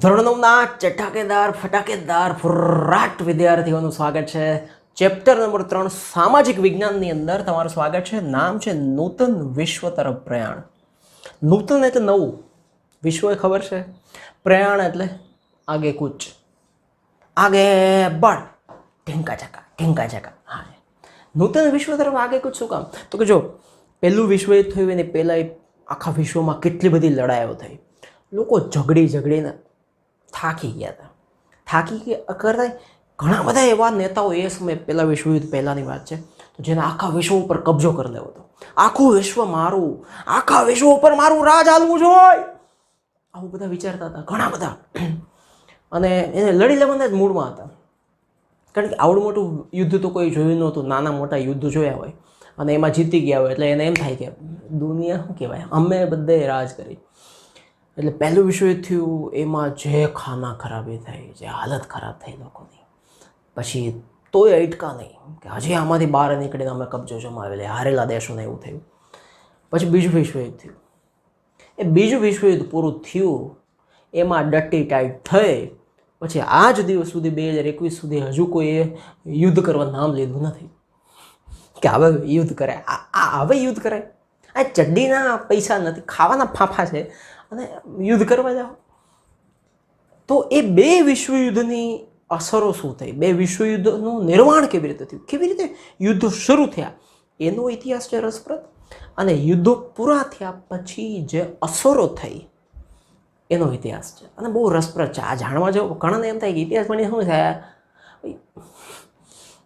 ધોરણ 9ના ફટાકેદાર ફુર્રાટ વિદ્યાર્થીઓનું સ્વાગત છે. ચેપ્ટર નંબર 3 સામાજિક વિજ્ઞાનની અંદર તમારું સ્વાગત છે. નામ છે નૂતન વિશ્વ તરફ પ્રયાણ. નૂતન એટલે નવું, વિશ્વ એ ખબર છે, પ્રયાણ એટલે આગે કૂચ, આગે બળ, ઢીંકા ચકા. હા, નૂતન વિશ્વ તરફ આગે કૂચ શું કામ? તો કે જો પહેલું વિશ્વ યુદ્ધ થયું એને પહેલાં આખા વિશ્વમાં કેટલી બધી લડાઈઓ થઈ, લોકો ઝઘડીને થાકી કરતા ઘણા બધા એવા નેતાઓ એ સમયે પહેલા વિશ્વયુદ્ધ પહેલાંની વાત છે તો જેને આખા વિશ્વ ઉપર કબજો કરી લેવો હતો. આખું વિશ્વ મારું, આખા વિશ્વ ઉપર મારું રાજ હાલવું જોઈએ, આવું બધા વિચારતા હતા ઘણા બધા. અને એને લડી લેવાના જ મૂડમાં હતા, કારણ કે આવડું મોટું યુદ્ધ તો કોઈ જોયું નહોતું. નાના મોટા યુદ્ધ જોયા હોય અને એમાં જીતી ગયા હોય એટલે એને એમ થાય કે દુનિયા શું કહેવાય, અમે બધે રાજ કરી. એટલે પહેલું વિશ્વયુદ્ધ થયું, એમાં જે ખાના ખરાબી થઈ, જે હાલત ખરાબ થઈ લોકોની, પછી તોય અટકા નહીં કે હજી આમાંથી બહાર નીકળીને અમે કબજો જમાવી લે, હારેલા દેશોને એવું થયું. પછી બીજું વિશ્વયુદ્ધ થયું. એ બીજું વિશ્વયુદ્ધ પૂરું થયું, એમાં ડટ્ટી ટાઈટ થઈ. પછી આ જ દિવસ સુધી 2021 સુધી હજુ કોઈએ યુદ્ધ કરવા નામ લીધું નથી કે હવે યુદ્ધ કરાય. હવે યુદ્ધ કરાય? આ ચડ્ડીના પૈસા નથી, ખાવાના ફાંફા છે અને યુદ્ધ કરવા જાઓ. તો એ બે વિશ્વયુદ્ધની અસરો શું થઈ, બે વિશ્વયુદ્ધનું નિર્માણ કેવી રીતે થયું, કેવી રીતે યુદ્ધો શરૂ થયા, એનો ઇતિહાસ છે રસપ્રદ. અને યુદ્ધો પૂરા થયા પછી જે અસરો થઈ એનો ઇતિહાસ છે, અને બહુ રસપ્રદ છે. આ જાણવા જેવું. ઘણાને એમ થાય કે ઇતિહાસ ભણી શું થાય,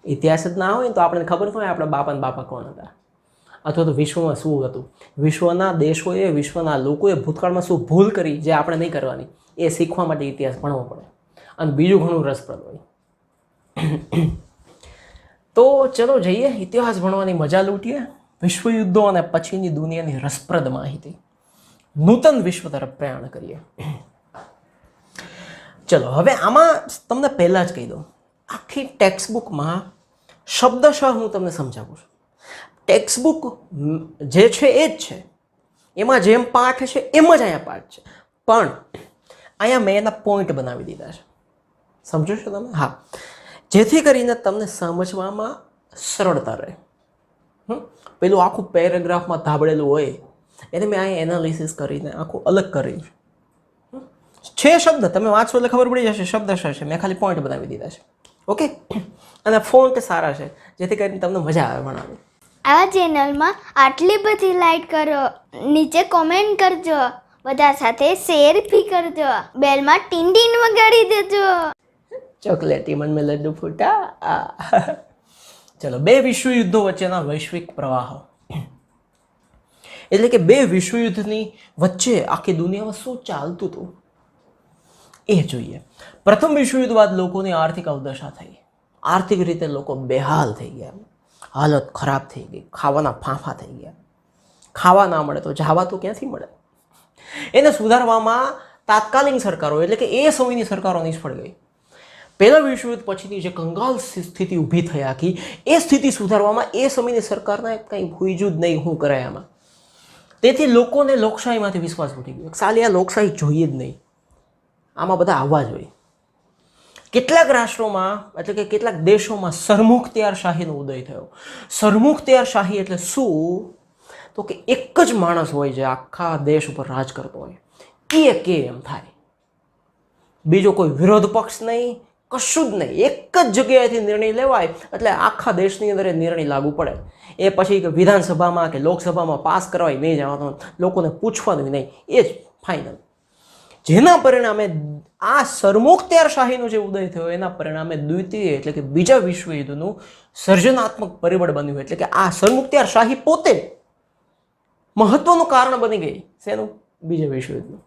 ઇતિહાસ જ ના હોય તો આપણને ખબર ન હોય આપણા બાપા કોણ હતા, અથવા તો વિશ્વમાં શું હતું, વિશ્વના દેશોએ, વિશ્વના લોકોએ ભૂતકાળમાં શું ભૂલ કરી જે આપણે નહીં કરવાની, એ શીખવા માટે ઇતિહાસ ભણવો પડે. અને બીજું ઘણું રસપ્રદ હોય. તો ચલો જઈએ, ઇતિહાસ ભણવાની મજા લૂંટીએ, વિશ્વયુદ્ધો અને પછીની દુનિયાની રસપ્રદ માહિતી, નૂતન વિશ્વ તરફ પ્રયાણ કરીએ. ચલો હવે આમાં તમને પહેલાં જ કહી દઉં, આખી ટેક્સ્ટબુકમાં શબ્દશઃ હું તમને સમજાવું છું. ટેક્સ્ટબુક જે છે એ જ છે, એમાં જેમ પાઠ છે એમ જ અહીંયા પાઠ છે, પણ અહીંયા મેં એના પોઈન્ટ બનાવી દીધા છે. સમજો છો તમે? હા, જેથી કરીને તમને સમજવામાં સરળતા રહે. પેલું આખું પેરેગ્રાફમાં ધાબળેલું હોય એને મેં અહીંયા એનાલિસિસ કરીને આખું અલગ કર્યું છે. શબ્દ તમે વાંચો એટલે ખબર પડી જશે શબ્દશઃ છે, મેં ખાલી પોઈન્ટ બનાવી દીધા છે. ઓકે, અને ફોન્ટ સારા છે જેથી કરીને તમને મજા આવે ભણાવવાની. આ ચેનલમાં આટલી બધી લાઈક કરો, નીચે કોમેન્ટ કરજો, બધા સાથે શેર બી કરજો, બેલમાં ટીન ટીન વગાડી દેજો. ચોકલેટી મન મેં લડ્ડુ ફૂટા. ચલો, બે વિશ્વયુદ્ધો વચ્ચેના વૈશ્વિક પ્રવાહો, એટલે કે બે વિશ્વયુદ્ધની વચ્ચે આખી દુનિયામાં શું ચાલતું હતું એ જોઈએ. પ્રથમ વિશ્વયુદ્ધ બાદ લોકોની આર્થિક અવદશા થઈ, આર્થિક રીતે લોકો બેહાલ થઈ ગયા, હાલત ખરાબ થઈ ગઈ, ખાવાના ફાંફા થઈ ગયા. ખાવા ના મળે તો જાવા તો ક્યાંથી મળે? એને સુધારવામાં તાત્કાલિક સરકારો, એટલે કે એ સમયની સરકારો નિષ્ફળ ગઈ. પહેલા વિશ્વયુદ્ધ પછીની જે કંગાલ સ્થિતિ ઊભી થઈ આખી, એ સ્થિતિ સુધારવામાં એ સમયની સરકારને કંઈ ભૂઈજું જ નહીં, શું કરાય આમાં. તેથી લોકોને લોકશાહીમાંથી વિશ્વાસ ઉઠી ગયો, સાલી આ લોકશાહી જોઈએ જ નહીં, આમાં બધા આવવા જોઈએ. કેટલાક રાષ્ટ્રોમાં, એટલે કે કેટલાક દેશોમાં સરમુખત્યારશાહીનો ઉદય થયો. સરમુખત્યારશાહી એટલે શું? તો કે એક જ માણસ હોય જે આખા દેશ ઉપર રાજ કરતો હોય, કે એમ થાય, બીજો કોઈ વિરોધ પક્ષ નહીં, કશું જ નહીં, એક જ જગ્યાએથી નિર્ણય લેવાય એટલે આખા દેશની અંદર એ નિર્ણય લાગુ પડે. એ પછી કે વિધાનસભામાં કે લોકસભામાં પાસ કરવાય નહીં જવાનું, લોકોને પૂછવાનું નહીં, એ જ ફાઇનલ. જેના પરિણામે આ સરમુખત્યારશાહીનો જે ઉદય થયો એના પરિણામે દ્વિતીય, એટલે કે બીજા વિશ્વયુદ્ધનું સર્જનાત્મક પરિબળ બન્યું. એટલે કે આ સરમુખત્યારશાહી પોતે મહત્વનું કારણ બની ગઈ. શેનું? બીજા વિશ્વયુદ્ધનું.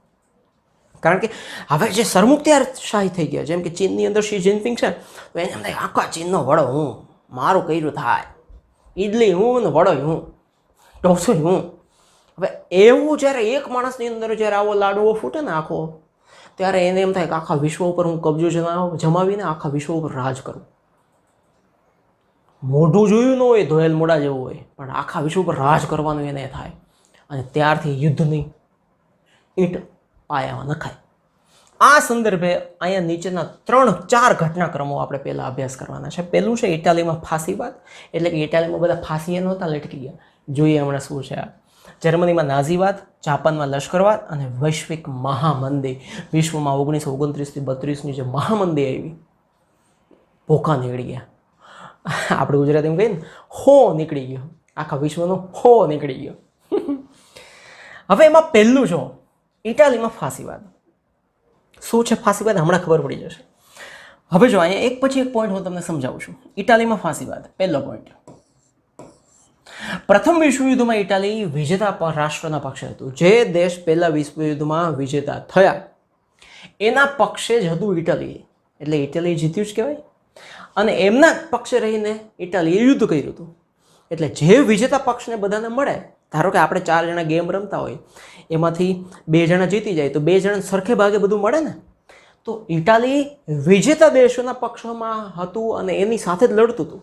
કારણ કે હવે જે સરમુખત્યારશાહી થઈ ગયા, જેમ કે ચીનની અંદર શી જિનપિંગ છે, તો એને એમ થાય આખા ચીનનો વડો હું, મારું કર્યું થાય, ઈડલી હું ને વડો હું, ઢોસો હું. હવે એવું જ્યારે એક માણસની અંદર જ્યારે આવો લાડવો ફૂટે ને આખો, ત્યારે એને એમ થાય કે આખા વિશ્વ ઉપર હું કબજો જમાવીને આખા વિશ્વ ઉપર રાજ કરું. મોઢું જોયું ન હોય ધોયેલ મોડા જેવું હોય, પણ આખા વિશ્વ પર રાજ કરવાનું એને થાય. અને ત્યારથી યુદ્ધની ઈંટ પાયામાં નખાય. આ સંદર્ભે અહીંયા નીચેના 3-4 ઘટનાક્રમો આપણે પહેલાં અભ્યાસ કરવાના છે. પહેલું છે ઇટાલીમાં ફાંસીવાદ, એટલે કે ઇટાલીમાં બધા ફાંસીએ નહોતા લટકી ગયા. જોઈએ હમણાં શું છે આ. જર્મનીમાં નાઝીવાદ, જાપાનમાં લશ્કરવાદ અને વૈશ્વિક મહામંદી. વિશ્વમાં 1929 થી 32ની જે મહામંદી આવી, ભૂખા નીકળી ગયા. આપણે ગુજરાતીમાં કહીએ ને, હો નીકળી ગયો, આખા વિશ્વનો હો નીકળી ગયો. હવે એમાં પહેલું છો ઇટાલીમાં ફાંસીવાદ. શું છે ફાંસીવાદ હમણાં ખબર પડી જશે. હવે જો અહીંયા એક પછી એક પોઈન્ટ હું તમને સમજાવું છું. ઇટાલીમાં ફાંસીવાદ, પહેલો પોઈન્ટ. પ્રથમ વિશ્વયુદ્ધમાં ઇટાલી વિજેતા રાષ્ટ્રના પક્ષે હતું. જે દેશ પહેલા વિશ્વયુદ્ધમાં વિજેતા થયા એના પક્ષે જ હતું ઇટાલી, એટલે ઇટાલી જીત્યું જ કહેવાય. અને એમના પક્ષે રહીને ઇટાલીએ યુદ્ધ કર્યું હતું. એટલે જે વિજેતા પક્ષને બધાને મળે, ધારો કે આપણે 4 જણા ગેમ રમતા હોય, એમાંથી 2 જણા જીતી જાય તો 2 જણા સરખે ભાગે બધું મળે ને. તો ઇટાલી વિજેતા દેશોના પક્ષમાં હતું અને એની સાથે જ લડતું હતું.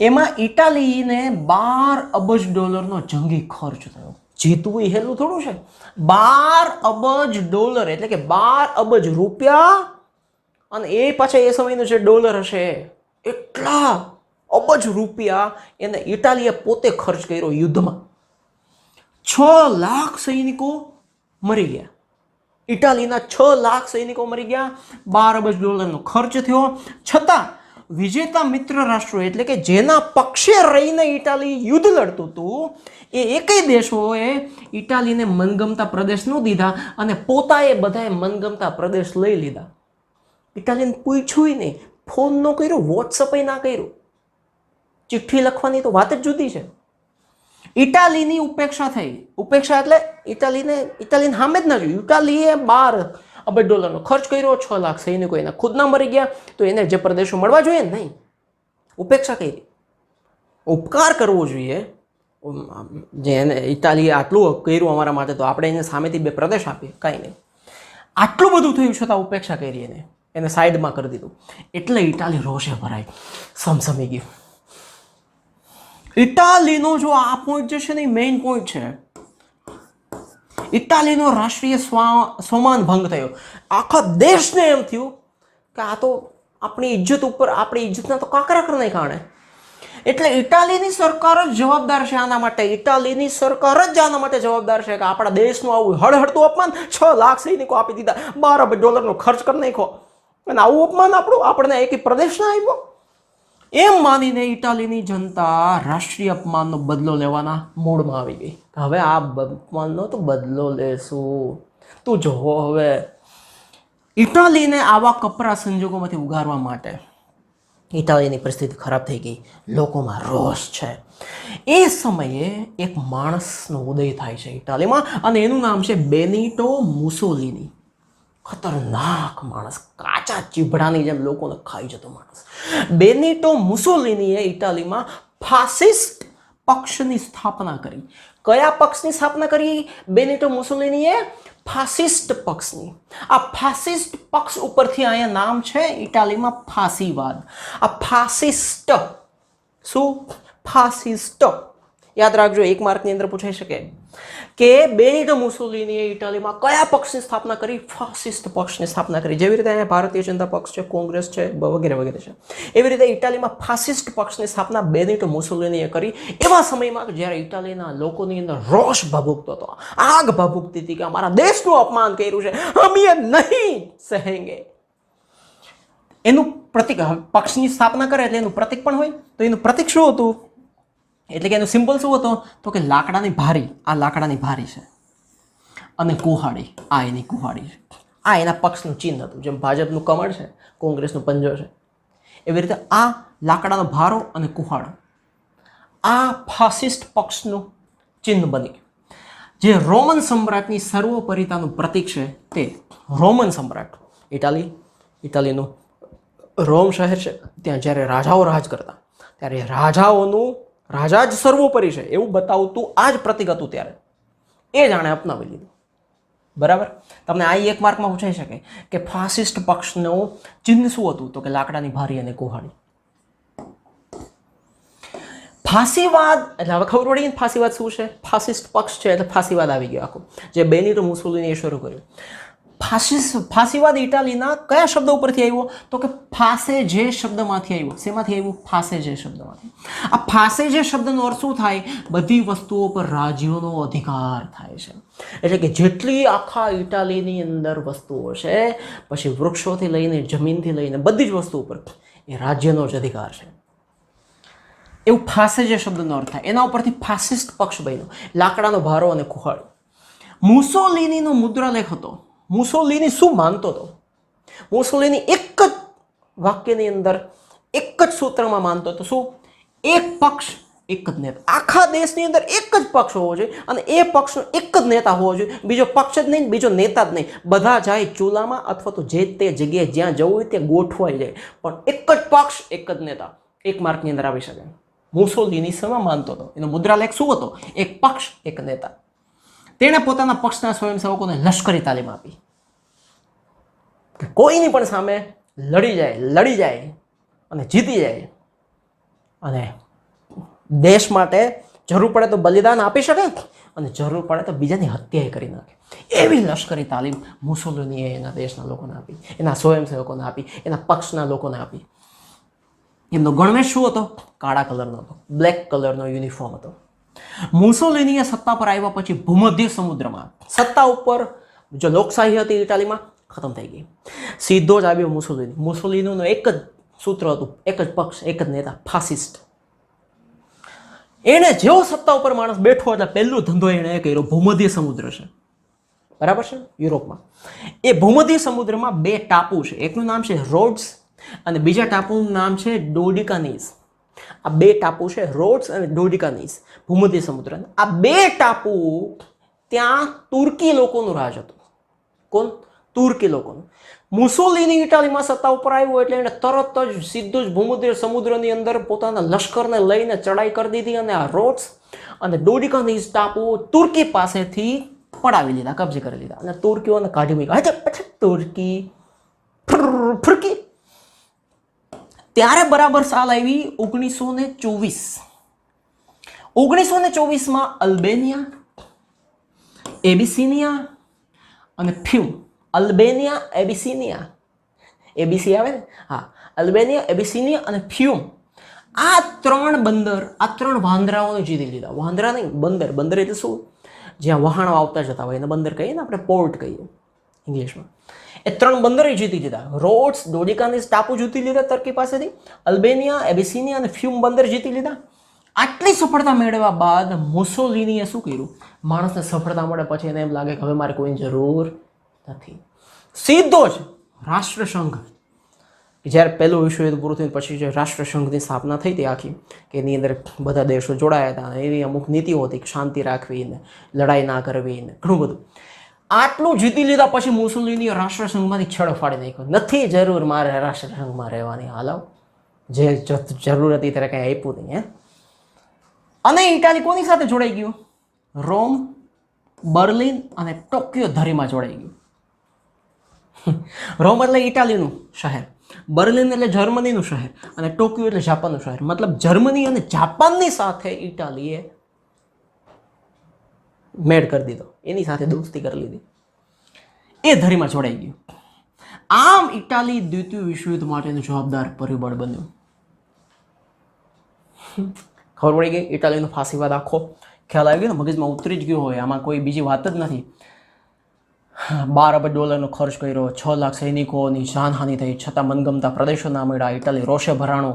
એમાં ઇટાલીને $12 અબજ જંગી ખર્ચ થયો. જીતવું એ હેલું થોડું છે. $12 અબજ એટલે કે 12 અબજ રૂપિયા, અને એ પાછા એ સમયનું જે ડોલર હશે એટલા અબજ રૂપિયા એને ઇટાલીએ પોતે ખર્ચ કર્યો યુદ્ધમાં. 6 લાખ સૈનિકો મરી ગયા. ઇટાલીના 6 લાખ સૈનિકો મરી ગયા. $12 અબજ ખર્ચ થયો. છતાં વિજેતા મિત્ર રાષ્ટ્રો એટલે કે જેના પક્ષે રહીને ઇટાલી યુદ્ધ લડતું હતું એ એકેય દેશોએ ઇટાલીને મનગમતા પ્રદેશ ન દીધા અને પોતાએ બધાએ મનગમતા પ્રદેશ લઈ લીધા. ઇટાલીને પૂછ્યું નહીં, ફોન ન કર્યો, વોટ્સઅપ ના કર્યું, ચિઠ્ઠી લખવાની તો વાત જ જુદી છે. ઇટાલીની ઉપેક્ષા થઈ. ઉપેક્ષા એટલે ઇટાલીને સામે જ ના જોયું. ઇટાલીએ $12 અબજ ખર્ચ કર્યો, 6 લાખ સૈનિકો એના ખુદના મરી ગયા, તો એને જે પ્રદેશો મળવા જોઈએ ને, નહીં, ઉપેક્ષા કરી. ઉપકાર કરવો જોઈએ. જે એને ઇટાલીએ આટલું કર્યું અમારા માટે, તો આપણે એને સામેથી 2 પ્રદેશ આપીએ, કાંઈ નહીં. આટલું બધું થયું છતાં ઉપેક્ષા કરી એને સાઈડમાં કરી દીધું. એટલે ઇટાલી રોષે ભરાય, સમસમી ગયું. ઇટાલીનો જો આ પોઈન્ટ જે છે ને એ મેઇન પોઈન્ટ છે. ઇટાલીનો રાષ્ટ્રીય સ્વમાન ભંગ થયો. આખા દેશને એમ થયું કે આ તો આપણી ઇજ્જત ઉપર, આપણી ઇજ્જતના તો કાંકરા કરી નાખ્યા. એટલે ઇટાલીની સરકાર જ જવાબદાર છે આના માટે. ઇટાલીની સરકાર જ આના માટે જવાબદાર છે કે આપણા દેશનું આવું હળહળતું અપમાન, 6 લાખ સૈનિકો આપી દીધા, $12 અબજ ખર્ચ કરી નાખ્યો, અને આવું અપમાન આપણે એક પ્રદેશ ના આપ્યો. એમ માનીને ઇટાલીની જનતા રાષ્ટ્રીય અપમાનનો બદલો લેવાના મૂડમાં આવી ગઈ. હવે આ અપમાનનો તો બદલો લેશું. તું જોવો હવે ઇટાલીને આવા કપરા સંજોગોમાંથી ઉગારવા માટે ઇટાલીની પરિસ્થિતિ ખરાબ થઈ ગઈ. લોકોમાં રોષ છે. એ સમયે એક માણસનો ઉદય થાય છે ઇટાલીમાં, અને એનું નામ છે બેનિટો મુસોલિની. ખતરનાક માણસ, કાચા ચીભડાની જેમ લોકોને ખાઈ જતો માણસ. બેનિટો મુસોલિનીએ ઇટાલીમાં ફાસિસ્ટ પક્ષની સ્થાપના કરી. કયા પક્ષની સ્થાપના કરી બેનિટો મુસોલિનીએ? ફાસિસ્ટ પક્ષની. આ ફાસિસ્ટ પક્ષ ઉપરથી અહીંયા નામ છે ઇટાલીમાં ફાંસીવાદ. આ ફાસિસ્ટ, શું? ફાસિસ્ટ. યાદ રાખજો, 1 માર્કની અંદર પૂછાઈ શકે કે બેનિટો મુસોલિનીએ ઇટાલીમાં કયા પક્ષની સ્થાપના કરી? ફાસિસ્ટ પક્ષની સ્થાપના કરી. જેવી રીતે અહીંયા ભારતીય જનતા પક્ષ છે, કોંગ્રેસ છે, વગેરે વગેરે છે, એવી રીતે ઇટાલીમાં ફાસિસ્ટ પક્ષની સ્થાપના બેનિટો મુસોલિનીએ કરી. એવા સમયમાં જ્યારે ઇટાલીના લોકોની અંદર રોષ ભભૂકતો હતો, આગ ભભૂકતી હતી કે અમારા દેશનું અપમાન કર્યું છે, અમે નહીં સહેંગે. એનું પ્રતિક, પક્ષની સ્થાપના કરે એટલે એનું પ્રતિક પણ હોય. તો એનું પ્રતિક શું હતું? એટલે કે એનું સિમ્બલ શું હતો? તો કે લાકડાની ભારી. આ લાકડાની ભારી છે, અને કુહાડી, આ એની કુહાડી છે. આ એના પક્ષનું ચિહ્ન હતું. જેમ ભાજપનું કમળ છે, કોંગ્રેસનું પંજો છે, એવી રીતે આ લાકડાનો ભારો અને કુહાડો આ ફાસિસ્ટ પક્ષનું ચિહ્ન બની ગયું. જે રોમન સમ્રાટની સર્વોપરિતાનું પ્રતીક છે તે રોમન સમ્રાટ. ઇટાલીનું રોમ શહેર છે. ત્યાં જ્યારે રાજાઓ રાજ કરતા ત્યારે રાજા જ સર્વોપરી છે એવું બતાવતું આ જ પ્રતીક હતું ત્યારે. એ જાણે અપનાવી લીધું. બરાબર. તમને આ 1 માર્કમાં પૂછાઈ શકે કે ફાસિસ્ટ પક્ષનું ચિહ્ન શું હતું? તો કે લાકડાની ભારી અને કુહાડી. ફાસીવાદ એટલે હવે ખબર પડી ને ફાસીવાદ શું છે? ફાસિસ્ટ પક્ષ છે એટલે ફાસીવાદ આવી ગયો આખો, જે બેનિટો મુસોલિનીએ શરૂ કર્યું. ફાસીવાદ ઇટાલીના કયા શબ્દ ઉપરથી આવ્યો? તો કે ફાસે જે શબ્દમાંથી આવ્યો. શેમાંથી આવ્યું? ફાસે જે શબ્દમાંથી. આ ફાસે જે શબ્દનો અર્થ શું થાય? બધી વસ્તુઓ પર રાજ્યોનો અધિકાર થાય છે. એટલે કે જેટલી આખા ઇટાલીની અંદર વસ્તુઓ છે, પછી વૃક્ષોથી લઈને જમીનથી લઈને બધી જ વસ્તુ ઉપર એ રાજ્યનો જ અધિકાર છે. એવું ફાસે જે શબ્દનો અર્થ થાય. એના ઉપરથી ફાસિસ્ટ પક્ષ બન્યો. લાકડાનો ભારો અને કુહાડ. મુસોલિનીનો મુદ્રાલેખ હતો. મુસોલિની શું માનતો હતો? મુસોલિની એક જ વાક્યની અંદર એક જ સૂત્રમાં માનતો હતો. શું? એક પક્ષ એક જ નેતા. આખા દેશની અંદર એક જ પક્ષ હોવો જોઈએ અને એ પક્ષનો એક જ નેતા હોવો જોઈએ. બીજો પક્ષ જ નહીં, બીજો નેતા જ નહીં. બધા જાય ચૂલામાં અથવા તો જે તે જગ્યાએ જ્યાં જવું હોય ત્યાં ગોઠવાઈ જાય, પણ એક જ પક્ષ એક જ નેતા એક માર્કની અંદર આવી શકે. મુસોલિની શેમાં માનતો હતો? એનો મુદ્રાલેખ શું હતો? એક પક્ષ એક નેતા. તેણે પોતાના પક્ષના સ્વયંસેવકોને લશ્કરી તાલીમ આપી કે કોઈની પણ સામે લડી જાય અને જીતી જાય અને દેશ માટે જરૂર પડે તો બલિદાન આપી શકે અને જરૂર પડે તો બીજાની હત્યા કરી નાખે. એવી લશ્કરી તાલીમ મુસોલિનીએ એના દેશના લોકોને આપી, એના સ્વયંસેવકોને આપી, એના પક્ષના લોકોને આપી. એમનો ગણવેશ શું હતો? કાળા કલરનો હતો, બ્લેક કલરનો યુનિફોર્મ હતો. મુસોલિનીએ સત્તા પર આવ્યા પછી ભૂમધ્ય સમુદ્રમાં સત્તા ઉપર જો લોકશાહી હતી ઇટાલીમાં ખતમ થઈ ગઈ. સીધો જ આવ્યો મુસોલિની. મુસોલિનીનું એક જ સૂત્ર હતું, એક જ પક્ષ, એક જ નેતા, ફાસિસ્ટ. એને જેવો સત્તા ઉપર માણસ બેઠો એટલે પહેલો ધંધો એણે કર્યો ભૂમધ્ય સમુદ્ર છે, બરાબર છે, યુરોપમાં. એ ભૂમધ્ય સમુદ્રમાં બે ટાપુ છે. એકનું નામ છે રોડ્સ અને બીજા ટાપુનું નામ છે ડોડિકાનીઝ. આ બે ટાપુ છે, રોડ્સ અને ડોડિકાનીઝ, ભૂમધ્ય સમુદ્ર. આ બે ટાપુ ત્યાં તુર્કી લોકોનું રાજ હતું. કોણ? તુર્કી લોકોનું. મુસોલિની ઇટાલીમાં સત્તા ઉપર આવ્યો એટલે એણે તરત જ સીધું જ ભૂમધ્ય સમુદ્રની અંદર પોતાના લશ્કરને લઈને ચડાઈ કરી દીધી અને આ રોડ્સ અને ડોડિકાનીઝ ટાપુ તુર્કી પાસેથી પડાવી લીધા, કબજે કરી લીધા અને તુર્કીઓને કાઢી મૂક્યા. તુર્કી ફુરકી. ત્યારે બરાબર સાલ આવી 1924. 1924માં અલ્બેનિયા, એબિસિનિયા અને ફ્યુમ. અલ્બેનિયા, એબિસિનિયા, એબીસી આવે ને, હા, અલ્બેનિયા, એબિસિનિયા અને ફ્યુમ, આ ત્રણ બંદર, આ ત્રણ વાંદરાઓને જીતી લીધા. વાંદરા નહીં, બંદર. બંદર એટલે શું? જ્યાં વહાણો આવતા જતા હોય એને બંદર કહીએ ને આપણે, પોર્ટ કહીએ ઇંગ્લિશમાં. એ ત્રણ બંદરે જીતી લીધા. રોડ્સ, ડોડિકાનીઝ ટાપુ જીતી લીધા તર્કી પાસેથી. અલ્બેનિયા, એબિસિનિયા અને ફ્યુમ બંદર જીતી લીધા. આટલી સફળતા મેળવ્યા બાદ મુસોલિનીએ શું કર્યું? માણસને સફળતા મળે પછી એને એમ લાગે કે હવે મારે કોઈની જરૂર નથી. સીધો જ રાષ્ટ્રસંઘ, જ્યારે પહેલું વિશ્વયુદ્ધ પૂરું થયું પછી જે રાષ્ટ્રસંઘની સ્થાપના થઈ હતી આખી, કે એની અંદર બધા દેશો જોડાયા હતા અને એની અમુક નીતિઓ હતી કે શાંતિ રાખવી ને લડાઈ ના કરવી ને ઘણું બધું. આટલું જીતી લીધા પછી મુસોલિનીએ રાષ્ટ્રસંઘમાંથી છેડો ફાડી નાખ્યો. નથી જરૂર મારે રાષ્ટ્રસંઘમાં રહેવાની, હાલો, જે જરૂર હતી ત્યારે કંઈ આપ્યું નહીં. અને ઇટાલી કોની સાથે જોડાઈ ગયું? રોમ, બર્લિન અને ટોક્યો ધરીમાં જોડાઈ ગયું. રોમ એટલે ઇટાલીનું શહેર, બર્લિન એટલે જર્મનીનું શહેર અને ટોક્યો એટલે જાપાનનું શહેર. મતલબ જર્મની અને જાપાનની સાથે ઇટાલીએ મેળ કરી દીધો, એની સાથે દોસ્તી કરી લીધી, એ ધરીમાં જોડાઈ ગયું. આમ ઇટાલી દ્વિતીય વિશ્વયુદ્ધ માટેનું જવાબદાર પરિબળ બન્યું. ખબર પડી ગઈ ઇટાલીનો ફાસીવાદ આખો ખ્યાલ આવી ગયો, મગજમાં ઉતરી જ ગયો હોય. આમાં કોઈ બીજી વાત જ નથી. $12 અબજ ખર્ચ કર્યો, 6 લાખ સૈનિકોની જાનહાનિ થઈ, છતાં મનગમતા પ્રદેશો ના મળ્યા. ઇટાલી રોષે ભરાણો.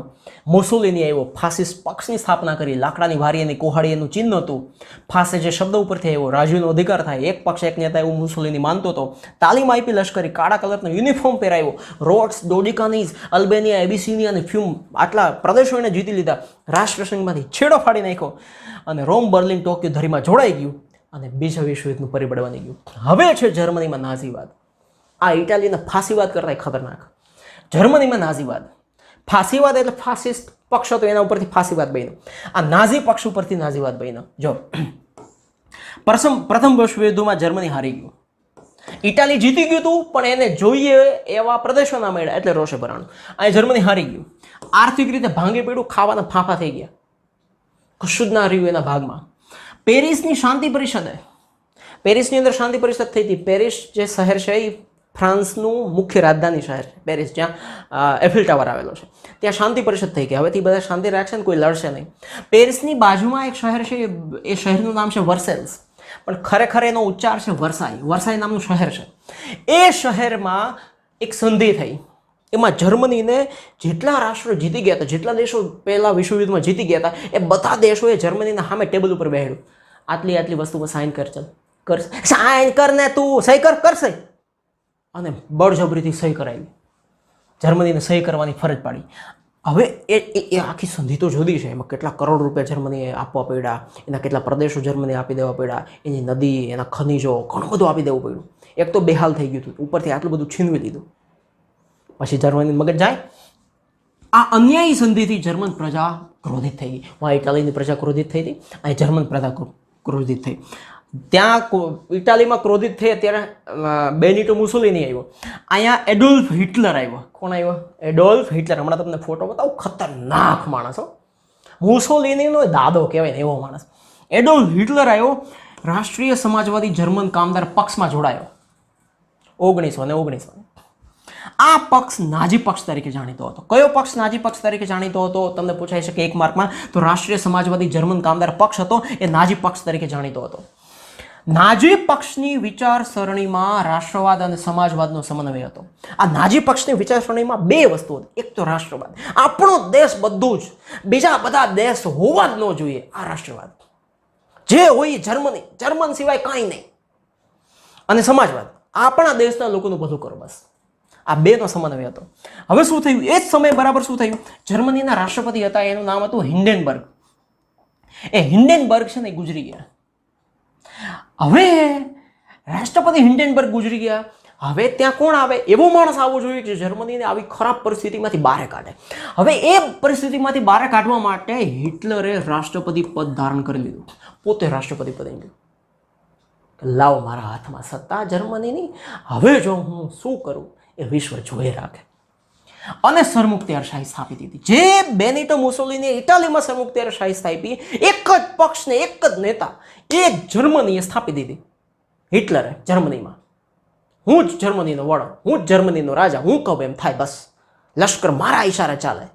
મુસોલિની આવ્યો, ફાસિસ્ટ પક્ષની સ્થાપના કરી. લાકડાની વારી અને કોહાડીનું ચિહ્ન હતું. ફાસે જે શબ્દ ઉપરથી આવ્યો, રાજ્યનો અધિકાર થાય, એક પક્ષ એક નેતા, એવું મુસોલિની માનતો હતો. તાલીમ આપી લશ્કરી, કાળા કલરનો યુનિફોર્મ પહેરાયો. રોડ્સ, ડોડિકાનીઝ, અલ્બેનિયા, એબિસિનિયા અને ફ્યુમ, આટલા પ્રદેશો એને જીતી લીધા. રાષ્ટ્રસંઘમાંથી છેડો ફાડી નાખ્યો અને રોમ, બર્લિન, ટોક્યો ધરીમાં જોડાઈ ગયું અને બીજા વિશ્વયુદ્ધનું પરિબળ બની ગયું. હવે છે જર્મનીમાં નાઝીવાદ. આ ઇટાલીના ફાસીવાદ કરતા ખતરનાક. જર્મનીમાં નાઝીવાદ. ફાસીવાદ એટલે ફાસિસ્ટ પક્ષ હતો એના ઉપરથી ફાસીવાદ બન્યો. આ નાઝી પક્ષ ઉપરથી નાઝીવાદ બન્યો. જો પ્રથમ વિશ્વયુદ્ધમાં જર્મની હારી ગયું, ઇટાલી જીતી ગયું હતું, પણ એને જોઈએ એવા પ્રદેશો ના મળ્યા એટલે રોષે ભરાણું. અહીં જર્મની હારી ગયું, આર્થિક રીતે ભાંગી પડ્યું, ખાવાના ફાંફા થઈ ગયા. કશું જ ના રહ્યું એના ભાગમાં. પેરિસની શાંતિ પરિષદ, પેરિસની અંદર શાંતિ પરિષદ થઈ હતી. પેરિસ જે શહેર છે એ ફ્રાન્સનું મુખ્ય રાજધાની શહેર છે પેરિસ, જ્યાં એફિલ ટાવર આવેલો છે. ત્યાં શાંતિ પરિષદ થઈ ગઈ. હવેથી બધા શાંતિ રાખશે ને કોઈ લડશે નહીં. પેરિસની બાજુમાં એક શહેર છે, એ શહેરનું નામ છે વર્સેલ્સ, પણ ખરેખર એનો ઉચ્ચાર છે વર્સાઈ. વર્સાઈ નામનું શહેર છે. એ શહેરમાં એક સંધિ થઈ. એમાં જર્મનીને જેટલા રાષ્ટ્રો જીતી ગયા હતા, જેટલા દેશો પહેલા વિશ્વયુદ્ધમાં જીતી ગયા હતા, એ બધા દેશોએ જર્મનીના સામે ટેબલ ઉપર બેહાડ્યું. આટલી આટલી વસ્તુમાં સાઇન કર, ચાલ કર, સાઇન કર ને તું સહી કર, કરશે. અને બળજબરીથી સહી કરાવી. જર્મનીને સહી કરવાની ફરજ પાડી. હવે એ આખી સંધિ તો જુદી છે. એમાં કેટલા કરોડ રૂપિયા જર્મનીએ આપવા પડ્યા, એના કેટલા પ્રદેશો જર્મની આપી દેવા પડ્યા, એની નદી, એના ખનિજો, ઘણું બધું આપી દેવું પડ્યું. એક તો બેહાલ થઈ ગયું હતું, ઉપરથી આટલું બધું છીનવી લીધું. પછી જર્મની મગજ જાય. આ અન્યાયી સંધિથી જર્મન પ્રજા ક્રોધિત થઈ ગઈ. વहाँ ઇટાલીની પ્રજા ક્રોધિત થઈ હતી, અહીં જર્મન પ્રજા ક્રોધિત થઈ. ત્યાં ઇટાલીમાં ક્રોધિત થઈ ત્યારે બેનિટો મુસોલિની આવ્યો. અહીંયા એડોલ્ફ હિટલર આવ્યો. કોણ આવ્યો? Adolf Hitler. હમણાં તમને ફોટો બતાવું. ખતરનાક માણસ હો. મુસોલિનીનો દાદો કહેવાય ને એવો માણસ. એડોલ્ફ હિટલર આવ્યો. રાષ્ટ્રીય સમાજવાદી જર્મન કામદાર પક્ષમાં જોડાયો 1919. આ પક્ષ નાઝી પક્ષ તરીકે જાણીતો હતો. કયો પક્ષ નાઝી પક્ષ તરીકે જાણીતો હતો તમને પૂછાઈ શકે એક માર્કમાં. તો રાષ્ટ્રીય સમાજવાદી જર્મન કામદાર પક્ષ હતો, એ નાઝી પક્ષ તરીકે જાણીતો હતો. નાઝી પક્ષની વિચારસરણીમાં રાષ્ટ્રવાદ અને સમાજવાદનો સમન્વય હતો. આ નાઝી પક્ષની વિચારસરણીમાં બે વસ્તુ હતી. એક તો રાષ્ટ્રવાદ, આપણો દેશ બધું જ, બીજા બધા દેશ હોવા જ ન જોઈએ. આ રાષ્ટ્રવાદ જે હોય જર્મની, જર્મન સિવાય કાંઈ નહીં. અને સમાજવાદ, આપણા દેશના લોકોનું બધું કરો બસ. આ બેનો સમન્વય હતો. હવે શું થયું? એ જ સમયે બરાબર શું થયું? જર્મનીના રાષ્ટ્રપતિ હતા, એનું નામ હતું હિન્ડેનબર્ગ. એ હિન્ડેનબર્ગ છે ને ગુજરી ગયા. હવે રાષ્ટ્રપતિ હિન્ડેનબર્ગ ગુજરી ગયા. હવે ત્યાં કોણ આવે? એવો માણસ આવવો જોઈએ કે જર્મનીને આવી ખરાબ પરિસ્થિતિમાંથી બહાર કાઢે. હવે એ પરિસ્થિતિમાંથી બહાર કાઢવા માટે હિટલરે રાષ્ટ્રપતિ પદ ધારણ કરી લીધું. પોતે રાષ્ટ્રપતિ પદ લીધું. લાવ મારા હાથમાં સત્તા જર્મનીની, હવે જો હું શું કરું એ વિશ્વ જોઈ રાખે. અને સરમુખત્યારશાહી સ્થાપિત હતી. જે બેનિટો મુસોલિનીએ ઇટાલીમાં સરમુખત્યારશાહી સ્થાપી, એક જ પક્ષને, એક જ નેતા, એક જર્મનીએ સ્થાપી દીધી. હિટલરે જર્મનીમાં. હું જ જર્મનીનો વડો, હું જ જર્મનીનો રાજા, હું કહું એમ થાય બસ. લશ્કર મારા ઈશારે ચાલે.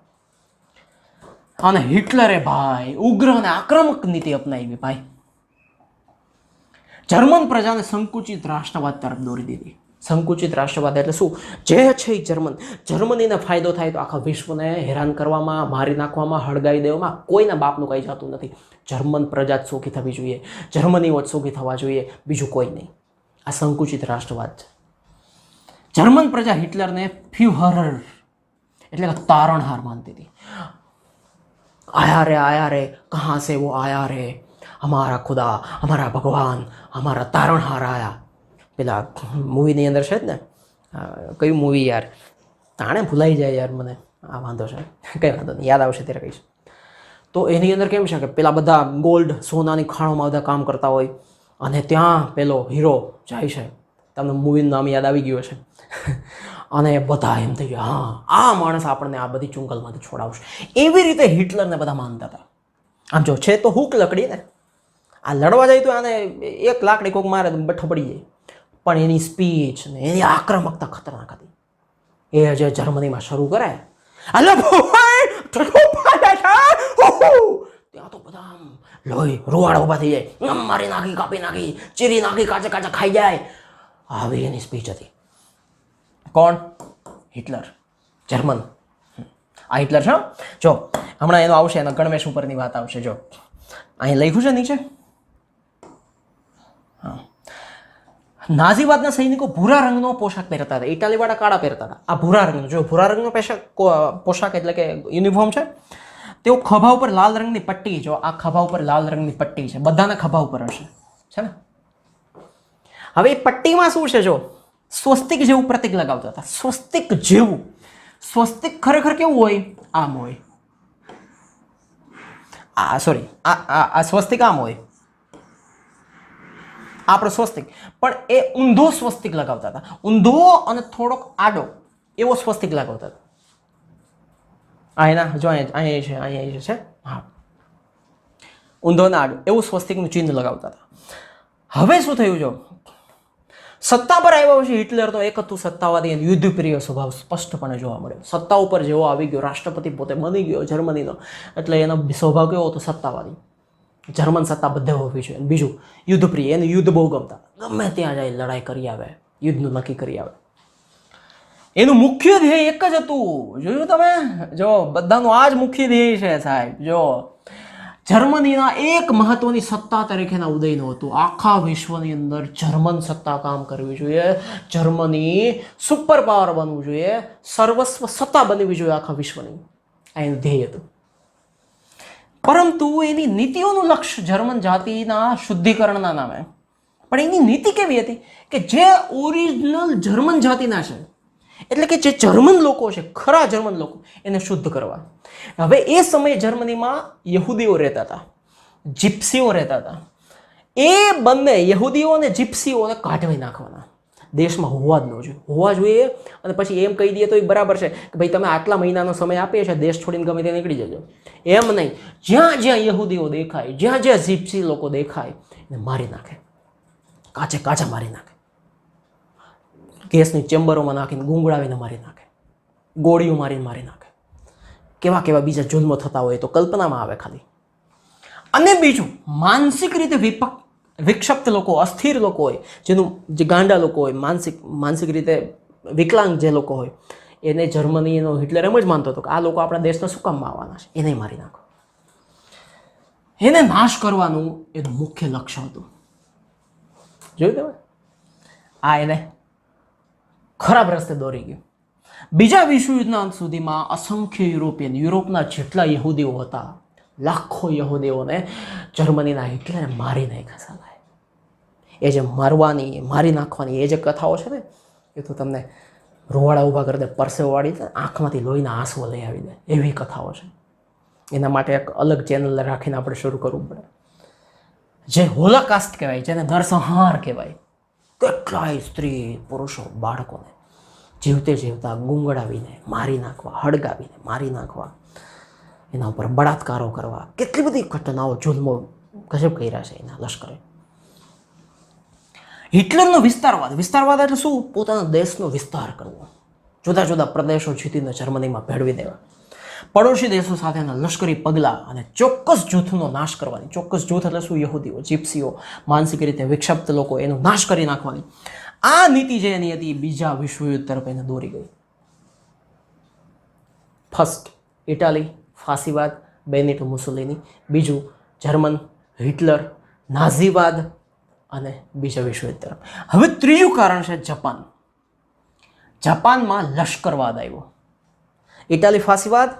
અને હિટલરે ભાઈ ઉગ્ર અને આક્રમક નીતિ અપનાવી. ભાઈ જર્મન પ્રજાને સંકુચિત રાષ્ટ્રવાદ તરફ દોરી દીધી. સંકુચિત રાષ્ટ્રવાદ એટલે શું? જે છે એ જર્મનીને ફાયદો થાય તો આખા વિશ્વને હેરાન કરવામાં, મારી નાખવામાં, હળગાવી દેવામાં કોઈના બાપનું કંઈ જતું નથી. જર્મન પ્રજા જ સુખી થવી જોઈએ, જર્મનીઓ જ સુખી થવા જોઈએ, બીજું કોઈ નહીં. આ સંકુચિત રાષ્ટ્રવાદ છે. જર્મન પ્રજા હિટલરને ફ્યુહરર એટલે કે તારણહાર માનતી હતી. આયા રે કહાં સે વો આયા રે, હમારા ખુદા, હમારા ભગવાન, હમારા તારણહાર આયા. પેલા મૂવીની અંદર છે જ ને, કયું મૂવી યાર, તાણે ભૂલાઈ જાય યાર મને. આ વાંધો છે, કંઈ વાંધો નહીં, યાદ આવશે ત્યારે કહીશ. તો એની અંદર કેમ છે કે પેલા બધા ગોલ્ડ, સોનાની ખાણોમાં બધા કામ કરતા હોય, અને ત્યાં પેલો હીરો જાય છે. તમને મૂવીનું નામ યાદ આવી ગયું છે. અને બધા એમ થઈ ગયા, હા આ માણસ આપણને આ બધી ચુંગલમાંથી છોડાવશે. એવી રીતે હિટલરને બધા માનતા હતા. આમ જો છે તો હુક લકડી ને, આ લડવા જાય તો આને એક લાકડી કોક મારે બઠો પડી જાય. પણ એની સ્પીચ ને એની આક્રમકતા ખતરનાક હતી. એ જે જર્મનીમાં શરૂ કરે, ત્યાં તો બધા આમ લોહી રૂવાડા ઊભા થઈ જાય, મારી નાખી, કાપી નાખી, ચીરી નાખી, કાચા કાચા ખાઈ જાય. આવી એની સ્પીચ હતી. કોણ? Hitler, German. આ હિટલર છે. જો હમણાં એનો આવશે, એના ગણવેશ ઉપરની વાત આવશે. જો અહીં લખ્યું છે નીચે, હા, નાઝીવાદના સૈનિકો ભૂરા રંગનો પોશાક પહેરતા હતા, ઇટાલીવાળા કાળા પહેરતા હતા. આ ભૂરા રંગનો, જો ભૂરા રંગનો પોશાક એટલે કે યુનિફોર્મ છે. તેઓ ખભા ઉપર લાલ રંગની પટ્ટી, જો આ ખભા ઉપર લાલ રંગની પટ્ટી છે, બધાના ખભા ઉપર હશે, છે ને. હવે એ પટ્ટીમાં શું છે? જો સ્વસ્તિક જેવું પ્રતીક લગાવતા હતા. સ્વસ્તિક જેવું. સ્વસ્તિક ખરેખર કેવું હોય? આમ હોય. સોરી, આ સ્વસ્તિક આમ હોય, આપણો સ્વસ્તિક. પણ એ ઊંધો સ્વસ્તિક લગાવતા હતા. ઊંધો અને થોડોક આડો એવો સ્વસ્તિક લગાવતા હતા. આ એના જો અહીંયા છે, અહીંયા છે. હા, ઊંધો નાગ એવું સ્વસ્તિકનું ચિહ્ન લગાવતા હતા. હવે શું થયું? જો સત્તા પર આવ્યા પછી હિટલરનો એક હતું સત્તાવાદી અને યુદ્ધપ્રિય સ્વભાવ સ્પષ્ટપણે જોવા મળ્યો. સત્તા ઉપર જેવો આવી ગયો, રાષ્ટ્રપતિ પોતે બની ગયો જર્મનીનો, એટલે એનો સ્વભાવ કેવો હતો? સત્તાવાદી. જર્મન સત્તા બધે હોવી જોઈએ. બીજું યુદ્ધપ્રિય, એને યુદ્ધ બહુ ગમતા, ગમે ત્યાં જાય લડાઈ કરી આવે, યુદ્ધનું નક્કી કરી આવે. એનું મુખ્ય ધ્યેય એક જ હતું, જોયું તમે? જો બધાનું આ જ મુખ્ય ધ્યેય છે સાહેબ. જો જર્મનીના એક મહત્વની સત્તા તરીકેના ઉદયનું હતું. આખા વિશ્વની અંદર જર્મન સત્તા કામ કરવી જોઈએ, જર્મની સુપર પાવર બનવું જોઈએ, સર્વસ્વ સત્તા બનવી જોઈએ આખા વિશ્વની. આ એનું ધ્યેય હતું. પરંતુ એની નીતિઓનું લક્ષ્ય જર્મન જાતિના શુદ્ધિકરણના નામે. પણ એની નીતિ કેવી હતી કે જે ઓરિજિનલ જર્મન જાતિના છે, એટલે કે જે જર્મન લોકો છે, ખરા જર્મન લોકો, એને શુદ્ધ કરવા. હવે એ સમયે જર્મનીમાં યહૂદીઓ રહેતા હતા, જીપ્સીઓ રહેતા હતા. એ બંને યહૂદીઓ અને જીપ્સીઓને કાઢવી નાખવાના. દેશમાં હોવા જ ન જોઈએ, હોવા જોઈએ. અને પછી એમ કહી દઈએ તો એ બરાબર છે કે ભાઈ તમે આટલા મહિનાનો સમય આપીએ છીએ, દેશ છોડીને ગમે તે નીકળી જજો. એમ નહીં, જ્યાં જ્યાં યહૂદીઓ દેખાય, જ્યાં જ્યાં જીપ્સી લોકો દેખાય, એને મારી નાખે, કાચે કાચા મારી નાખે, ગેસની ચેમ્બરોમાં નાખીને ગુંગળાવીને મારી નાખે, ગોળીઓ મારીને મારી નાખે. કેવા કેવા બીજા જુલ્મો થતા હોય તો કલ્પનામાં આવે ખાલી. અને બીજું, માનસિક રીતે વિક્ષિપ્ત લોકો, અસ્થિર લોકો હોય, જે ગાંડા લોકો હોય, માનસિક રીતે વિકલાંગ જે લોકો હોય, એને જર્મનીનો હિટલર એમ જ માનતો હતો કે આ લોકો આપણા દેશના શું કામમાં આવવાના છે, એને મારી નાખો. એને નાશ કરવાનું એનું મુખ્ય લક્ષ્ય હતું. જોયું તમે? આ એને ખરાબ રસ્તે દોરી ગયું. બીજા વિશ્વયુદ્ધના અંત સુધીમાં અસંખ્ય યુરોપના જેટલા યહૂદીઓ હતા, લાખો યહૂદીઓને જર્મનીના હિટલરે મારી નાખ્યા. એ જે મારી નાખવાની એ જે કથાઓ છે ને, એ તો તમને રોવાડા ઊભા કરી દે, પરસેવો વાળી દે, આંખમાંથી લોહીના આંસુઓ લઈ આવી દે, એવી કથાઓ છે. એના માટે એક અલગ ચેનલ રાખીને આપણે શરૂ કરવું પડે, જે હોલોકાસ્ટ કહેવાય, જેને નરસંહાર કહેવાય. કેટલાય સ્ત્રી પુરુષો બાળકોને જીવતે જીવતા ગુંગળાવીને મારી નાખવા, હળગાવીને મારી નાખવા, એના ઉપર બળાત્કારો કરવા, કેટલી બધી ઘટનાઓ, જુલ્મો ગજબ કર્યા છે એના લશ્કરે. હિટલરનો વિસ્તારવાદ એટલે શું? પોતાના દેશનો વિસ્તાર કરવો, જુદા જુદા પ્રદેશો જીતીને જર્મનીમાં ભેળવી દેવા, પડોશી દેશો સાથેના લશ્કરી પગલાં અને ચોક્કસ જૂથનો નાશ કરવાની. ચોક્કસ જૂથ એટલે શું? યહૂદીઓ, જીપ્સીઓ, માનસિક રીતે વિક્ષિપ્ત લોકો, એનો નાશ કરી નાખવાની. આ નીતિ જે એની હતી, બીજા વિશ્વયુદ્ધ તરફ એને દોરી ગઈ. ફર્સ્ટ ઇટાલી, ફાસીવાદ, બેનિટો મુસોલિની. બીજું જર્મન, હિટલર, નાઝીવાદ, અને બીજા વિશ્વયુદ્ધ તરફ. હવે ત્રીજું કારણ છે જાપાન. જાપાનમાં લશ્કરવાદ આવ્યો. ઇટાલી ફાસીવાદ,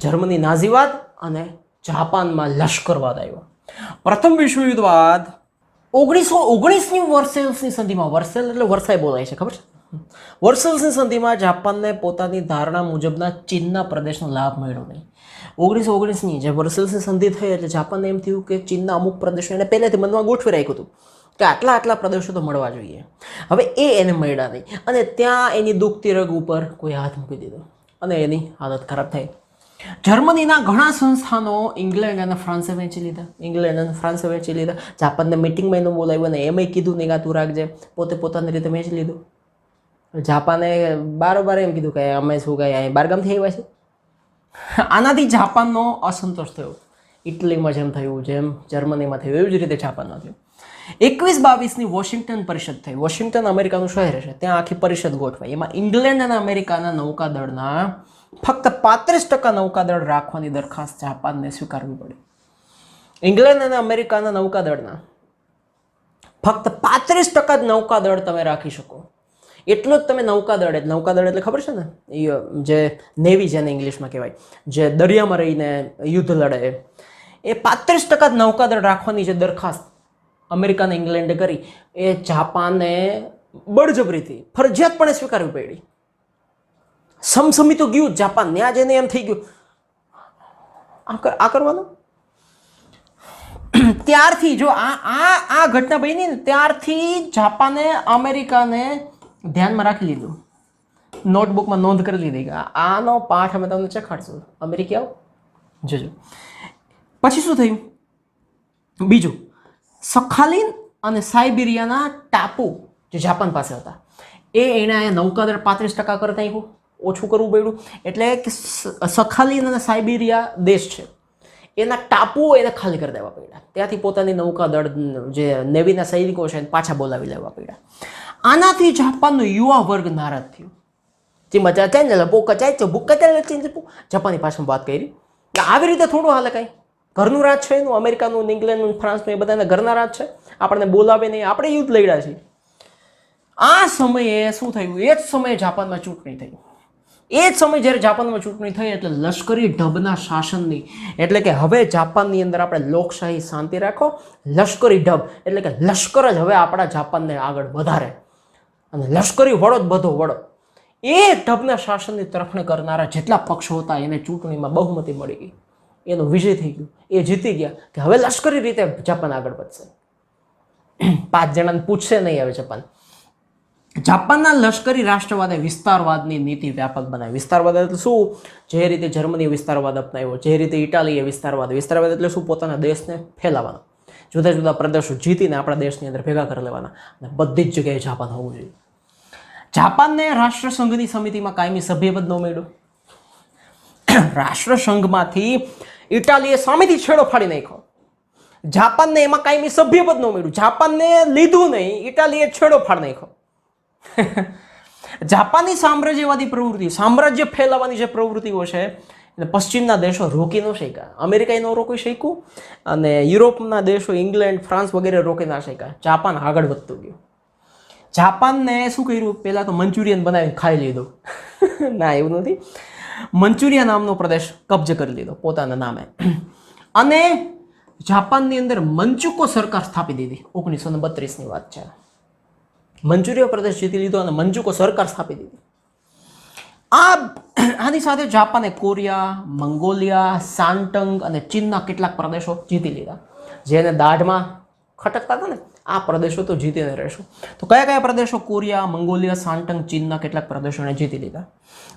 જર્મની નાઝીવાદ અને જાપાનમાં લશ્કરવાદ આવ્યો. પ્રથમ વિશ્વયુદ્ધ બાદ 1919ની વર્સેલ્સની સંધિમાં, વર્સેલ એટલે વરસાઈ બોલાય છે, ખબર છે? વર્સેલ્સની સંધિમાં જાપાનને પોતાની ધારણા મુજબના ચીનના પ્રદેશનો લાભ મળ્યો નહીં. 1919ની જે વર્સેલ્સની સંધિ થઈ એટલે જાપાનને એમ થયું કે ચીનના અમુક પ્રદેશો એને પહેલેથી મનમાં ગોઠવી રાખ્યું હતું કે આટલા પ્રદેશો તો મળવા જોઈએ. હવે એને મળ્યા નહીં અને ત્યાં એની દુખતી રગ ઉપર કોઈ હાથ મૂકી દીધો અને એની હાલત ખરાબ થઈ. જર્મનીના ઘણા સંસ્થાનો ઇંગ્લેન્ડ અને ફ્રાન્સે વેચી લીધા. જાપાનને મિટિંગમાં એનું બોલાવ્યું અને એમય કીધું નહીં કે તું રાખજે, પોતાની રીતે વેચી લીધું. જાપાને બારોબાર એમ કીધું કે અમે શું કાંઈ અહીં બારગામથી આવ્યા છે. આનાથી જાપાનનો અસંતોષ થયો. ઇટલીમાં જેમ થયું, જેમ જર્મનીમાં થયું, એવી જ રીતે જાપાનમાં થયું. 21-22ની વોશિંગ્ટન પરિષદ થઈ. વોશિંગ્ટન અમેરિકાનું શહેર છે, ત્યાં આખી પરિષદ ગોઠવાઈ. એમાં ઇંગ્લેન્ડ અને અમેરિકાના નૌકાદળના ફક્ત 35% નૌકાદળ રાખવાની દરખાસ્ત જાપાનને સ્વીકારવી પડી. ઇંગ્લેન્ડ અને અમેરિકાના નૌકાદળના ફક્ત 35% જ નૌકાદળ તમે રાખી શકો. એટલો જ તમે નૌકાદળ એટલે ખબર છે ને, જે નેવી જેને ઇંગ્લિશમાં કહેવાય, જે દરિયામાં રહીને યુદ્ધ લડે, એ 35% જ નૌકાદળ રાખવાની જે દરખાસ્ત અમેરિકા અને ઇંગ્લેન્ડે કરી, એ જાપાને બળજબરીથી ફરજિયાતપણે સ્વીકારવી પડી. સમસમી તો ગયું જાપાન, ત્યાં જઈને એમ થઈ ગયું આ કરવાનું. ત્યારથી જો આ ઘટના બની ને ત્યારથી જાપાને અમેરિકાને ધ્યાનમાં રાખી લીધું, નોટબુકમાં નોંધ કરી લીધી કે આનો પાઠ અમે તમને ચખાડશું, અમેરિકી આવો જોજો. પછી શું થયું? બીજું, સખાલિન અને સાઇબિરિયાના ટાપુ જે જાપાન પાસે હતા એણે નૌકાદળ 35% કરતાં ઓછું કરવું પડ્યું. એટલે કે સખાલિન અને સાઇબિરિયા દેશ છે એના ટાપુઓ એને ખાલી કરી દેવા પડ્યા. ત્યાંથી પોતાની નૌકાદળ જે નેવીના સૈનિકો છે એને પાછા બોલાવી લેવા પડ્યા. આનાથી જાપાનનો યુવા વર્ગ નારાજ થયો. જે મજા ચાલે ને બોકા ચાય ભૂકા ચાલે જાપાની ભાષામાં વાત કરી. આવી રીતે થોડું હાલે કાંઈ. ઘરનું રાજ છે એનું, અમેરિકાનું, ઇંગ્લેન્ડનું, ફ્રાન્સનું, એ બધાના ઘરના રાજ છે. આપણને બોલાવે નહીં, આપણે યુદ્ધ લડ્યા છીએ. આ સમયે શું થયું? એ જ સમયે જાપાનમાં ચૂંટણી થઈ. એ જ સમય જ્યારે જાપાનમાં ચૂંટણી થઈ એટલે લશ્કરી ઢબના શાસનની, એટલે કે હવે જાપાનની અંદર આપણે લોકશાહી શાંતિ રાખો, લશ્કરી ઢબ એટલે કે લશ્કર જ હવે આપણા જાપાનને આગળ વધારે અને લશ્કરી વડો જ બધો વડો. એ ઢબના શાસનની તરફણે કરનારા જેટલા પક્ષો હતા એને ચૂંટણીમાં બહુમતી મળી ગઈ, એનો વિજય થઈ ગયો, એ જીતી ગયા કે હવે લશ્કરી રીતે જાપાન આગળ વધશે. 5 જણાને પૂછશે નહીં હવે જાપાન. જાપાનના લશ્કરી રાષ્ટ્રવાદે વિસ્તારવાદની નીતિ વ્યાપક બનાવી. વિસ્તારવાદ એટલે શું? જે રીતે જર્મનીએ વિસ્તારવાદ અપનાવ્યો, જે રીતે ઇટાલીએ વિસ્તારવાદ એટલે શું? પોતાના દેશને ફેલાવવાનો, જુદા જુદા પ્રદેશો જીતીને આપણા દેશની અંદર ભેગા કરી લેવાના અને બધી જ જગ્યાએ જાપાન હોવું જોઈએ. જાપાનને રાષ્ટ્રસંઘની સમિતિમાં કાયમી સભ્યપદ ન મળ્યું. રાષ્ટ્રસંઘમાંથી ઇટાલીએ સામેથી છેડો ફાડી નાખ્યો. જાપાનને એમાં કાયમી સભ્યપદ ન મળ્યું. જાપાનને લીધું નહીં, ઇટાલીએ છેડો ફાડી નાખ્યો. જાપાની સામ્રાજ્યવાદી પ્રવૃત્તિ, સામ્રાજ્ય ફેલાવવાની જે પ્રવૃત્તિઓ છે એને પશ્ચિમના દેશો રોકી ન શક્યા. અમેરિકાએ ન રોકી શક્યું અને યુરોપના દેશો ઇંગ્લેન્ડ, ફ્રાન્સ વગેરે રોકી ના શક્યા. જાપાન આગળ વધતું ગયું. જાપાનને શું કર્યું? પહેલાં તો મંચુરિયન બનાવીને ખાઈ લીધું. ના, એવું નથી. મંચુરિયા નામનો પ્રદેશ કબજે કરી લીધો પોતાના નામે અને જાપાનની અંદર મંચુકો સરકાર સ્થાપી દીધી. 1932ની વાત છે. મંચુરિયા પ્રદેશ જીતી લીધો અને મંચુકો સરકાર સ્થાપી દીધી. આની સાથે જાપાને કોરિયા, મંગોલિયા, સાન્ટંગ અને ચીનના કેટલાક પ્રદેશો જીતી લીધા. જેને દાઢમાં ખટકતા હતા ને, આ પ્રદેશો તો જીતીને રહેશું. તો કયા કયા પ્રદેશો? કોરિયા, મંગોલિયા, સાન્ટંગ, ચીનના કેટલાક પ્રદેશોને જીતી લીધા.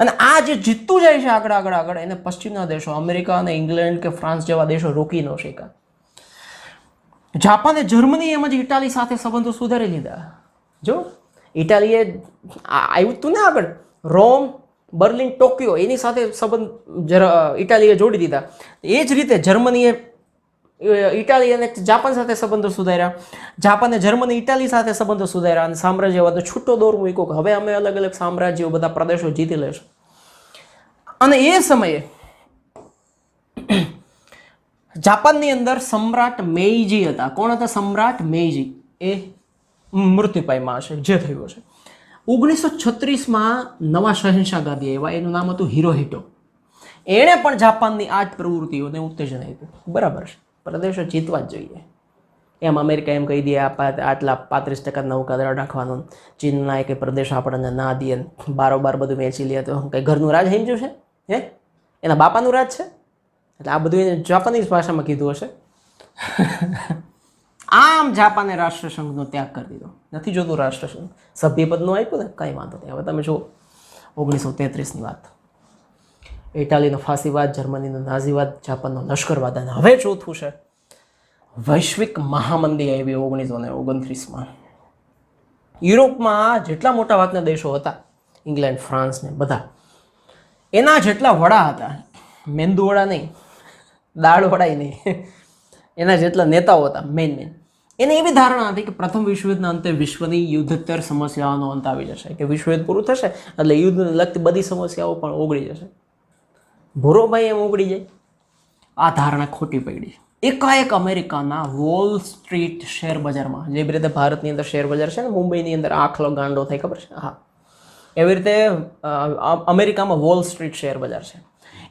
અને આ જે જીતતું જાય છે આગળ આગળ આગળ એને પશ્ચિમના દેશો અમેરિકા અને ઇંગ્લેન્ડ કે ફ્રાન્સ જેવા દેશો રોકી ન શક્યા. જાપાને જર્મની એમ જ ઇટાલી સાથે સંબંધો સુધારી લીધા. જો ઇટાલીએ આવ્યું હતું ને આગળ, રોમ, બર્લિન, ટોક્યો, એની સાથે સંબંધ ઇટાલીએ જોડી દીધા. એ જ રીતે જર્મનીએ ઇટાલી અને જાપાન સાથે સંબંધો સુધાર્યા. જાપાને જર્મની, ઇટાલી સાથે સંબંધો સુધાર્યા અને સામ્રાજ્યવાદનો છૂટો દોર મૂક્યો કે હવે અમે અલગ અલગ સામ્રાજ્યો, બધા પ્રદેશો જીતી લેશું. અને એ સમયે જાપાનની અંદર સમ્રાટ મેઈજી હતા. કોણ હતા સમ્રાટ મેઈજી? એ મૃત્યુ પામ્યા હશે, જે થયું હશે. 1936માં નવા શહેનશાહગાદી આવ્યા, એનું નામ હતું હિરોહિટો. એણે પણ જાપાનની આ જ પ્રવૃત્તિઓને ઉત્તેજન આપ્યું. બરાબર છે, પ્રદેશો જીતવા જ જોઈએ. એમ અમેરિકા એમ કહી દે આટલા 35% નૌકાદળ રાખવાનો, ચીનના એક પ્રદેશ આપણને ના દે, બારોબાર બધું વેચી લે, તો કંઈ ઘરનું રાજ સમજ્યું છે? હે, એના બાપાનું રાજ છે? એટલે આ બધું એને જાપાનીઝ ભાષામાં કીધું હશે. આમ જાપાને રાષ્ટ્રસંઘનો ત્યાગ કરી દીધો. નથી જોતું રાષ્ટ્રસંઘ સભ્યપદનું આપ્યું ને, કંઈ વાંધો નહીં. હવે તમે જુઓ 1933ની વાત, ઇટાલીનો ફાંસીવાદ, જર્મનીનો નાઝીવાદ, જાપાનનો લશ્કરવાદ. અને હવે ચોથું છે વૈશ્વિક મહામંદી આવી 1929માં. યુરોપમાં જેટલા મોટા ભાગના દેશો હતા, ઇંગ્લેન્ડ, ફ્રાન્સ ને બધા, એના જેટલા વડા હતા, મેંદુ વડા નહીં, દાળ વડા નહીં, એના જેટલા નેતાઓ હતા મેન, એને એવી ધારણા હતી કે પ્રથમ વિશ્વયુદ્ધના અંતે વિશ્વની યુદ્ધોત્તર સમસ્યાઓનો અંત આવી જશે, કે વિશ્વયુદ્ધ પૂરું થશે એટલે યુદ્ધને લગતી બધી સમસ્યાઓ પણ ઓગળી જશે. ભૂરોભાઈ એમ ઓગળી જાય. આ ધારણા ખોટી પડી. એકાએક અમેરિકાના વોલ સ્ટ્રીટ શેર બજારમાં, જે રીતે ભારતની અંદર શેર બજાર છે ને, મુંબઈની અંદર આખલો ગાંડો થાય, ખબર છે? હા, એવી રીતે અમેરિકામાં વોલ સ્ટ્રીટ શેર બજાર છે.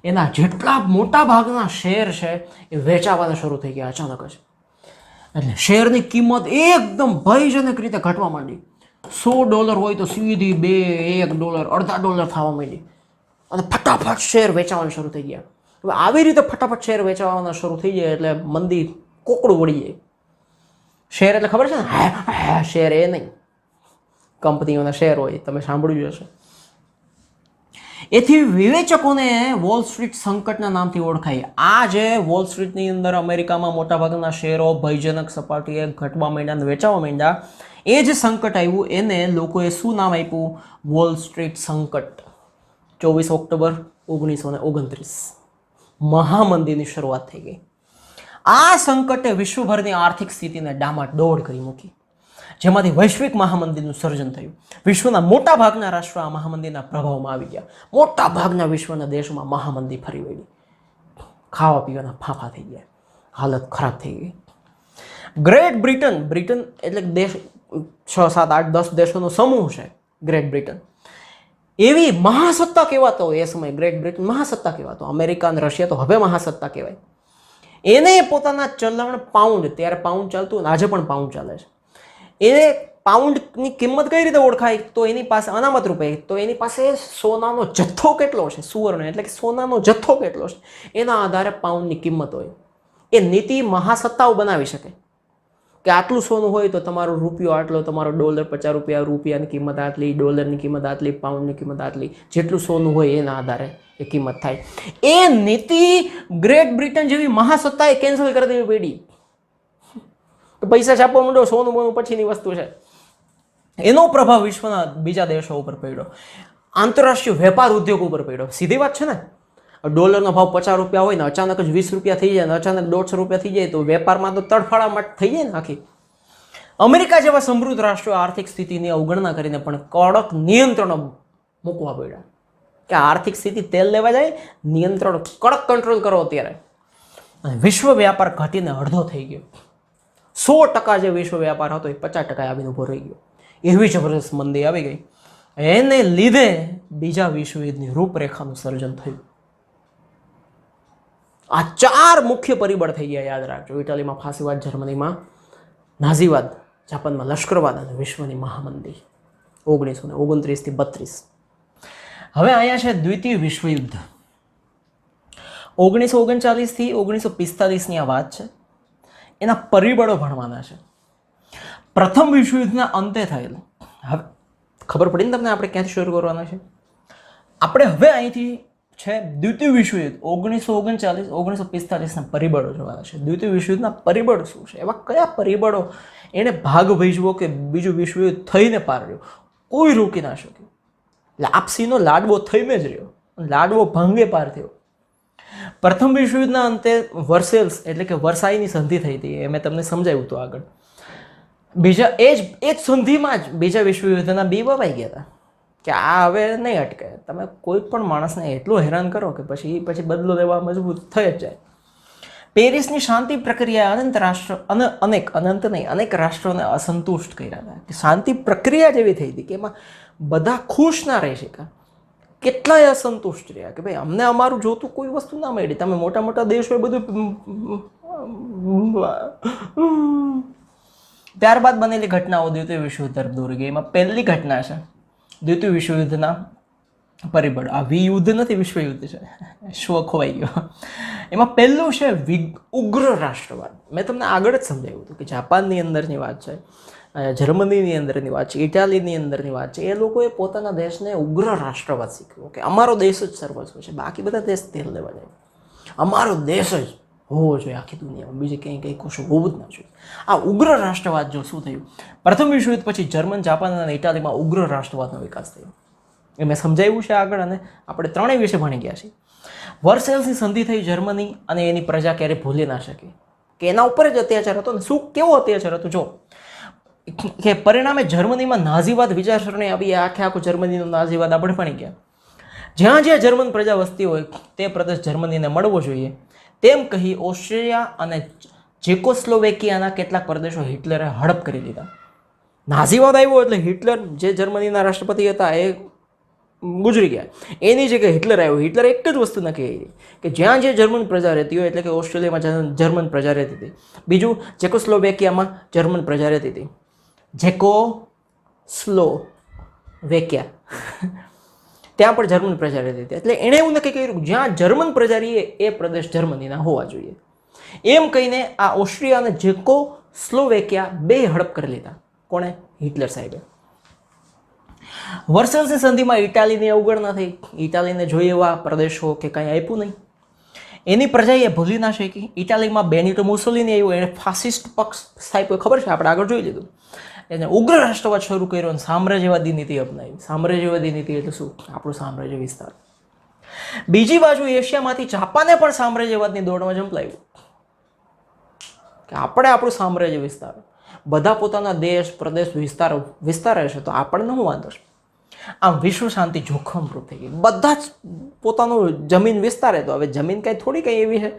એના જેટલા મોટા ભાગના શેર છે એ વેચાવાના શરૂ થઈ ગયા અચાનક જ. એટલે શેરની કિંમત એકદમ ભયજનક રીતે ઘટવા માંડી. $100 હોય તો સીધી $1, $1.5 થવા માંડી અને ફટાફટ શેર વેચાવાના શરૂ થઈ ગયા. હવે આવી રીતે ફટાફટ શેર વેચાવાના શરૂ થઈ જાય એટલે મંદી કોકડું વળી જાય. શેર એટલે ખબર છે ને, શેર એ નહીં, કંપનીઓના શેર હોય, તમે સાંભળ્યું હશે. એથી વિવેચકોને વોલ સ્ટ્રીટ સંકટના નામથી ઓળખાય. આ જે વોલ સ્ટ્રીટની અંદર અમેરિકામાં મોટાભાગના શેરો ભયજનક સપાટીએ ઘટવા માંડ્યા અને વેચાવા માંડ્યા, એ જે સંકટ આવ્યું એને લોકોએ શું નામ આપ્યું? વોલ સ્ટ્રીટ સંકટ. 24 ઓક્ટોબર 1929 મહામંદીની શરૂઆત થઈ ગઈ. આ સંકટે વિશ્વભરની આર્થિક સ્થિતિને ડામાડોળ કરી મૂકી, જેમાંથી વૈશ્વિક મહામંદીનું સર્જન થયું. વિશ્વના મોટા ભાગના રાષ્ટ્રો આ મહામંદીના પ્રભાવમાં આવી ગયા. મોટા ભાગના વિશ્વના દેશોમાં મહામંદી ફરી વળી. ખાવા પીવાના ફાંફા થઈ ગયા, હાલત ખરાબ થઈ ગઈ. ગ્રેટ બ્રિટન, બ્રિટન એટલે દેશ 6, 7, 8, 10 દેશોનો સમૂહ છે ગ્રેટ બ્રિટન. એવી મહાસત્તા કહેવાતો એ સમયે ગ્રેટ બ્રિટન મહાસત્તા કહેવાતો. અમેરિકા અને રશિયા તો હવે મહાસત્તા કહેવાય. એને પોતાના ચલણ પાઉન્ડ, ત્યારે પાઉન્ડ ચાલતું અને આજે પણ પાઉન્ડ ચાલે છે. એ પાઉન્ડની કિંમત કઈ રીતે ઓળખાય? તો એની પાસે અનામત રૂપે, તો એની પાસે સોનાનો જથ્થો કેટલો છે, સુવર્ણ એટલે કે સોનાનો જથ્થો કેટલો છે, એના આધારે પાઉન્ડની કિંમત હોય. એ નીતિ મહાસત્તાઓ બનાવી શકે કે આટલું સોનું હોય તો તમારો રૂપિયો આટલો, તમારો ડોલર 50 રૂપિયા, રૂપિયાની કિંમત આટલી, ડોલરની કિંમત આટલી, પાઉન્ડની કિંમત આટલી. જેટલું સોનું હોય એના આધારે એ કિંમત થાય. એ નીતિ ગ્રેટ બ્રિટન જેવી મહાસત્તાએ કેન્સલ કરી દેવી પડી. પૈસા છાપવા માંડો, સોનું બોનું પછીની વસ્તુ છે. એનો પ્રભાવ વિશ્વના બીજા દેશો ઉપર પડ્યો, આંતરરાષ્ટ્રીય વેપાર ઉદ્યોગ ઉપર પડ્યો. સીધી વાત છે ને, ડોલરનો ભાવ 50 રૂપિયા હોય ને અચાનક જ 20 રૂપિયા થઈ જાય ને અચાનક 150 રૂપિયા થઈ જાય તો વેપારમાં તો તડફડાટ થઈ જાય ને આખી. અમેરિકા જેવા સમૃદ્ધ રાષ્ટ્રો આર્થિક સ્થિતિની અવગણના કરીને પણ કડક નિયંત્રણો મૂકવા પડ્યા કે આર્થિક સ્થિતિ તેલ લેવા જાય, નિયંત્રણ કડક કંટ્રોલ કરો અત્યારે. અને વિશ્વ વ્યાપાર ઘટીને અડધો થઈ ગયો. 100% જે વિશ્વ વ્યાપાર હતો એ 50% આવીને ઊભો રહી ગયો. એવી જબરદસ્ત મંદી આવી ગઈ. એને લીધે બીજા વિશ્વયુદ્ધની રૂપરેખાનું સર્જન થયું. આ 4 મુખ્ય પરિબળ થઈ ગયા, યાદ રાખજો. ઇટાલીમાં ફાસીવાદ, જર્મનીમાં નાઝીવાદ, જાપાનમાં લશ્કરવાદ અને વિશ્વની મહામંદી 1929 થી 32. હવે અહીંયા છે દ્વિતીય વિશ્વયુદ્ધ. 1939 થી 1945ની આ વાત છે. એના પરિબળો ભણવાના છે. પ્રથમ વિશ્વયુદ્ધના અંતે થયેલું. હવે ખબર પડી ને તમને આપણે ક્યાંથી શરૂ કરવાના છે? આપણે હવે અહીંથી છે દ્વિતીય વિશ્વયુદ્ધ 1939 1945ના પરિબળો જોવાના છે. દ્વિતીય વિશ્વયુદ્ધના પરિબળો શું છે? એવા કયા પરિબળો એને ભાગ ભજવો કે બીજું વિશ્વયુદ્ધ થઈને પાર રહ્યો? કોઈ રોકી ના શક્યું. લાપસીનો લાડવો થઈને જ રહ્યો, લાડવો ભાંગે પાર થયો. પ્રથમ વિશ્વયુદ્ધના અંતે વર્સેલ્સ એટલે કે વર્સાઈની સંધિ થઈ હતી, એ મેં તમને સમજાવ્યું હતું આગળ. બીજા એ જ સંધિમાં જ બીજા વિશ્વયુદ્ધના બી વવાઈ ગયા હતા કે આ હવે નહીં અટકે. તમે કોઈ પણ માણસને એટલું હેરાન કરો કે પછી બદલો લેવા મજબૂત થઈ જ જાય. પેરિસની શાંતિ પ્રક્રિયા અનેક રાષ્ટ્રોને અસંતુષ્ટ કર્યા હતા કે શાંતિ પ્રક્રિયા જેવી થઈ હતી કે એમાં બધા ખુશ ના રહી શક્યા. કેટલાય અસંતુષ્ટ રહ્યા કે ભાઈ અમને અમારું જોતું કોઈ વસ્તુ ના મળી. તમે મોટા મોટા દેશો બધું. ત્યારબાદ બનેલી ઘટનાઓ દ્વિતીય વિશ્વયુદ્ધ તરફ દોરી ગઈ. એમાં પહેલી ઘટના છે દ્વિતીય વિશ્વયુદ્ધના પરિબળ. આ વિયુદ્ધ નથી, વિશ્વયુદ્ધ છે, શો ખોવાઈ ગયો. એમાં પહેલું છે ઉગ્ર રાષ્ટ્રવાદ. મેં તમને આગળ જ સમજાવ્યું હતું કે જાપાનની અંદરની વાત છે, જર્મનીની અંદરની વાત છે, ઇટાલીની અંદરની વાત છે. એ લોકોએ પોતાના દેશને ઉગ્ર રાષ્ટ્રવાદ શીખ્યો કે અમારો દેશ જ સર્વસ્વ છે, બાકી બધા દેશ તેલ લેવા જાય, અમારો દેશ જ હોવો જોઈએ આખી દુનિયામાં, બીજે ક્યાંય કંઈ કશું હોવું જ ના જોઈએ. આ ઉગ્ર રાષ્ટ્રવાદ જો શું થયું, પ્રથમ વિશ્વયુદ્ધ પછી જર્મન, જાપાન અને ઇટાલીમાં ઉગ્ર રાષ્ટ્રવાદનો વિકાસ થયો. એ મેં સમજાવ્યું છે આગળ અને આપણે ત્રણેય વિશે ભણી ગયા છીએ. વર્સેલ્સની સંધિ થઈ જર્મની અને એની પ્રજા ક્યારેય ભૂલી ના શકે કે એના ઉપર જ અત્યાચાર હતો. ને શું કેવો અત્યાચાર હતો જો કે પરિણામે જર્મનીમાં નાઝીવાદ વિચારસરણી આવી. આખું જર્મનીનો નાઝીવાદ આપણે ભણી ગયા. જ્યાં જ્યાં જર્મન પ્રજા વસતી હોય તે પ્રદેશ જર્મનીને મળવો જોઈએ તેમ કહી ઓસ્ટ્રિયા અને ચેકોસ્લોવેકિયાના કેટલાક પ્રદેશો હિટલરે હડપ કરી દીધા. નાઝીવાદ આવ્યો એટલે હિટલર જે જર્મનીના રાષ્ટ્રપતિ હતા એ ગુજરી ગયા. એની જગ્યાએ હિટલર આવ્યો. હિટલર એક જ વસ્તુ નક્કી કરી કે જ્યાં જે જર્મન પ્રજા રહેતી હોય, એટલે કે ઓસ્ટ્રેલિયામાં જર્મન પ્રજા રહેતી હતી, બીજું ચેકોસ્લોવેકિયામાં જર્મન પ્રજા રહેતી હતી, ચેકોસ્લોવેકિયા ત્યાં પણ જર્મન પ્રજા રહેતી હતી. એટલે એણે એવું નક્કી કર્યું જ્યાં જર્મન પ્રજા રહીએ એ પ્રદેશ જર્મનીના હોવા જોઈએ. એમ કહીને આ ઓસ્ટ્રિયા અને ચેકોસ્લોવેકિયા બે હડપ કરી લીધા. કોણે? હિટલર સાહેબે. વર્સલ્સની સંધિમાં ઇટાલીની અવગણના થઈ. ઇટાલીને જોઈએ એવા પ્રદેશો કે કાંઈ આપ્યું નહીં. એની પ્રજાએ ભૂલી ના શકી. ઇટાલીમાં બેનિટો મુસોલિની આવ્યો, એણે ફાસિસ્ટ પક્ષ સ્થાપ્યો, ખબર છે, આપણે આગળ જોઈ લીધું. એને ઉગ્ર રાષ્ટ્રવાદ શરૂ કર્યો અને સામ્રાજ્યવાદી નીતિ અપનાવી. સામ્રાજ્યવાદી નીતિ એટલે શું? આપણું સામ્રાજ્ય વિસ્તાર. બીજી બાજુ એશિયામાંથી જાપાને પણ સામ્રાજ્યવાદની દોડમાં ઝંપલાવ્યું કે આપણે આપણું સામ્રાજ્ય વિસ્તાર, બધા પોતાના દેશ પ્રદેશ વિસ્તારે છે, તો આપણને શું વાંધો છે? આમ વિશ્વ શાંતિ જોખમરૂપ થઈ ગઈ. બધા જ પોતાનું જમીન વિસ્તારે, તો હવે જમીન કાંઈ થોડી કંઈ એવી છે,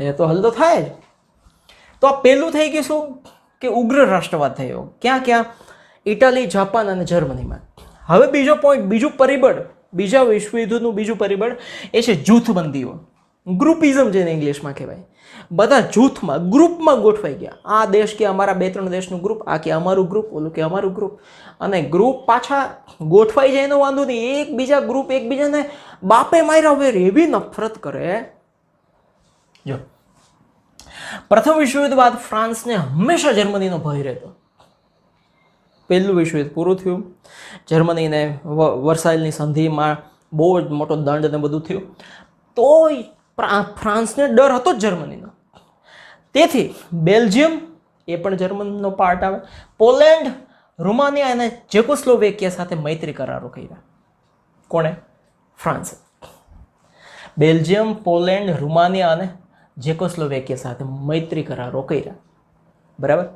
એ તો હલ તો થાય જ. તો આ પહેલું થઈ ગયું શું કે ઉગ્ર રાષ્ટ્રવાદ થયો. ક્યાં? ઇટાલી, જાપાન અને જર્મનીમાં. હવે બીજો પોઈન્ટ, બીજું પરિબળ, બીજા વિશ્વયુદ્ધનું બીજું પરિબળ એ છે જૂથબંધીઓ. ગ્રુપિઝમ જેને ઇંગ્લિશમાં કહેવાય. બધા જૂથમાં, ગ્રુપમાં ગોઠવાઈ ગયા. આ દેશ કે અમારા 2-3 દેશનું ગ્રુપ, આ કે અમારું ગ્રુપ, ઓલું કે અમારું ગ્રુપ. અને ગ્રુપ પાછા ગોઠવાઈ જાય એનો વાંધો નહીં, એકબીજા ગ્રુપ એકબીજાને બાપે માર્યા વેર એવી નફરત કરે. જો પ્રથમ વિશ્વયુદ્ધ બાદ ફ્રાન્સને હંમેશા જર્મનીનો ભય રહેતો. પહેલું વિશ્વયુદ્ધ પૂરું થયું, જર્મનીને વર્સાઇલની સંધિમાં બહુ જ મોટો દંડ ને બધું થયું, તોય ફ્રાન્સને ડર હતો જ જર્મનીનો. તેથી બેલ્જિયમ એ પણ જર્મનીનો પાર્ટ આવે. પોલેન્ડ, રોમાનિયા અને ચેકોસ્લોવેકિયા સાથે મૈત્રી કરારો કર્યા. કોણે? ફ્રાન્સે. બેલ્જિયમ, પોલેન્ડ, રોમાનિયા અને ચેકોસ્લોવેકિયા સાથે મૈત્રી કરારો કર્યા. બરાબર.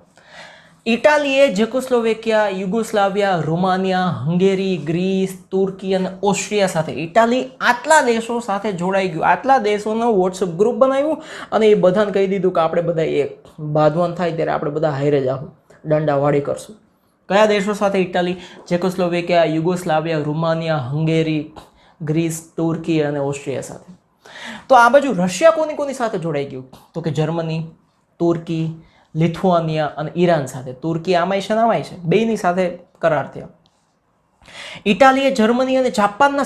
ઇટાલીએ ચેકોસ્લોવેકિયા, Yugoslavia, Romania, Hungary, Greece, Turkey અને ઓસ્ટ્રિયા સાથે, ઇટાલી આટલા દેશો સાથે જોડાઈ ગયું. આટલા દેશોનો વોટ્સઅપ ગ્રુપ બનાવ્યું અને એ બધાને કહી દીધું કે આપણે બધા એક બાંધવાન થાય ત્યારે આપણે બધા હારે જાહું, દંડાવાળી કરશું. કયા દેશો સાથે? Italy, Czechoslovakia, Yugoslavia, Romania, Hungary, Greece, Turkey અને ઓસ્ટ્રિયા સાથે. તો આ બાજુ રશિયા કોની સાથે જોડાઈ ગયું? તો કે જર્મની, તુર્કી, લિથુઆનિયા અને ઈરાન સાથે. તુર્કી આમાંય છે ને આમાંય છે, બેયની સાથે કરાર થયા. ઇટાલીએ જર્મની અને જાપાનના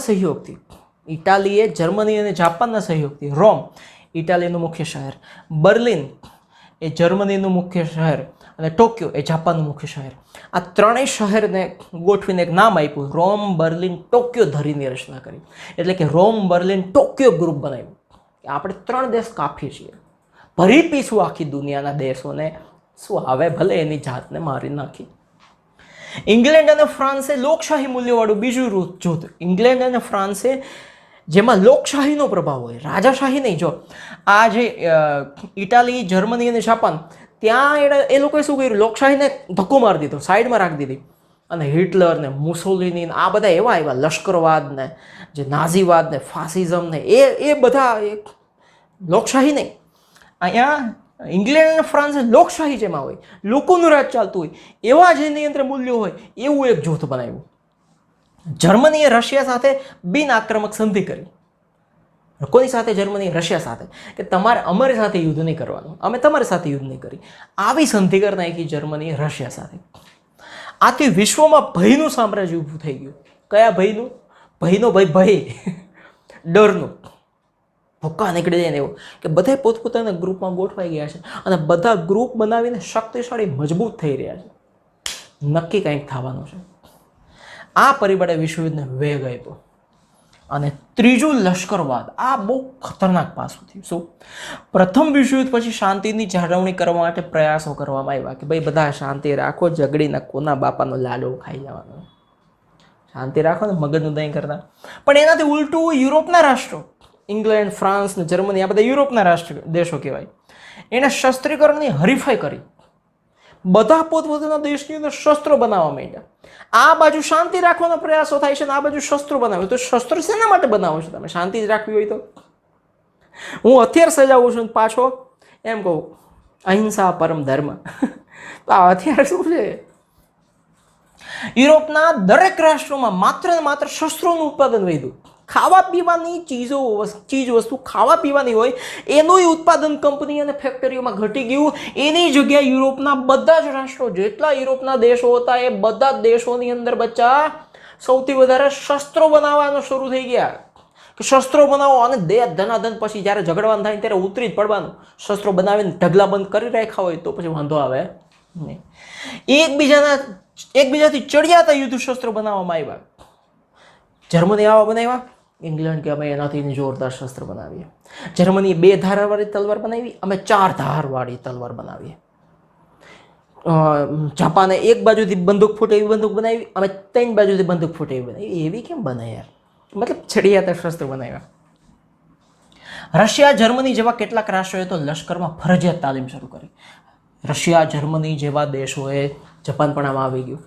સહયોગથી રોમ, ઇટાલીનું મુખ્ય શહેર, બર્લિન એ જર્મનીનું મુખ્ય શહેર અને ટોક્યો એ જાપાનનું મુખ્ય શહેર, આ ત્રણેય શહેરને ગોઠવીને એક નામ આપ્યું, રોમ, બર્લિન, ટોક્યો ધરીની રચના કરી. એટલે કે રોમ, બર્લિન, ટોક્યો ગ્રુપ બનાવ્યું. આપણે 3 દેશ કાફી છીએ, ભરી પીશું આખી દુનિયાના દેશોને. શું આવે ભલે એની જાતને મારી નાખી. ઇંગ્લેન્ડ અને ફ્રાન્સે લોકશાહી મૂલ્યવાળું બીજું જૂથ. ઇંગ્લેન્ડ અને ફ્રાન્સે જેમાં લોકશાહીનો પ્રભાવ હોય, રાજાશાહી નહીં. જો આ જે ઇટાલી, જર્મની અને જાપાન, ત્યાં એ લોકોએ શું કર્યું? લોકશાહીને ધક્કો મારી દીધો, સાઈડમાં રાખી દીધી. અને હિટલર ને મુસોલિની આ બધા એવા લશ્કરવાદ ને જે નાઝીવાદ ને ફાસિઝમ ને એ બધા લોકશાહી નહીં. અહીંયા ઇંગ્લેન્ડ અને ફ્રાન્સ લોકશાહી જેમાં હોય, લોકોનું રાજ ચાલતું હોય, એવા જેની અંદર મૂલ્યો હોય એવું એક જૂથ બનાવ્યું. જર્મનીએ રશિયા સાથે બિન આક્રમક સંધિ કરી. કોની સાથે? જર્મની રશિયા સાથે, કે તમારે અમારી સાથે યુદ્ધ નહીં કરવાનું, અમે તમારી સાથે યુદ્ધ નહીં કરી. આવી સંધિ કરી નાખી જર્મની રશિયા સાથે. આથી વિશ્વમાં ભયનું સામ્રાજ્ય ઊભું થઈ ગયું. કયા ભયનું? ભયનો ભય, ડરનું. ભૂક્કા નીકળી જાય ને એવું કે બધા પોતપોતાના ગ્રુપમાં ગોઠવાઈ ગયા છે અને બધા ગ્રુપ બનાવીને શક્તિશાળી મજબૂત થઈ રહ્યા છે. નક્કી કંઈક થવાનું છે. આ પરિબળે વિશ્વયુદ્ધને વેગ આપ્યો. અને ત્રીજું લશ્કરવાદ. આ બહુ ખતરનાક પાસું થયું. શું? પ્રથમ વિશ્વયુદ્ધ પછી શાંતિની જાળવણી કરવા માટે પ્રયાસો કરવામાં આવ્યા કે ભાઈ બધા શાંતિ રાખો, ઝઘડીને કોના બાપાનો લાડો ખાઈ જવાનો, શાંતિ રાખો ને, મગજનું દહીં કરતા. પણ એનાથી ઉલટું યુરોપના રાષ્ટ્રો, ઇંગ્લેન્ડ, ફ્રાન્સ ને જર્મની, આ બધા યુરોપના દેશો કહેવાય, એણે શસ્ત્રીકરણની હરીફાઈ કરી. બધા પોતપોતાના દેશની અંદર શસ્ત્રો બનાવવા માંડ્યા. આ બાજુ શાંતિ રાખવાનો પ્રયાસો થાય છે ને આ બાજુ શસ્ત્રો બનાવે. તો શસ્ત્રો શેના માટે બનાવો છો તમે? શાંતિ જ રાખવી હોય તો. હું હથિયાર સજાવું છું પાછો એમ કહું અહિંસા પરમ ધર્મ. તો આ હથિયાર શું છે? યુરોપના દરેક રાષ્ટ્રોમાં માત્ર ને માત્ર શસ્ત્રોનું ઉત્પાદન વધ્યું. ખાવા પીવાની ચીજ વસ્તુ ખાવા પીવાની હોય એનું ઉત્પાદન કંપની અને ફેક્ટરીઓમાં ઘટી ગયું. એની જગ્યાએ યુરોપના બધા જ રાષ્ટ્રો, જેટલા યુરોપના દેશો હતા એ બધા દેશોની અંદર બચ્ચા સૌથી વધારે શસ્ત્રો બનાવવાનું શરૂ થઈ ગયા. કે શસ્ત્રો બનાવો અને ધનાધન પછી જ્યારે ઝઘડવાનું થાય ત્યારે ઉતરી જ પડવાનું. શસ્ત્રો બનાવીને ઢગલા બંધ કરી રાખ્યા હોય તો પછી વાંધો આવે નહીં. એકબીજાના એકબીજાથી ચડિયાતા યુદ્ધ શસ્ત્રો બનાવવામાં આવ્યા. જર્મની આવા બનાવ્યા, ઇંગ્લેન્ડ કે અમે એનાથી જોરદાર શસ્ત્ર બનાવીએ. જર્મનીએ 2 ધારવાળી તલવાર બનાવી, અમે 4 ધારવાળી તલવાર બનાવીએ. જાપાને એક બાજુથી બંદૂક ફૂટે એવી બંદૂક બનાવી, અમે 3 બાજુથી બંદૂક ફૂટે એવી બનાવી. એવી કેમ બને યાર? મતલબ ચડિયાતા શસ્ત્ર બનાવ્યા. રશિયા, જર્મની જેવા કેટલાક રાષ્ટ્રોએ તો લશ્કરમાં ફરજિયાત તાલીમ શરૂ કરી. રશિયા, જર્મની જેવા દેશોએ, જાપાન પણ આમાં આવી ગયું,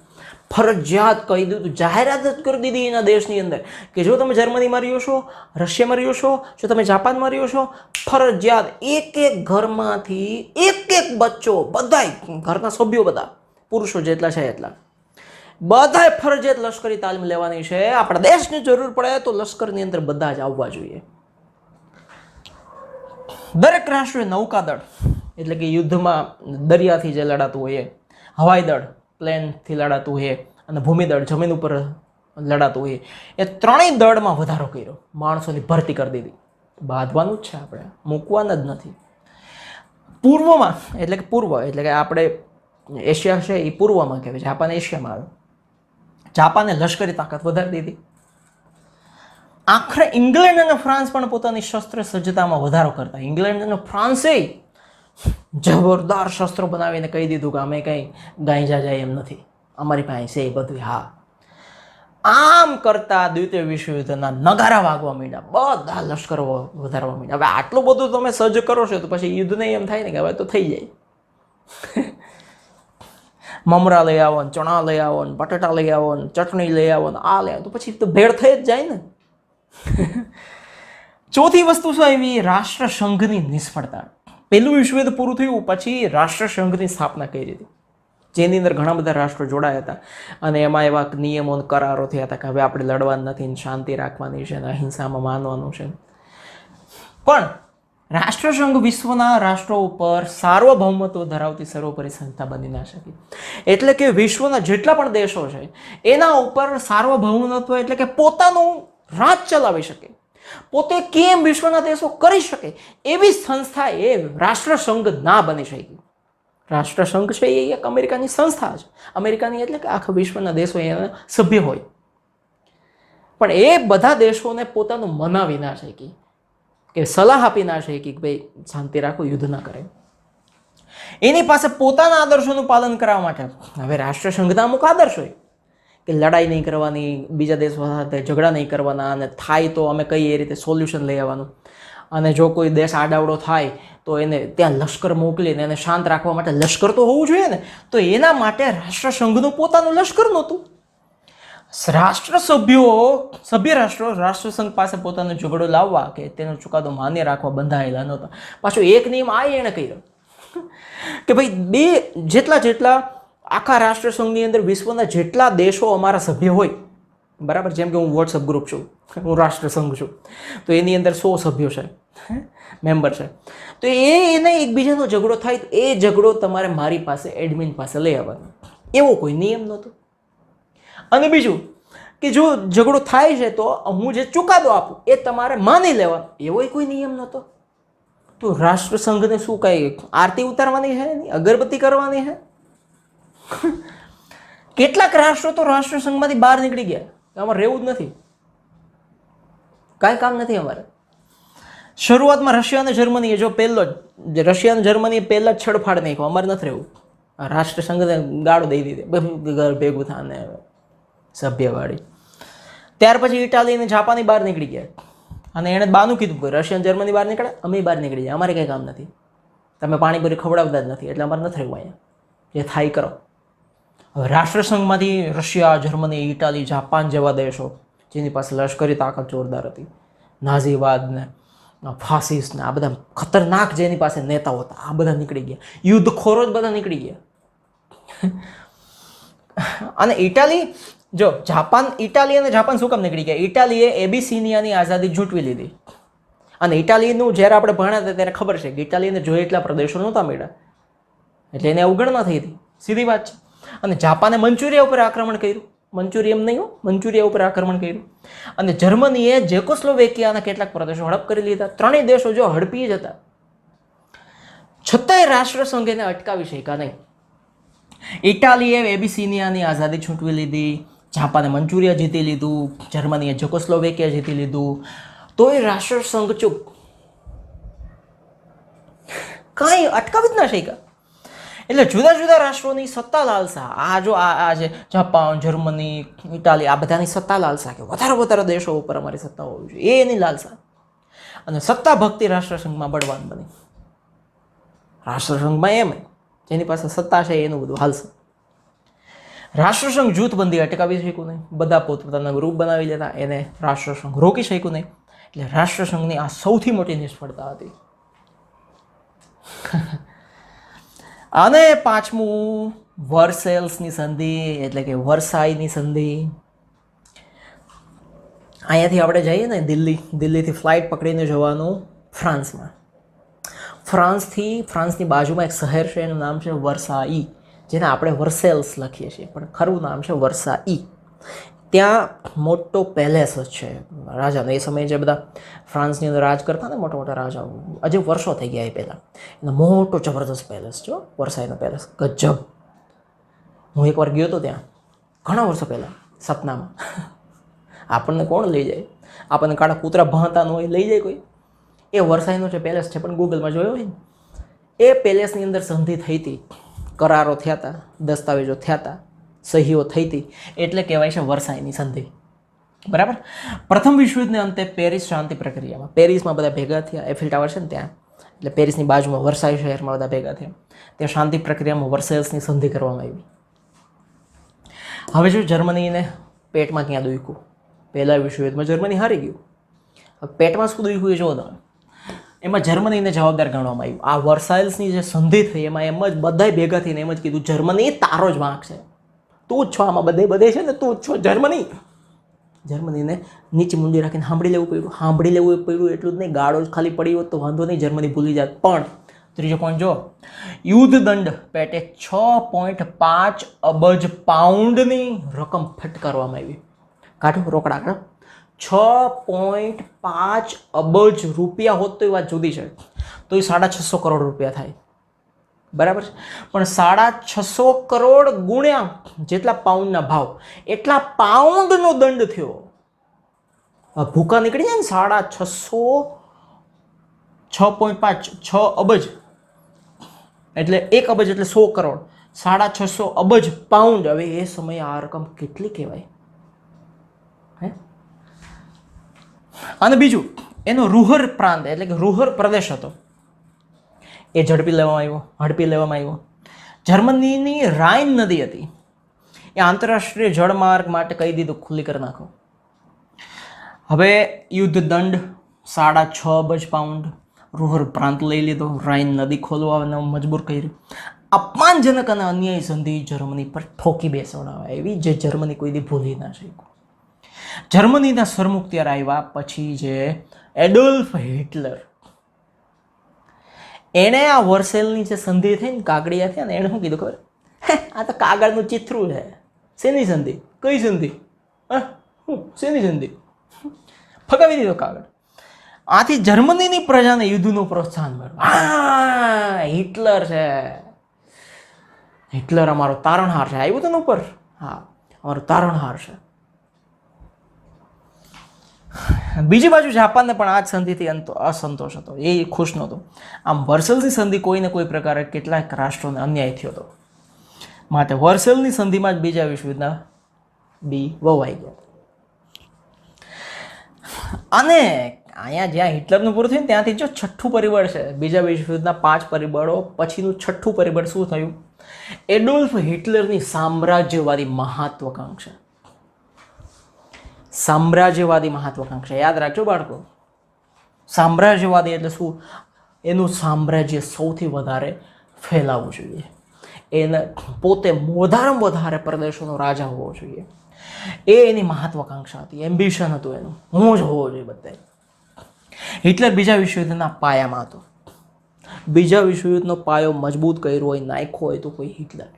ફરજિયાત કહી દીધું, જાહેરાત જ કરી દીધી એના દેશની અંદર કે જો તમે જર્મનીમાં રહ્યો છો, રશિયામાં રહ્યો છો, જો તમે જાપાનમાં રહ્યો છો, ફરજિયાત એક ઘરમાંથી એક બચ્ચો, બધાય ઘરના સભ્યો, બધા પુરુષો જેટલા છે એટલા, બધાએ ફરજિયાત લશ્કરી તાલીમ લેવાની છે. આપણા દેશને જરૂર પડે તો લશ્કરની અંદર બધા જ આવવા જોઈએ. દરેક રાષ્ટ્રોએ નૌકાદળ, એટલે કે યુદ્ધમાં દરિયાથી જે લડાતું હોય, હવાઈ દળ પ્લેનથી લડાતું હોય, અને ભૂમિદળ જમીન ઉપર લડાતું હોય, એ ત્રણેય દળમાં વધારો કર્યો. માણસોની ભરતી કરી દીધી. બાંધવાનું જ છે, આપણે મૂકવાના જ નથી. પૂર્વમાં એટલે કે પૂર્વ એટલે કે આપણે એશિયા છે એ પૂર્વમાં કહેવાય, જાપાન એશિયામાં આવે. જાપાને લશ્કરી તાકાત વધારી દીધી. આખરે ઇંગ્લેન્ડ અને ફ્રાન્સ પણ પોતાની શસ્ત્ર સજ્જતામાં વધારો કરતા. ઇંગ્લેન્ડ અને ફ્રાન્સે જબરદાર શસ્ત્રો બનાવીને કહી દીધું કે અમે કંઈ ગાંજા જાય એમ નથી, અમારી પાસે છે એ બધું. હા, આમ કરતા દ્વિતીય વિશ્વ યુદ્ધના નગારા વાગવા માંડ્યા, બધા લશ્કરો વધારવા માંડ્યા. હવે આટલું બધું તમે સજ્જ કરો છો તો પછી યુદ્ધને એમ થાય ને કે હવે તો થઈ જાય. મમરા લઈ આવો ને, ચણા લઈ આવો ને, બટાટા લઈ આવો ને, ચટણી લઈ આવો ને, આ લઈ આવો, તો પછી તો ભેળ થઈ જ જાય ને. ચોથી વસ્તુ શું આવી? રાષ્ટ્રસંઘની નિષ્ફળતા. પહેલું વિશ્વયુદ્ધ પૂરું થયું પછી રાષ્ટ્રસંઘની સ્થાપના કરી હતી, જેની અંદર ઘણા બધા રાષ્ટ્રો જોડાયા હતા, અને એમાં એવા નિયમો અને કરારો થયા હતા કે હવે આપણે લડવાનું નથી, શાંતિ રાખવાની છે, અહિંસામાં માનવાનું છે. પણ રાષ્ટ્રસંઘ વિશ્વના રાષ્ટ્રો ઉપર સાર્વભૌમત્વ ધરાવતી સર્વોપરી સંસ્થા બની ના શકી. એટલે કે વિશ્વના જેટલા પણ દેશો છે એના ઉપર સાર્વભૌમત્વ એટલે કે પોતાનું રાજ ચલાવી શકે, પોતે કેમ વિશ્વના દેશો કરી શકે એવી સંસ્થા એ રાષ્ટ્રસંઘ ના બની શકી. રાષ્ટ્રસંઘ છે એ એક અમેરિકાની સંસ્થા છે. અમેરિકાની એટલે કે આખા વિશ્વના દેશો એના સભ્ય હોય, પણ એ બધા દેશોને પોતાનું મનાવી ના શકી, કે સલાહ આપી ના શકી કે ભાઈ શાંતિ રાખો, યુદ્ધ ના કરે. એની પાસે પોતાના આદર્શોનું પાલન કરવા માટે હવે રાષ્ટ્રસંઘના અમુક આદર્શ હોય કે લડાઈ નહીં કરવાની, બીજા દેશો સાથે ઝઘડા નહીં કરવાના, અને થાય તો અમે કઈ એ રીતે સોલ્યુશન લઈ આવવાનું, અને જો કોઈ દેશ આડાવડો થાય તો એને ત્યાં લશ્કર મોકલીને એને શાંત રાખવા માટે લશ્કર તો હોવું જોઈએ ને. તો એના માટે રાષ્ટ્રસંઘનું પોતાનું લશ્કર નહોતું. સભ્ય રાષ્ટ્રો રાષ્ટ્રસંઘ પાસે પોતાનો ઝઘડો લાવવા કે તેનો ચુકાદો માન્ય રાખવા બંધાયેલા નહોતા. પાછો એક નિયમ આ એણે કર્યો કે ભાઈ જેટલા આખા રાષ્ટ્રસંઘની અંદર વિશ્વના જેટલા દેશો અમારા સભ્ય હોય, બરાબર, જેમ કે હું વોટ્સઅપ ગ્રુપ છું, હું રાષ્ટ્રસંઘ છું, તો એની અંદર 100 સભ્યો છે, મેમ્બર છે, તો એને એકબીજાનો ઝઘડો થાય તો એ ઝઘડો તમારે મારી પાસે એડમિન પાસે લઈ આવવાનો, એવો કોઈ નિયમ નહોતો. અને બીજું કે જો ઝઘડો થાય છે તો હું જે ચુકાદો આપું એ તમારે માની લેવાનો, એવો કોઈ નિયમ નહોતો. તો રાષ્ટ્રસંઘને શું કઈ આરતી ઉતારવાની છે, અગરબત્તી કરવાની છે? કેટલાક રાષ્ટ્રો તો રાષ્ટ્રસંઘમાંથી બહાર નીકળી ગયા, અમારે રહેવું જ નથી, કાંઈ કામ નથી અમારે. શરૂઆતમાં રશિયા અને જર્મનીએ રશિયા અને જર્મનીએ પહેલા જ છેડફાડ નાખ્યો, અમારે નથી રહેવું. રાષ્ટ્રસંઘને ગાળો દઈ દીધી, ઘર ભેગું થાને સભ્યવાળી. ત્યાર પછી ઇટાલી અને જાપાની બહાર નીકળી ગયા, અને એણે બાનું કીધું કે રશિયા અને જર્મની બહાર નીકળે, અમે બહાર નીકળી જાય, અમારે કંઈ કામ નથી, તમે પાણીપુરી ખવડાવતા જ નથી, એટલે અમારે નથી રહેવું અહીંયા, જે થાય કરો. હવે રાષ્ટ્રસંઘમાંથી રશિયા, જર્મની, ઇટાલી, જાપાન જેવા દેશો જેની પાસે લશ્કરી તાકાત જોરદાર હતી, નાઝીવાદ ને ફાસિસ્ટ ને આ બધા ખતરનાક જેની પાસે નેતાઓ હતા, આ બધા નીકળી ગયા, યુદ્ધખોરો જ બધા નીકળી ગયા. અને ઇટાલી અને જાપાન શું કામ નીકળી ગયા? ઇટાલીએ એબિસિનિયાની આઝાદી ઝૂંટવી લીધી, અને ઇટાલીનું જ્યારે આપણે ભણ્યા હતા ત્યારે ખબર છે કે ઇટાલીને જોઈએ એટલા પ્રદેશો નહોતા મળ્યા, એટલે એને અવગણના થઈ હતી, સીધી વાત છે. અને જાપાને મંચુરિયા ઉપર આક્રમણ કર્યું, મંચુરિયમ નહીં હો, મંચુરિયા ઉપર આક્રમણ કર્યું. અને જર્મનીએ જેકોસ્લોવેકિયાના કેટલાક પ્રદેશો હડપ કરી લીધા. ત્રણેય દેશો જો હડપી જ હતા, છતાંય રાષ્ટ્રસંઘ એને અટકાવી શક્યા નહીં. ઇટાલીએ એબિસિનિયાની આઝાદી છૂટવી લીધી, જાપાને મંચુરિયા જીતી લીધું, જર્મનીએ ચેકોસ્લોવેકિયા જીતી લીધું, તો એ રાષ્ટ્રસંઘ ચૂપ, કાંઈ અટકાવી જ ના શક્યા. એટલે જુદા જુદા રાષ્ટ્રોની સત્તા લાલસા, આ જે જાપાન, જર્મની, ઇટાલી, આ બધાની સત્તા લાલસા કે વધારે દેશો ઉપર અમારી સત્તા હોવી જોઈએ, એની લાલસા. અને સત્તા ભક્તિ રાષ્ટ્રસંઘમાં બળવાન બની. રાષ્ટ્રસંઘમાં એમ જેની પાસે સત્તા છે એનું બધું હાલશે. રાષ્ટ્રસંઘ જૂથબંધી અટકાવી શક્યું નહીં, બધા પોતપોતાના ગ્રુપ બનાવી લેતા, એને રાષ્ટ્રસંઘ રોકી શક્યું નહીં. એટલે રાષ્ટ્રસંઘની આ સૌથી મોટી નિષ્ફળતા હતી. અને પાંચમું વર્સેલ્સની સંધિ, એટલે કે વર્સાઈની સંધિ. અહીંયાથી આપણે જઈએ ને દિલ્હીથી ફ્લાઇટ પકડીને જવાનું ફ્રાન્સમાં. ફ્રાન્સની બાજુમાં એક શહેર છે, એનું નામ છે વર્સાઈ, જેને આપણે વર્સેલ્સ લખીએ છીએ, પણ ખરું નામ છે વર્સાઈ. ત્યાં મોટો પેલેસ જ છે રાજાનો. એ સમયે જે બધા ફ્રાન્સની અંદર રાજ કરતા ને મોટા મોટા રાજાઓ, હજી વર્ષો થઈ ગયા એ પહેલાં, એનો મોટો જબરદસ્ત પેલેસ છે વર્સાઈનો પેલેસ, ગજબ. હું એકવાર ગયો હતો ત્યાં ઘણા વર્ષો પહેલાં સપનામાં. આપણને કોણ લઈ જાય? આપણને કાળા કૂતરા ભાંતા ન હોય લઈ જાય કોઈ? એ વર્સાઈનો જે પેલેસ છે, પણ ગૂગલમાં જોયો હોય ને, એ પેલેસની અંદર સંધિ થઈ હતી, કરારો થયા હતા, દસ્તાવેજો થયા હતા, સહીઓ થઈ હતી, એટલે કહેવાય છે વર્સાઈની સંધિ. બરાબર. પ્રથમ વિશ્વયુદ્ધને અંતે પેરિસ શાંતિ પ્રક્રિયામાં, પેરિસમાં બધા ભેગા થયા, એફિલ ટાવર છે ને ત્યાં, એટલે પેરિસની બાજુમાં વર્સાઈ શહેરમાં બધા ભેગા થયા, ત્યાં શાંતિ પ્રક્રિયામાં વર્સેલ્સની સંધિ કરવામાં આવી. હવે જો જર્મનીને પેટમાં ક્યાં દુખ્યું, પહેલા વિશ્વયુદ્ધમાં જર્મની હારી ગયું, હવે પેટમાં શું દુખ્યું એ જુઓ તમે. એમાં જર્મનીને જવાબદાર ગણવામાં આવ્યું. આ વર્સાઇલ્સની જે સંધિ થઈ એમાં એમ જ બધાય ભેગા થઈને એમ જ કીધું, જર્મની તારો જ વાંક છે, તું જ છો આમાં, બધે છે ને તું જ છો જર્મની. જર્મનીને નીચે મુંડી રાખીને સાંભળી લેવું પડ્યું. એટલું જ નહીં, ગાળો જ ખાલી પડી હોત તો વાંધો નહીં, જર્મની ભૂલી જાત. પણ ત્રીજો પોઈન્ટ જો, યુદ્ધ દંડ પેટે 6.5 અબજ પાઉન્ડની રકમ ફટકારવામાં આવી. કાઢો રોકડા કાઢો. 6.5 અબજ રૂપિયા હોત તો એ વાત જુદી છે, તો એ 650 કરોડ રૂપિયા થાય. બરાબર છે. પણ 650 કરોડ ગુણ્યા જેટલા પાઉન્ડના ભાવ, એટલા પાઉન્ડનો દંડ થયો. ભૂકા નીકળી જાય ને 6.5 6 અબજ એટલે 1 અબજ એટલે 100 કરોડ, 650 અબજ પાઉન્ડ. હવે એ સમયે આ રકમ કેટલી કહેવાય? હે. અને બીજું, એનો રૂહર પ્રાંત એટલે કે રૂહર પ્રદેશ હતો, એ હડપી લેવામાં આવ્યો. જર્મનીની રાઇન નદી હતી, એ આંતરરાષ્ટ્રીય જળમાર્ગ માટે કહી દીધું ખુલ્લી કરી નાખો. હવે યુદ્ધ દંડ 6.5 અબજ પાઉન્ડ, રૂહર પ્રાંત લઈ લીધો, રાઇન નદી ખોલવા મજબૂર કર્યું. અપમાનજનક અને અન્યાયી સંધિ જર્મની પર ઠોકી બેસવડાવવા એવી, જે જર્મની કોઈ દી ભૂલી ના શક્યું. જર્મનીના સરમુખ ત્યારે આવ્યા પછી જે એડોલ્ફ હિટલર, એણે આ વર્સેલની જે સંધિ થઈ ને, કાગડિયા થયા ને, એણે શું કીધું ખબર? આ તો કાગળનું ચિત્રું છે. શેની સંધિ? કઈ સંધિ? શેની સંધિ? ફગાવી દીધો કાગળ. આથી જર્મનીની પ્રજાને યુદ્ધનું પ્રોત્સાહન મળ્યું. હા, હિટલર છે, હિટલર અમારો તારણહાર છે. આવ્યું તો ઉપર, હા, અમારો તારણહાર છે. બીજી બાજુ જાપાનને પણ આ જ સંધિથી અસંતોષ હતો, એ ખુશ નહોતો. આમ વર્સેલ્સની સંધિ કોઈને કોઈ પ્રકારે કેટલાક રાષ્ટ્રોને અન્યાય થયો હતો, માટે વર્સેલની સંધિમાં જ બીજા વિશ્વયુદ્ધના બી વવાઈ ગયા. અને અહીંયા જ્યાં હિટલરનું પૂરું થયું ત્યાંથી જો છઠ્ઠું પરિબળ છે, બીજા વિશ્વયુદ્ધના 5 પરિબળો પછીનું છઠ્ઠું પરિબળ શું થયું? એડોલ્ફ હિટલરની સામ્રાજ્યવાદી મહત્વાકાંક્ષા. સામ્રાજ્યવાદી મહત્વાકાંક્ષા યાદ રાખજો બાળકો. સામ્રાજ્યવાદી એટલે શું? એનું સામ્રાજ્ય સૌથી વધારે ફેલાવવું જોઈએ, એને પોતે વધારેમાં વધારે પ્રદેશોનો રાજા હોવો જોઈએ, એ એની મહત્વાકાંક્ષા હતી, એમ્બિશન હતું એનું, હું જ હોવો જોઈએ બધે. હિટલર બીજા વિશ્વયુદ્ધના પાયામાં હતો. બીજા વિશ્વયુદ્ધનો પાયો મજબૂત કર્યો હોય, નાખ્યો હોય તો કોઈ હિટલર,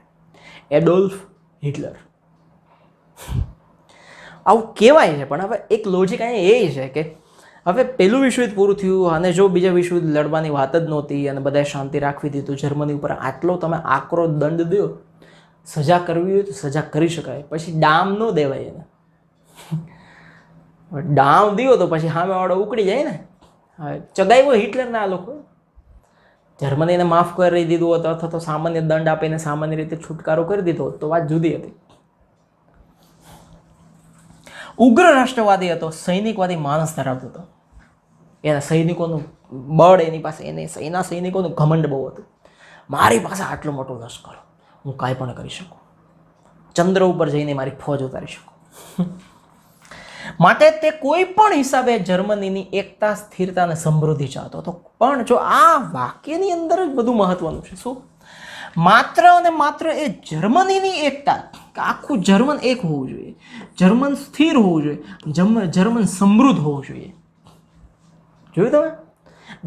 એડોલ્ફ હિટલર. આવું કહેવાય છે, પણ હવે એક લોજિક અહીંયા એ છે કે હવે પહેલું વિશ્વયુદ્ધ પૂરું થયું અને જો બીજા વિશ્વયુદ્ધ લડવાની વાત જ નહોતી અને બધાએ શાંતિ રાખવી હતી, તો જર્મની ઉપર આટલો તમે આકરો દંડ દો સજા કરવી હોય તો સજા કરી શકાય, પછી ડામ ન દેવાય એને. ડામ દીધો તો પછી સામેવાળો ઉકળી જાય ને. હવે ચગાવ્યો હિટલરના આ લોકો. જર્મનીને માફ કરી દીધું હોત અથવા તો સામાન્ય દંડ આપીને સામાન્ય રીતે છુટકારો કરી દીધો હોત તો વાત જુદી હતી. ઉગ્ર રાષ્ટ્રવાદી હતો, સૈનિકવાદી માણસ ધરાવતો હતો. એના સૈનિકોનું બળ એની પાસે, એના સૈનિકોનું ઘમંડ બહુ હતું. મારી પાસે આટલો મોટો લશ્કર, હું કાંઈ પણ કરી શકું, ચંદ્ર ઉપર જઈને મારી ફોજ ઉતારી શકું. માટે તે કોઈ પણ હિસાબે જર્મનીની એકતા, સ્થિરતા અને સમૃદ્ધિ ચાહતો હતો. પણ જો આ વાક્યની અંદર જ બધું મહત્વનું છે. શું? માત્ર અને માત્ર એ જર્મનીની એકતા, કે આખું જર્મન એક હોવું જોઈએ, જર્મન સ્થિર હોવું જોઈએ, જર્મન સમૃદ્ધ હોવું જોઈએ. જોયું તમે?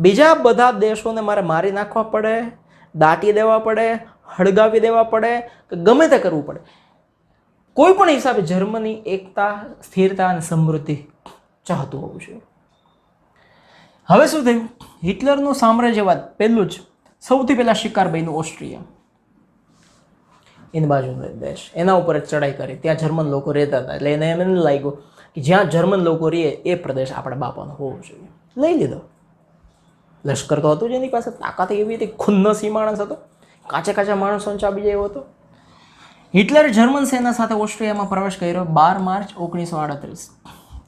બીજા બધા દેશોને મારે મારી નાખવા પડે, દાટી દેવા પડે, હળગાવી દેવા પડે, કે ગમે તે કરવું પડે, કોઈ પણ હિસાબે જર્મની એકતા, સ્થિરતા અને સમૃદ્ધિ ચાહતું હોવું જોઈએ. હવે શું થયું? હિટલરનું સામ્રાજ્યવાદ પહેલું જ સૌથી પહેલાં શિકાર બન્યું ઓસ્ટ્રિયા. એની બાજુનો દેશ, એના ઉપર જ ચડાઈ કરી. ત્યાં જર્મન લોકો રહેતા હતા, એટલે એને એમ લાગ્યું કે જ્યાં જર્મન લોકો રહે એ પ્રદેશ આપણા બાપાનો હોવો જોઈએ. લઈ લીધો. લશ્કર તો હતું જ એની પાસે, તાકાત એવી હતી, ખુન્નસી માણસ હતો, કાચા માણસોને ચાબી જાય એવો હતો. હિટલરે જર્મન સેના સાથે ઓસ્ટ્રિયામાં પ્રવેશ કર્યો 12 માર્ચ 1938.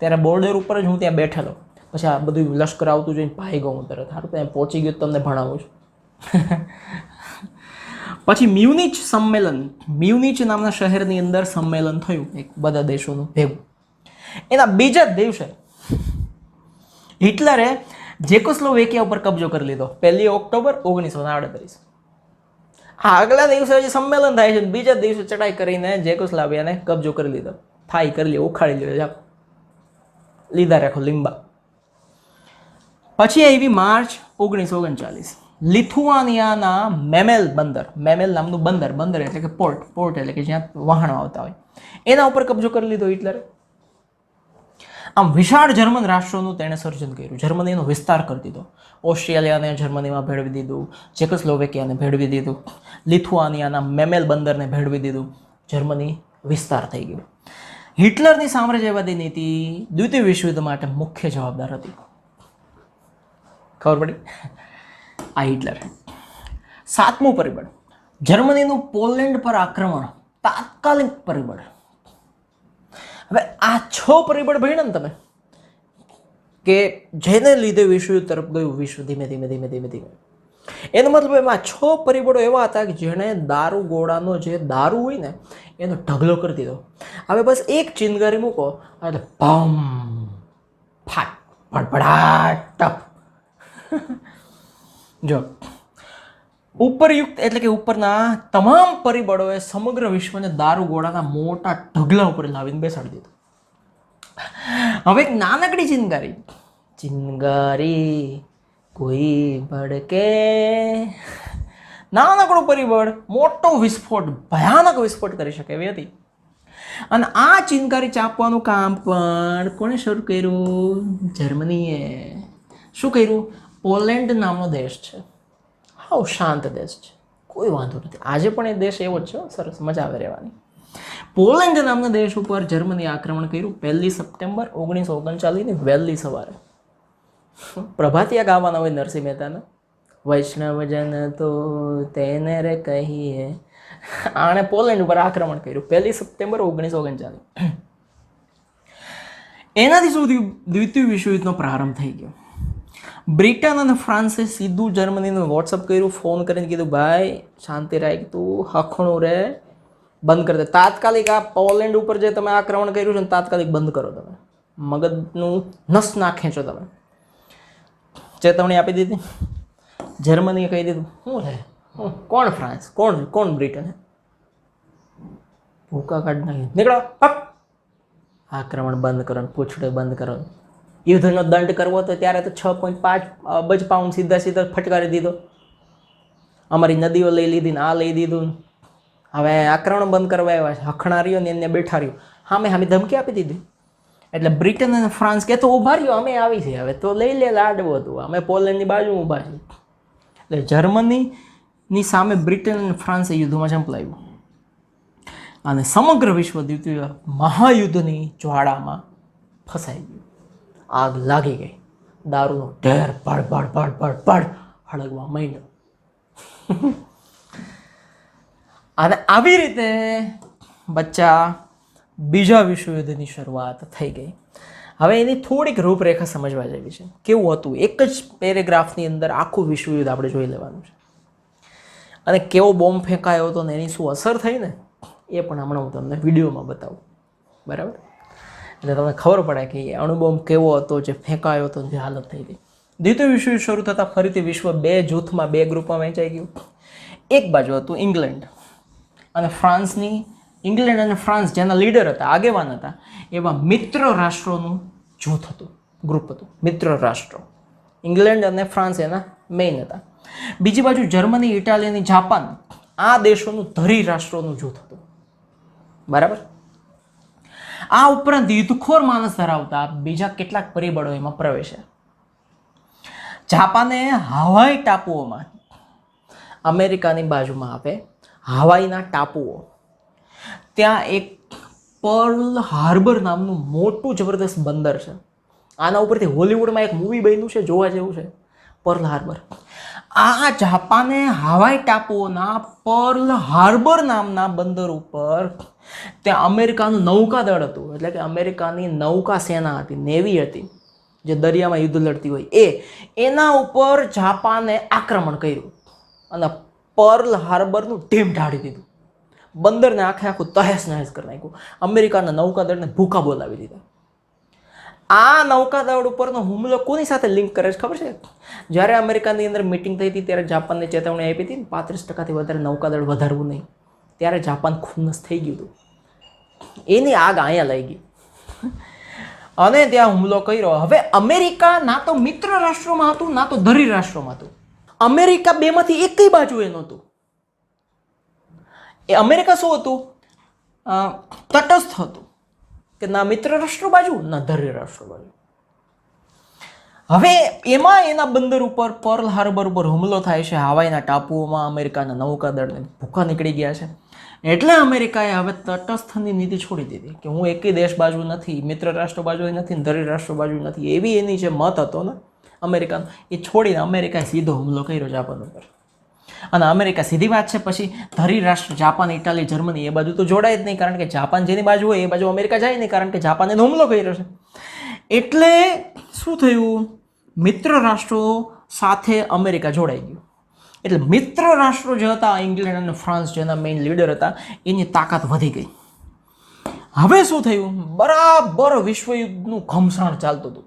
ત્યારે બોર્ડર ઉપર જ હું ત્યાં બેઠેલો. પછી આ બધું લશ્કર આવતું જોઈને ભાઈ ગયો હું તરત. સારું ત્યાં પહોંચી ગયો તમને ભણાવું છું. પછી મ્યુનિચ સંમેલન, મ્યુનિચ નામના શહેરની અંદર સંમેલન થયું એક બધા દેશોનું ભેગું. એના બીજા જ દિવસે હિટલરે જેકોસ્લોવેકિયા ઉપર કબજો કરી લીધો 1 ઓક્ટોબર 1938. આગલા દિવસે જે સંમેલન થાય છે, બીજા દિવસે ચડાઈ કરીને જેકોસ્લાવિયાને કબજો કરી લીધો. થાય કરી લ્યો, ઉખાડી લ્યો, જાઓ લીધા રાખો લીંબા. પછી આવી માર્ચ 1939. લિથુઆનિયાના મેમેલ બંદર, મેમેલ નામનું બંદર એટલે કે પોર્ટ એટલે કે જ્યાં વહાણો આવતા હોય, એના ઉપર કબજો કરી લીધો હિટલરે. આમ વિશાળ જર્મન રાષ્ટ્રોનું તેણે સર્જન કર્યું. જર્મનીનો વિસ્તાર કરી દીધો. ઓસ્ટ્રેલિયાને જર્મનીમાં ભેળવી દીધું, ચેકોસ્લોવેકિયાને ભેળવી દીધું, લિથુઆનિયાના મેમેલ બંદરને ભેળવી દીધું. જર્મની વિસ્તાર થઈ ગયું. હિટલરની સામ્રાજ્યવાદી નીતિ દ્વિતીય વિશ્વયુદ્ધ માટે મુખ્ય જવાબદાર હતી. ખબર પડી? આ હિટલર. 7મું પરિબળ, જર્મનીનું પોલેન્ડ પર આક્રમણ, તાત્કાલિક પરિબળ. હવે આ 6 પરિબળ ભણ્યા ને તમે, કે જેને લીધે વિશ્વયુદ્ધ તરફ ગયું વિશ્વ ધીમે ધીમે. એનો મતલબ એમાં 6 પરિબળો એવા હતા કે જેણે દારૂ ગોળાનો જે દારૂ હોય ને એનો ઢગલો કરી દીધો. હવે બસ એક ચિનગારી મૂકો એટલે ભમ ફાટ ભડભડાટ ટપ. જો ઉપરયુક્ત એટલે કે ઉપરના તમામ પરિબળોએ સમગ્ર વિશ્વને દારૂ ગોળાના મોટા ઢગલા ઉપર લાવીને બેસાડી દીધું. હવે એક નાનકડી ચિનગારી કોઈ ભડકે, નાનકડું પરિબળ મોટો વિસ્ફોટ, ભયાનક વિસ્ફોટ કરી શકે એવી હતી. અને આ ચિનગારી ચાપવાનું કામ પણ કોણે શરૂ કર્યું? જર્મનીએ. શું કર્યું? પોલેન્ડ નામનો દેશ છે, હાવ શાંત દેશ છે, કોઈ વાંધો નથી. આજે પણ એ દેશ એવો જ છે, સરસ મજા આવે રહેવાની. પોલેન્ડ નામના દેશ ઉપર જર્મની આક્રમણ કર્યું 1 સપ્ટેમ્બર 1939ની વહેલી સવારે. પ્રભાતિયા ગાવાના હોય નરસિંહ મહેતાના, વૈષ્ણવજન તો તેને રે કહીએ. આણે પોલેન્ડ ઉપર આક્રમણ કર્યું 1 સપ્ટેમ્બર 1939. એનાથી શું થયું? દ્વિતીય વિશ્વયુદ્ધનો પ્રારંભ થઈ ગયો. બ્રિટન અને ફ્રાન્સે સીધું જર્મનીને વોટ્સઅપ કર્યું, ફોન કરીને કીધું ભાઈ શાંતિ રાખ, તું હખણું રે, બંધ કરી દે તાત્કાલિક. આ પોલેન્ડ ઉપર જે તમે આક્રમણ કર્યું છે ને તાત્કાલિક બંધ કરો. તમે મગજનું નસ ના ખેંચો. તમે ચેતવણી આપી દીધી. જર્મનીએ કહી દીધું શું છે, કોણ ફ્રાન્સ, કોણ બ્રિટન, ભૂકા કાઢ નાખી, નીકળો, આક્રમણ બંધ કરો, પૂછડે બંધ કરો. યુદ્ધનો દંડ કરવો તો ત્યારે તો 6.5 અબજ પાઉન્ડ સીધા ફટકારી દીધો. અમારી નદીઓ લઈ લીધી ને આ લઈ દીધું. હવે આક્રમણ બંધ કરવા આવ્યા છે, હખણારીઓ ને એને બેઠા રહ્યો, સામે ધમકી આપી દીધી. એટલે બ્રિટન અને ફ્રાન્સ કે તો ઊભા રહ્યો, અમે આવી છે, હવે તો લઈ લે લાડવું હતું, અમે પોલેન્ડની બાજુ ઊભા છીએ. એટલે જર્મનીની સામે બ્રિટન અને ફ્રાન્સે યુદ્ધમાં ઝંપલાવ્યું. અને સમગ્ર વિશ્વ દ્વિતીય મહાયુદ્ધની જ્વાળામાં ફસાઈ ગયું. આગ લાગી ગઈ, દારૂનો ઢેર ભડ ભડ ભડ ભડ ભડ હળગવા માંડ્યો. અને આવી રીતે બચ્ચા બીજા વિશ્વયુદ્ધની શરૂઆત થઈ ગઈ. હવે એની થોડીક રૂપરેખા સમજવા જેવી છે. કેવું હતું, એક જ પેરેગ્રાફની અંદર આખું વિશ્વયુદ્ધ આપણે જોઈ લેવાનું છે. અને કેવો બોમ્બ ફેંકાયો હતો ને એની શું અસર થઈ ને એ પણ હમણાં હું તમને વિડીયોમાં બતાવું, બરાબર? એટલે તમને ખબર પડે કે એ અણુબોમ્બ કેવો હતો જે ફેંકાયો હતો, જે હાલત થઈ ગઈ. દ્વિતીય વિશ્વયુદ્ધ શરૂ થતાં ફરીથી વિશ્વ બે જૂથમાં, બે ગ્રુપમાં વહેંચાઈ ગયું. એક બાજુ હતું ઇંગ્લેન્ડ અને ફ્રાન્સની, ઇંગ્લેન્ડ અને ફ્રાન્સ જેના લીડર હતા, આગેવાન હતા, એવા મિત્ર રાષ્ટ્રોનું જૂથ હતું, ગ્રુપ હતું. મિત્ર રાષ્ટ્રો ઇંગ્લેન્ડ અને ફ્રાન્સ એના મેઇન હતા. બીજી બાજુ જર્મની, ઇટાલી અને જાપાન, આ દેશોનું ધરી રાષ્ટ્રોનું જૂથ હતું, બરાબર? આ ઉપરાંત યુદ્ધખોર માણસ ધરાવતા બીજા કેટલાક પરિબળો એમાં પ્રવેશ્યા. જાપાને હવાઈ ટાપુઓમાં, અમેરિકાની બાજુમાં આવે હવાઈના ટાપુઓ, ત્યાં એક પર્લ હાર્બર નામનું મોટું જબરદસ્ત બંદર છે. આના ઉપરથી હોલિવૂડમાં એક મૂવી બન્યું છે, જોવા જેવું છે, પર્લ હાર્બર. આ જાપાને હવાઈ ટાપુઓના પર્લ હાર્બર નામના બંદર ઉપર ત્યાં અમેરિકાનું નૌકાદળ હતું, એટલે કે અમેરિકાની નૌકા સેના હતી, નેવી હતી, જે દરિયામાં યુદ્ધ લડતી હોય એના ઉપર જાપાને આક્રમણ કર્યું અને પર્લ હાર્બરનું ઢીમ ઢાળી દીધું. બંદરને આખું તહેસ નહેસ કરી નાખ્યું. અમેરિકાના નૌકાદળને ભૂખા બોલાવી દીધા. આ નૌકાદળ ઉપરનો હુમલો કોની સાથે લિંક કરે છે ખબર છે? જ્યારે અમેરિકાની અંદર મિટિંગ થઈ હતી ત્યારે જાપાનને ચેતવણી આપી હતી 35%થી વધારે નૌકાદળ વધારવું નહીં, ત્યારે જાપાન ખુન્નસ થઈ ગયું હતું. એની આગ અહીંયા લઈ ગઈ અને ત્યાં હુમલો કર્યો. હવે અમેરિકા ના તો મિત્ર રાષ્ટ્રોમાં હતું, ના તો ધરી રાષ્ટ્રોમાં હતું. અમેરિકા બેમાંથી એકય બાજુએ નહોતું. એ અમેરિકા શું હતું? તટસ્થ હતું, કે ના મિત્ર રાષ્ટ્રો બાજુ, ના ધરી રાષ્ટ્રો બાજુ. હવે એમાં એના બંદર ઉપર, પર્લ હાર્બર ઉપર હુમલો થાય છે. હવાઈના ટાપુઓમાં અમેરિકાના નૌકાદળને ભૂખા નીકળી ગયા છે. એટલે અમેરિકાએ હવે તટસ્થની નીતિ છોડી દીધી કે હું એકેય દેશ બાજુ નથી, મિત્ર રાષ્ટ્ર બાજુ નથી, ધરી રાષ્ટ્ર બાજુ નથી. એવી એની જે મત હતો ને અમેરિકાનો, એ છોડીને અમેરિકાએ સીધો હુમલો કર્યો જાપાન ઉપર. અને અમેરિકા, સીધી વાત છે, પછી ધરી રાષ્ટ્ર જાપાન, ઇટાલી, જર્મની એ બાજુ તો જોડાય જ નહીં, કારણ કે જાપાન જેની બાજુ હોય એ બાજુ અમેરિકા જાય નહીં, કારણ કે જાપાને હુમલો કર્યો છે. એટલે શું થયું? મિત્ર રાષ્ટ્રો સાથે અમેરિકા જોડાઈ ગયું. એટલે મિત્ર રાષ્ટ્રો જે હતા, ઇંગ્લેન્ડ અને ફ્રાન્સ જેના મેઇન લીડર હતા, એની તાકાત વધી ગઈ. હવે શું થયું? બરાબર વિશ્વયુદ્ધનું ઘમસાણ ચાલતું હતું.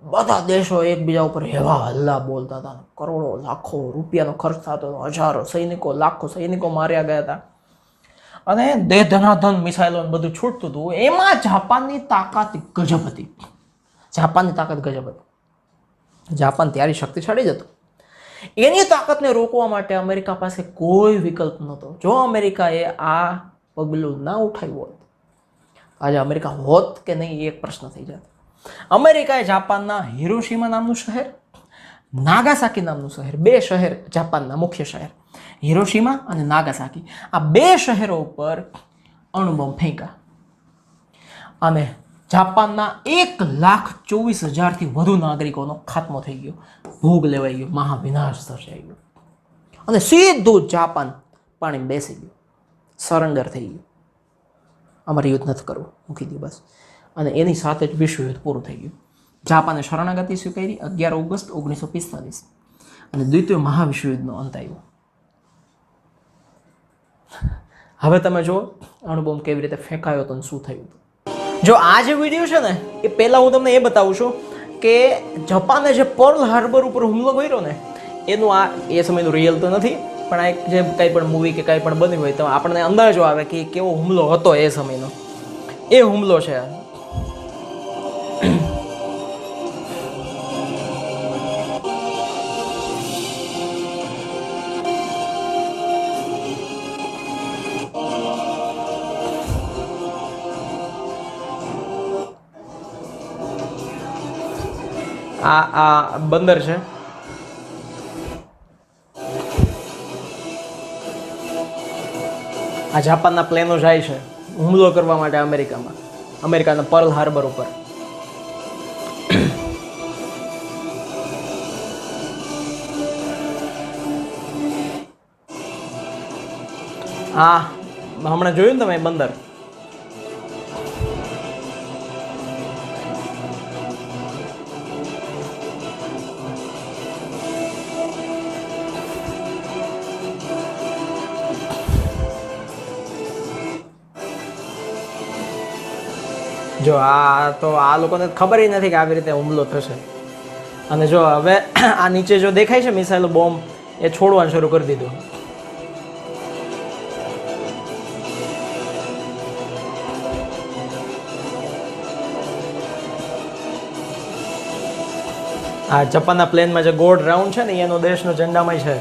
બધા દેશો એકબીજા ઉપર એવા હલ્લા બોલતા હતા, કરોડો લાખો રૂપિયાનો ખર્ચ થતો હતો, હજારો સૈનિકો, લાખો સૈનિકો માર્યા ગયા હતા અને દેહ ધનાધન મિસાઇલો બધું છૂટતું હતું. એમાં જાપાનની તાકાત ગજબ હતી. જાપાનની તાકાત ગજબ હતી. જાપાન ત્યારે શક્તિશાળી જ હતું. એની તાકાતને રોકવા માટે અમેરિકા પાસે કોઈ વિકલ્પ નહોતો. જો અમેરિકાએ આ પગલું ના ઉઠાવ્યું હોત, આજે અમેરિકા હોત કે નહીં એ એક પ્રશ્ન થઈ જાત. અમેરિકાએ જાપાનના હિરોશીમા નામનું શહેર, નાગાસાકી નામનું શહેર, બે શહેર જાપાનના મુખ્ય શહેર, હિરોશીમા અને નાગાસાકી, આ બે શહેરો ઉપર અણુબોમ્બ ફેંક્યા અને જાપાનના 1,24,000થી વધુ નાગરિકોનો ખાત્મો થઈ ગયો, ભોગ લેવાઈ ગયો, મહાવિનાશ સર્જાઈ ગયો અને સીધું જાપાન પાણી બેસી ગયું, સરેન્ડર થઈ ગયું. અમારે યુદ્ધ નથી કરવું, મૂકી દઉં બસ. અને એની સાથે જ વિશ્વયુદ્ધ પૂરું થઈ ગયું. જાપાને શરણાગતિ સ્વીકારી 11 ઓગસ્ટ 1945 અને દ્વિતીય મહાવિશ્વયુદ્ધનો અંત આવ્યો. હવે તમે જો અણુબોમ્બ કેવી રીતે ફેંકાયો હતો અને શું થયું હતું. જો આ જે વિડીયો છે ને એ પહેલાં હું તમને એ બતાવું છું કે જાપાને જે પર્લ હાર્બર ઉપર હુમલો કર્યો ને એનું આ એ સમયનું રિયલ તો નથી, પણ આ એક જે કંઈ પણ મૂવી કે કંઈ પણ બન્યું હોય તો આપણને અંદાજો આવે કે કેવો હુમલો હતો એ સમયનો. એ હુમલો છે. આ બંદર છે. આ જાપાનના પ્લેનો જાય છે હુમલો કરવા માટે અમેરિકાના પર્લ હાર્બર ઉપર. હા, હમણાં જોયું ને તમે બંદર? જો આ લોકોને ખબર નથી કે આવી રીતે હુમલો થશે. અને જો હવે આ નીચે જો દેખાય છે મિસાઇલ બોમ્બ, એ છોડવાનું શરૂ કરી દીધું. આ જાપાનના પ્લેનમાં જે ગોલ્ડ રાઉન્ડ છે ને એનો દેશનો ઝંડામાં છે.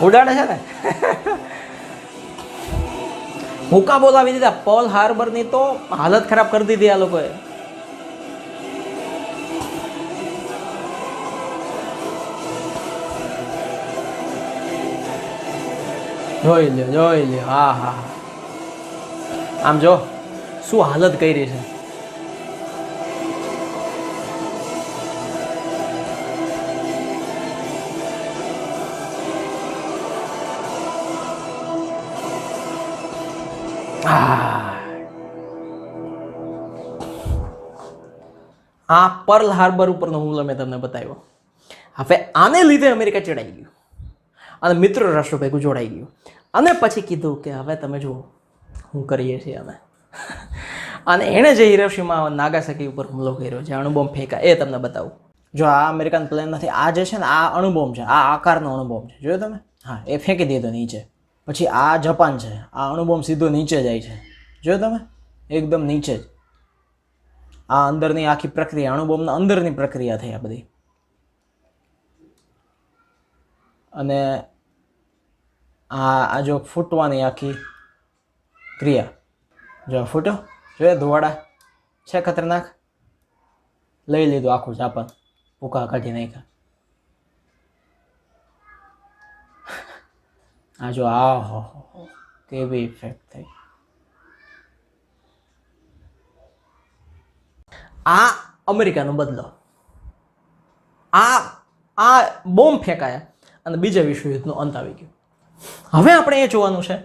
ઉડાડે છે ને. હુકા બોલાવી દીધા પર્લ હાર્બર ની, તો હાલત ખરાબ કરી દીધી આ લોકોએ. જોઈ લ્યો. હા, આમ જો શું હાલત કરી છે. આ પર્લ હાર્બર ઉપરનો હુમલો મેં તમને બતાવ્યો. હવે આને લીધે અમેરિકા ચડાઈ ગયું અને મિત્ર રાષ્ટ્રો ભેગું જોડાઈ ગયું. અને પછી કીધું કે હવે તમે જુઓ શું કરીએ છીએ અમે. અને એણે જે હિરોશીમા નાગાસાકી ઉપર હુમલો કર્યો, જે અણુબોમ્બ ફેંકા, એ તમને બતાવું. જો આ અમેરિકન પ્લેન નથી, આ જે છે ને આ અણુબોમ્બ છે, આ આકારનો અણુબોમ્બ છે, જોયો તમે? હા, એ ફેંકી દીધો નીચે. પછી આ જાપાન છે, આ અણુબોમ્બ સીધો નીચે જાય છે, જોયો તમે? એકદમ નીચે જ. આ અંદરની આખી પ્રક્રિયા, અણુબોમ્બના અંદરની પ્રક્રિયા થઈ આ બધી. અને આ જો ફૂટવાની આખી ક્રિયા, જો ફૂટો, જો ધોવાડા છે ખતરનાક. લઈ લીધું આખું જાપાન, ભૂકા કાઢી નાખ્યા. આ જો આ કેવી ઇફેક્ટ થઈ. આ અમેરિકાનો બદલો. આ બોમ્બ ફેંકાયા અને બીજા વિશ્વયુદ્ધનો અંત આવી ગયો. હવે આપણે એ જોવાનું છે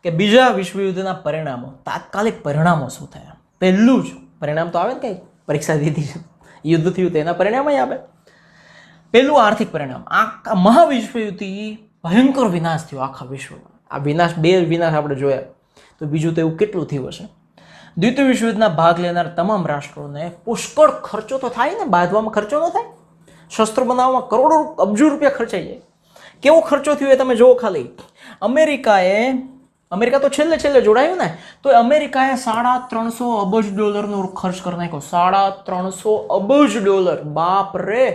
કે બીજા વિશ્વયુદ્ધના પરિણામો, તાત્કાલિક પરિણામો શું થયા. પહેલું જ પરિણામ તો આવે ને, કંઈ પરીક્ષા દીધી છે, યુદ્ધ થયું તેના પરિણામ આવે. પહેલું આર્થિક પરિણામ, આ મહાવિશ્વયુદ્ધથી ભયંકર વિનાશ થયો આખા વિશ્વમાં. આ વિનાશ, બે વિનાશ આપણે જોયા, તો બીજું તો એવું કેટલું થયું હશે. દ્વિતીય વિશ્વયુદ્ધના ભાગ લેનાર તમામ રાષ્ટ્રોને પુષ્કળ ખર્ચો તો થાય ને, બાંધવામાં ખર્ચો ન થાય? શસ્ત્રો બનાવવામાં કરોડો અબજો રૂપિયા ખર્ચાઈ જાય. કેવો ખર્ચો થયો એ તમે જુઓ ખાલી. અમેરિકા તો છેલ્લે જોડાયું ને, તો અમેરિકાએ $350 અબજ ખર્ચ કરી નાખ્યો. $350 અબજ. બાપ રે,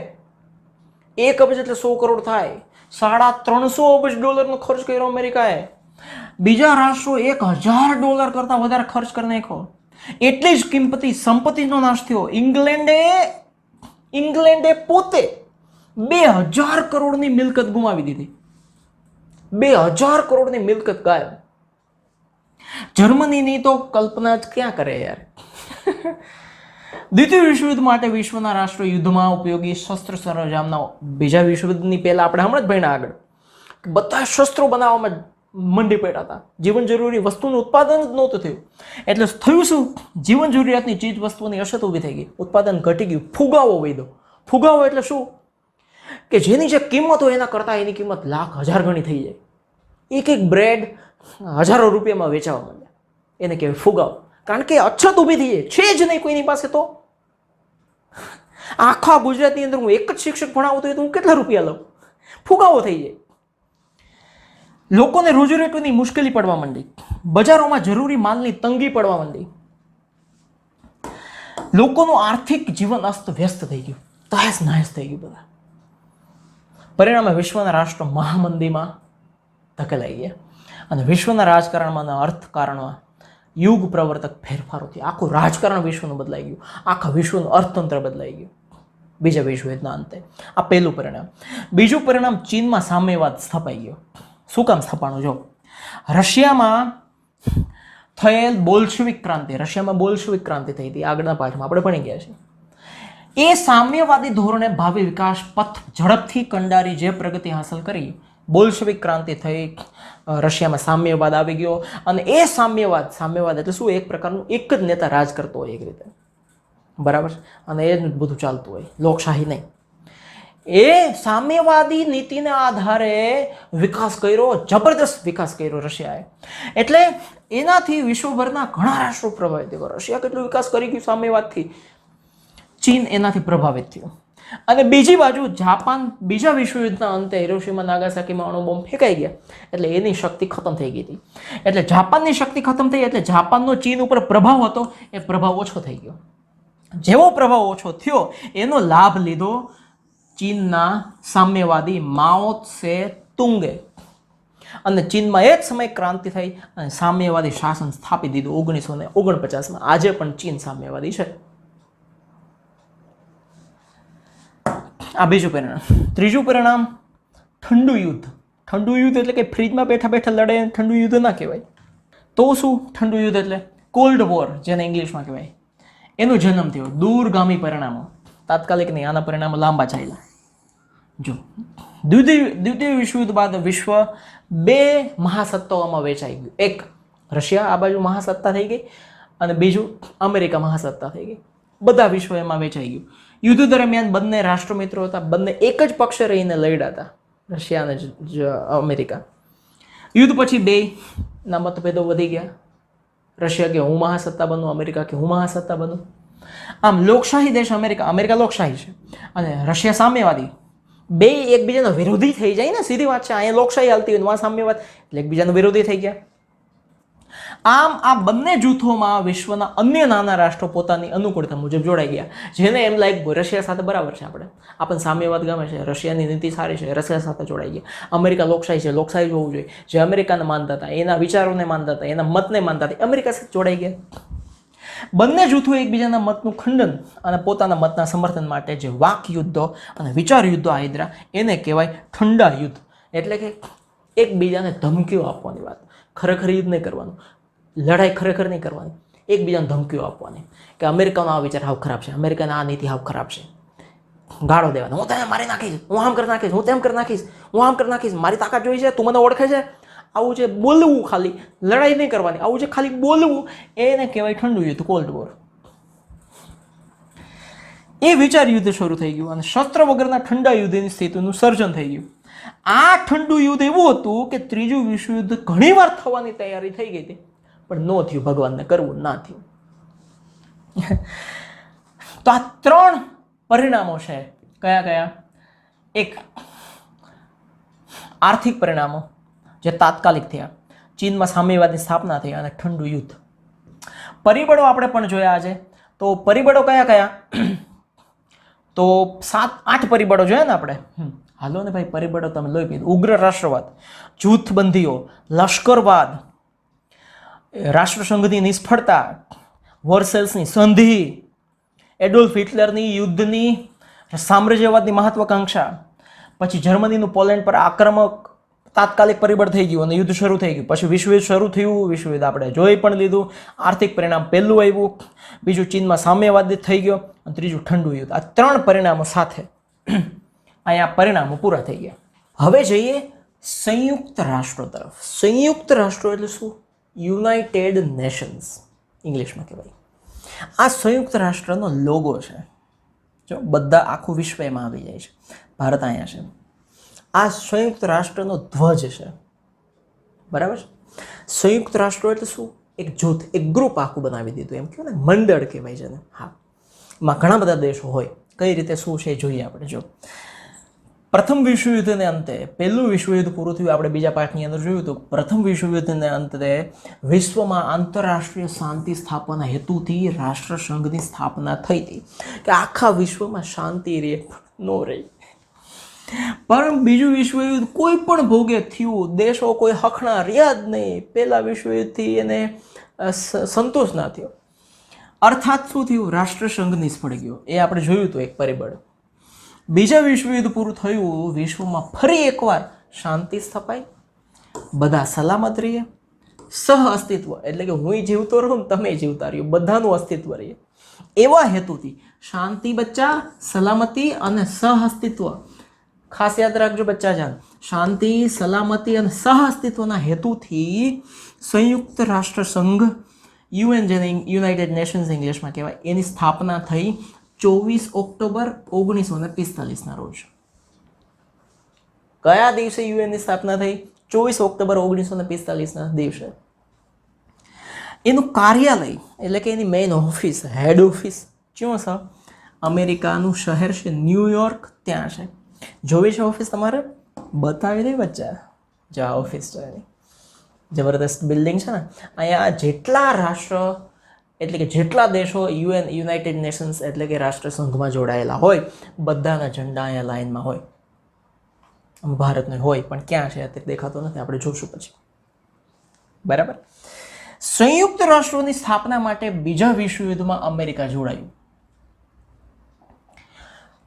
1 અબજ એટલે 100 કરોડ થાય. $350 અબજ ખર્ચ કર્યો અમેરિકાએ. બીજા રાષ્ટ્રો $1000 કરતા વધારે ખર્ચ કરી નાખ્યો. એટલી જ કિંમતી સંપત્તિનો નાશ થયો. ઇંગ્લેન્ડે પોતે 2000 કરોડની મિલકત ગુમાવી દીધી. 2000 કરોડની મિલકત ગાયબ. જર્મનીની તો કલ્પના જ ક્યાં કરે યાર. દ્વિતીય વિશ્વયુદ્ધ માટે વિશ્વના રાષ્ટ્રો યુદ્ધમાં ઉપયોગી શસ્ત્ર સરંજામના, બીજા વિશ્વયુદ્ધની પહેલા આપણે હમણાં જ ભણ્યા આગળ, બધા શસ્ત્રો બનાવવામાં મંડી પડ્યા હતા. જીવન જરૂરી વસ્તુનું ઉત્પાદન જ નહોતું થયું. એટલે થયું શું? જીવન જરૂરિયાતની ચીજ વસ્તુઓની અછત ઊભી થઈ ગઈ, ઉત્પાદન ઘટી ગયું, ફુગાવો વધ્યો. ફુગાવો એટલે શું? કે જેની જે કિંમત હોય એના કરતાં એની કિંમત લાખ હજાર ગણી થઈ જાય. એક બ્રેડ હજારો રૂપિયામાં વેચાવા માંડ્યા. એને કહેવાય ફુગાવો. કારણ કે અછત ઊભી થઈ જાય, છે જ નહીં કોઈની પાસે. તો આખા ગુજરાતની અંદર હું એક જ શિક્ષક ભણાવતો હોય તો હું કેટલા રૂપિયા લઉં? ફુગાવો થઈ જાય. લોકોને રોજીરોટીની મુશ્કેલી પડવા માંડી. બજારોમાં જરૂરી માલની તંગી પડવા માંડી. લોકોનું આર્થિક જીવન અસ્ત વ્યસ્ત થઈ ગયું, તહેસ નહેસ થઈ ગયું બધા. પરિણામે વિશ્વના રાષ્ટ્રો મહામંદીમાં ધકેલાઈ ગયા અને વિશ્વના રાજકારણમાં, અર્થકારણમાં યુગ પ્રવર્તક ફેરફારોથી આખું રાજકારણ વિશ્વનું બદલાઈ ગયું, આખા વિશ્વનું અર્થતંત્ર બદલાઈ ગયું બીજા વિશ્વયુદ્ધના અંતે. આ પહેલું પરિણામ. બીજું પરિણામ, ચીનમાં સામ્યવાદ સ્થપાઈ ગયો. શું કામ સ્થપાણું? જો રશિયામાં થયેલ બોલ્શેવિક ક્રાંતિ, રશિયામાં બોલ્શેવિક ક્રાંતિ થઈ હતી, આગળના પાઠમાં આપણે ભણી ગયા છીએ. એ સામ્યવાદી ધોરણે ભાવિ વિકાસ પથ ઝડપથી કંડારી જે પ્રગતિ હાંસલ કરી, બોલ્શેવિક ક્રાંતિ થઈ, રશિયામાં સામ્યવાદ આવી ગયો. અને એ સામ્યવાદ એટલે શું? એક પ્રકારનું એક જ નેતા રાજ કરતો હોય એક રીતે, બરાબર, અને એ જ બધું ચાલતું હોય, લોકશાહી નહીં. એ સામ્યવાદી નીતિને આધારે વિકાસ કર્યો, જબરદસ્ત વિકાસ કર્યો રશિયાએ. એટલે એનાથી વિશ્વભરના ઘણા રાષ્ટ્રો પ્રભાવિત થયા. રશિયા કેટલો વિકાસ કરી ગયું સામ્યવાદથી, ચીન એનાથી પ્રભાવિત થયું. અને બીજી બાજુ જાપાન બીજા વિશ્વયુદ્ધના અંતે હિરોશીમા નાગાસાકીમાં અણુબોમ્બ ફેંકાઈ ગયા એટલે એની શક્તિ ખતમ થઈ ગઈ હતી. એટલે જાપાનની શક્તિ ખતમ થઈ એટલે જાપાનનો ચીન ઉપર પ્રભાવ હતો એ પ્રભાવ ઓછો થઈ ગયો. જેવો પ્રભાવ ઓછો થયો એનો લાભ લીધો ચીનના સામ્યવાદી માઓ ત્સે તુંગે. અને ચીનમાં એ જ સમયે ક્રાંતિ થઈ અને સામ્યવાદી શાસન સ્થાપી દીધું 1949માં. આજે પણ ચીન સામ્યવાદી છે. આ બીજું પરિણામ. ત્રીજું પરિણામ, ઠંડુ યુદ્ધ. ઠંડુ યુદ્ધ એટલે કે ફ્રીજમાં બેઠા બેઠા લડે ઠંડુ યુદ્ધ ના કહેવાય. તો શું ઠંડુ યુદ્ધ એટલે? કોલ્ડ વોર, જેને ઇંગ્લિશમાં કહેવાય, એનો જન્મ થયો. દૂરગામી પરિણામો, તાત્કાલિક નહીં, આના પરિણામો લાંબા ચાલ્યા. જો દ્વિતીય વિશ્વયુદ્ધ બાદ વિશ્વ બે મહાસત્તાઓમાં વેચાઈ ગયું. એક રશિયા આ બાજુ મહાસત્તા થઈ ગઈ અને બીજું અમેરિકા મહાસત્તા થઈ ગઈ. બધા વિશ્વ એમાં વેચાઈ ગયું. યુદ્ધ દરમિયાન બંને રાષ્ટ્રમિત્રો હતા, બંને એક જ પક્ષે રહીને લડ્યા હતા, રશિયા અને અમેરિકા. યુદ્ધ પછી બેના મતભેદો વધી ગયા. રશિયા કે હું મહાસત્તા બનું, અમેરિકા કે હું મહાસત્તા બનું. આમ લોકશાહી દેશ અમેરિકા લોકશાહી છે અને રશિયા સામ્યવાદી. બે એકબીજાના વિરોધી થઈ જાય ને, સીધી વાત છે. અહીંયા લોકશાહી હાલતી હોય, સામ્યવાદ, એટલે એકબીજાના વિરોધી થઈ ગયા. આમ આ બંને જૂથોમાં વિશ્વના અન્ય નાના રાષ્ટ્રો પોતાની અનુકૂળતા મુજબ જોડાઈ ગયા. જેને એમ લાગ્યું રશિયા સાથે બરાબર છે, આપણને સામ્યવાદ ગમે છે, રશિયાની નીતિ સારી છે, રશિયા સાથે જોડાઈ ગયા. અમેરિકા લોકશાહી છે, લોકશાહી જોવું જોઈએ. જે અમેરિકાને માનતા હતા, એના વિચારોને માનતા હતા, એના મતને માનતા હતા, અમેરિકા સાથે જોડાઈ ગયા. બંને જૂથો એકબીજાના મતનું ખંડન અને પોતાના મતના સમર્થન માટે જે વાક યુદ્ધો અને વિચાર યુદ્ધો આદર્યા એને કહેવાય ઠંડા યુદ્ધ. એટલે કે એકબીજાને ધમકીઓ આપવાની વાત. ખરેખર યુદ્ધ નહીં કરવાનું, લડાઈ ખરેખર નહીં કરવાની, એકબીજાને ધમકીઓ આપવાની કે અમેરિકાનો આ વિચાર હાવ ખરાબ છે, અમેરિકાની આ નીતિ હાવ ખરાબ છે. ગાળો દેવાનો, હું તને મારી નાખીશ, હું આમ કરી નાખીશ, હું તેમ કરી નાખીશ, હું આમ કરી નાખીશ, મારી તાકાત જોઈ છે, તું મને ઓળખે છે. આવું જે બોલવું, ખાલી લડાઈ નહીં કરવાની, આવું જે ખાલી બોલવું, એને કહેવાય ઠંડુ યુદ્ધ, કોલ્ડ વોર. એ વિચાર યુદ્ધ શરૂ થઈ ગયું અને શસ્ત્ર વગરના ઠંડા યુદ્ધની સ્થિતિનું સર્જન થઈ ગયું. આ ઠંડુ યુદ્ધ એવું હતું કે ત્રીજું વિશ્વયુદ્ધ ઘણીવાર થવાની તૈયારી થઈ ગઈ હતી પણ ન થયું, ભગવાનને કરવું ના થયું. તો આ ત્રણ પરિણામો છે. કયા કયા? એક, આર્થિક પરિણામો જે તાત્કાલિક થયા, ચીનમાં સામ્યવાદની સ્થાપના થઈ અને ઠંડુ યુદ્ધ. પરિબળો આપણે પણ જોયા આજે. તો પરિબળો કયા કયા? તો 7-8 પરિબળો જોયા ને આપણે. હાલો ને ભાઈ, પરિબળો તમે લોહી પીધું. ઉગ્ર રાષ્ટ્રવાદ, જૂથબંધીઓ, લશ્કરવાદ, રાષ્ટ્રસંઘની નિષ્ફળતા, વર્સેલ્સની સંધિ, એડોલ્ફ હિટલરની યુદ્ધની સામ્રાજ્યવાદની મહત્વાકાંક્ષા, પછી જર્મનીનું પોલેન્ડ પર આક્રમક તાત્કાલિક પરિબળ થઈ ગયું અને યુદ્ધ શરૂ થઈ ગયું. પછી વિશ્વયુદ્ધ શરૂ થયું, વિશ્વયુદ્ધ આપણે જોઈ પણ લીધું. આર્થિક પરિણામ પહેલું આવ્યું, બીજું ચીનમાં સામ્યવાદ થઈ ગયો અને ત્રીજું ઠંડુ યુદ્ધ. આ ત્રણ પરિણામો સાથે અહીંયા પરિણામો પૂરા થઈ ગયા. હવે જઈએ સંયુક્ત રાષ્ટ્રો તરફ. સંયુક્ત રાષ્ટ્રો એટલે શું? યુનાઇટેડ નેશન્સ ઇંગ્લિશમાં કહેવાય. આ સંયુક્ત રાષ્ટ્રનો લોગો છે. જો બધા આખું વિશ્વ એમાં આવી જાય છે, ભારત અહીંયા છે. આ સંયુક્ત રાષ્ટ્રનો ધ્વજ છે, બરાબર. સંયુક્ત રાષ્ટ્રો એટલે શું? એક જૂથ, એક ગ્રુપ આખું બનાવી દીધું, એમ કહેવાય ને, મંડળ કહેવાય છે ને. હા, એમાં ઘણા બધા દેશો હોય. કઈ રીતે શું છે જોઈએ આપણે. જો પ્રથમ વિશ્વયુદ્ધને અંતે, પહેલું વિશ્વયુદ્ધ પૂરું થયું, આપણે બીજા પાઠની અંદર જોયું હતું. પ્રથમ વિશ્વયુદ્ધને અંતે વિશ્વમાં આંતરરાષ્ટ્રીય શાંતિ સ્થાપના હેતુથી રાષ્ટ્રસંઘની સ્થાપના થઈ હતી કે આખા વિશ્વમાં શાંતિ રહે, ન રહે. પણ બીજું વિશ્વયુદ્ધ કોઈ પણ ભોગે થયું, દેશો કોઈ હખણા રહ્યા જ નહીં. પહેલા વિશ્વયુદ્ધથી એને સંતોષ ના થયો. અર્થાત શું થયું? રાષ્ટ્રસંઘ નિષ્ફળ ગયો. એ આપણે જોયું હતું એક પરિબળ. બીજા વિશ્વયુદ્ધ પૂરું થયું, વિશ્વમાં ફરી એકવાર શાંતિ સ્થપાઈ, બધા સલામત રહીએ, સહ અસ્તિત્વ એટલે કે હું જીવતો રહું તમે જીવતા રહ્યો, બધાનું અસ્તિત્વ રહીએ. એવા હેતુથી શાંતિ બચ્ચા, સલામતી અને સહ અસ્તિત્વ, ખાસ યાદ રાખજો બચ્ચા જાન, શાંતિ, સલામતી અને સહ અસ્તિત્વના હેતુથી સંયુક્ત રાષ્ટ્ર સંઘ, યુએન જેને યુનાઇટેડ નેશન્સ ઇંગ્લિશમાં કહેવાય, એની સ્થાપના થઈ 24 ઓક્ટોબર 1945ના રોજ. કયા દિવસે યુએનની સ્થાપના થઈ? 24 ઓક્ટોબર 1945ના દિવસે. એનું કાર્યાલય એટલે કે એની મેઇન ઓફિસ, હેડ ઓફિસ ક્યાં છે? અમેરિકાનું શહેર છે ન્યુયોર્ક, ત્યાં છે. જોવી છે ઓફિસ? તમારે બતાવી દઈ બચ્ચા, જ્યાં ઓફિસ છે એની. જબરદસ્ત બિલ્ડિંગ છે ને. અહીંયા જેટલા રાષ્ટ્ર એટલે કે જેટલા દેશો યુનાઇટેડ નેશન્સ એટલે કે રાષ્ટ્રસંઘમાં જોડાયેલા હોય, બધાના ઝંડા અહીંયા લાઇનમાં હોય. ભારતનો હોય પણ ક્યાં છે અત્યારે દેખાતો નથી, આપણે જોશું પછી. બરાબર. સંયુક્ત રાષ્ટ્રોની સ્થાપના માટે બીજા વિશ્વયુદ્ધમાં અમેરિકા જોડાયું.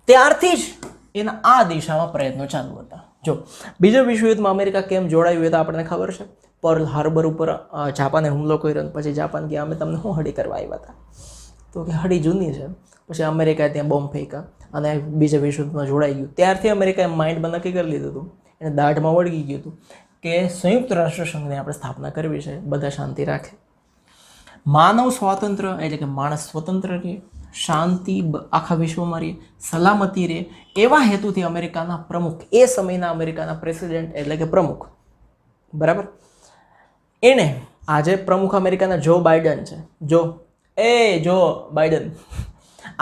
ત્યારથી જ એના આ દિશામાં પ્રયત્નો ચાલુ હતા. જો બીજા વિશ્વયુદ્ધમાં અમેરિકા કેમ જોડાયું એ તો આપણને ખબર છે. પર્લ હાર્બર ઉપર જાપાને હુમલો કર્યો, પછી જાપાન કે અમે તમને શું હળી કરવા આવ્યા હતા? તો કે હળી જૂની છે. પછી અમેરિકાએ ત્યાં બોમ્બ ફેંક્યા અને બીજા વિશ્વયુદ્ધમાં જોડાઈ ગયું. ત્યારથી અમેરિકાએ માઇન્ડમાં નક્કી કરી લીધું હતું, એને દાઢમાં વળગી ગયું હતું કે સંયુક્ત રાષ્ટ્રસંઘની આપણે સ્થાપના કરવી છે, બધા શાંતિ રાખે, માનવ સ્વાતંત્ર્ય એટલે કે માણસ સ્વતંત્ર રહે, શાંતિ આખા વિશ્વમાં રહે, સલામતી રહે, એવા હેતુથી અમેરિકાના પ્રમુખ, એ સમયના અમેરિકાના પ્રેસિડેન્ટ એટલે કે પ્રમુખ, બરાબર, એને આજે પ્રમુખ અમેરિકાના જો બાઇડન છે. જો બાઇડન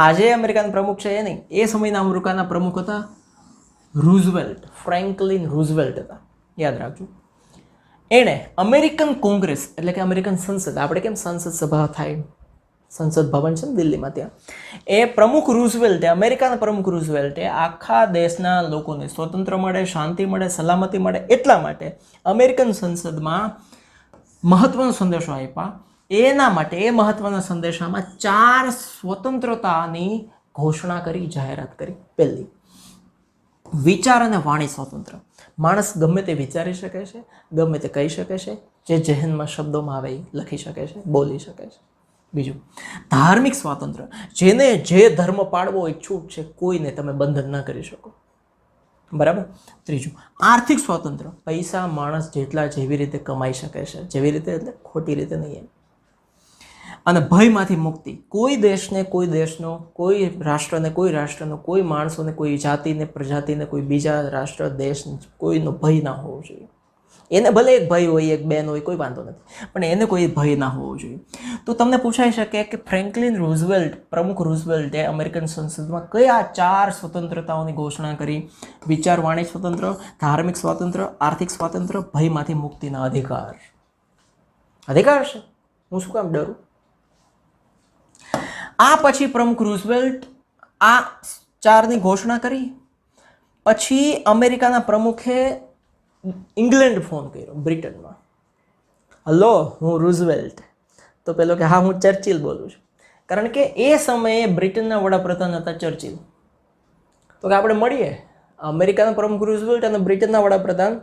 આજે અમેરિકાના પ્રમુખ છે એ નહીં, એ સમયના અમેરિકાના પ્રમુખ હતા રૂઝવેલ્ટ, ફ્રેન્કલિન રૂઝવેલ્ટ હતા, યાદ રાખજો. એણે અમેરિકન કોંગ્રેસ એટલે કે અમેરિકન સંસદ, આપણે કેમ સંસદ સભા થાય, સંસદ ભવન છે ને દિલ્હીમાં, ત્યાં એ પ્રમુખ રૂઝવેલ્ટે, અમેરિકાના પ્રમુખ રૂઝવેલ્ટે આખા દેશના લોકોને સ્વતંત્ર મળે, શાંતિ મળે, સલામતી મળે એટલા માટે અમેરિકન સંસદમાં મહત્વનો સંદેશો આપ્યા. એના માટે એ મહત્વના સંદેશામાં 4 સ્વતંત્રતાની ઘોષણા કરી, જાહેરાત કરી. પહેલી, વિચાર અને વાણી સ્વતંત્ર. માણસ ગમે તે વિચારી શકે છે, ગમે તે કહી શકે છે, જે જહેનમાં શબ્દોમાં આવે એ લખી શકે છે, બોલી શકે છે. બીજું, ધાર્મિક સ્વાતંત્ર્ય. જેને જે ધર્મ પાળવો એ છૂટ છે, કોઈને તમે બંધન ન કરી શકો, બરાબર. ત્રીજું, આર્થિક સ્વાતંત્ર્ય. પૈસા માણસ જેટલા જેવી રીતે કમાઈ શકે છે, જેવી રીતે એટલે ખોટી રીતે નહીં એમ. અને ભયમાંથી મુક્તિ. કોઈ દેશને, કોઈ દેશનો, કોઈ રાષ્ટ્રનો, કોઈ માણસોને, કોઈ જાતિને, પ્રજાતિને, કોઈ બીજા રાષ્ટ્ર, દેશ, કોઈનો ભય ના હોવો જોઈએ. એને ભલે એક ભાઈ હોય, એક બેન હોય, કોઈ વાંધો નથી, પણ એને કોઈ ભય ના હોવો જોઈએ. તો તમને પૂછાઈ શકે કે ફ્રેન્કલિન રૂઝવેલ્ટ, પ્રમુખ રૂઝવેલ્ટે અમેરિકન સંસદમાં કયા 4 સ્વતંત્રતાઓની ઘોષણા કરી? વિચાર, વાણી સ્વતંત્ર, ધાર્મિક સ્વાતંત્ર્ય, આર્થિક સ્વાતંત્ર્ય, ભયમાંથી મુક્તિના અધિકાર. અધિકાર છે, હું શું કામ ડરું? આ પછી પ્રમુખ રૂઝવેલ્ટ આ 4ની ઘોષણા કરી. પછી અમેરિકાના પ્રમુખે ઇંગ્લેન્ડ ફોન કર્યો, બ્રિટનમાં. હલો, હું રૂઝવેલ્ટ. તો પેલો કે હા, હું ચર્ચિલ બોલું છું. કારણ કે એ સમયે બ્રિટનના વડાપ્રધાન હતા ચર્ચિલ. તો કે આપણે મળીએ. અમેરિકાના પ્રમુખ રૂઝવેલ્ટ અને બ્રિટનના વડાપ્રધાન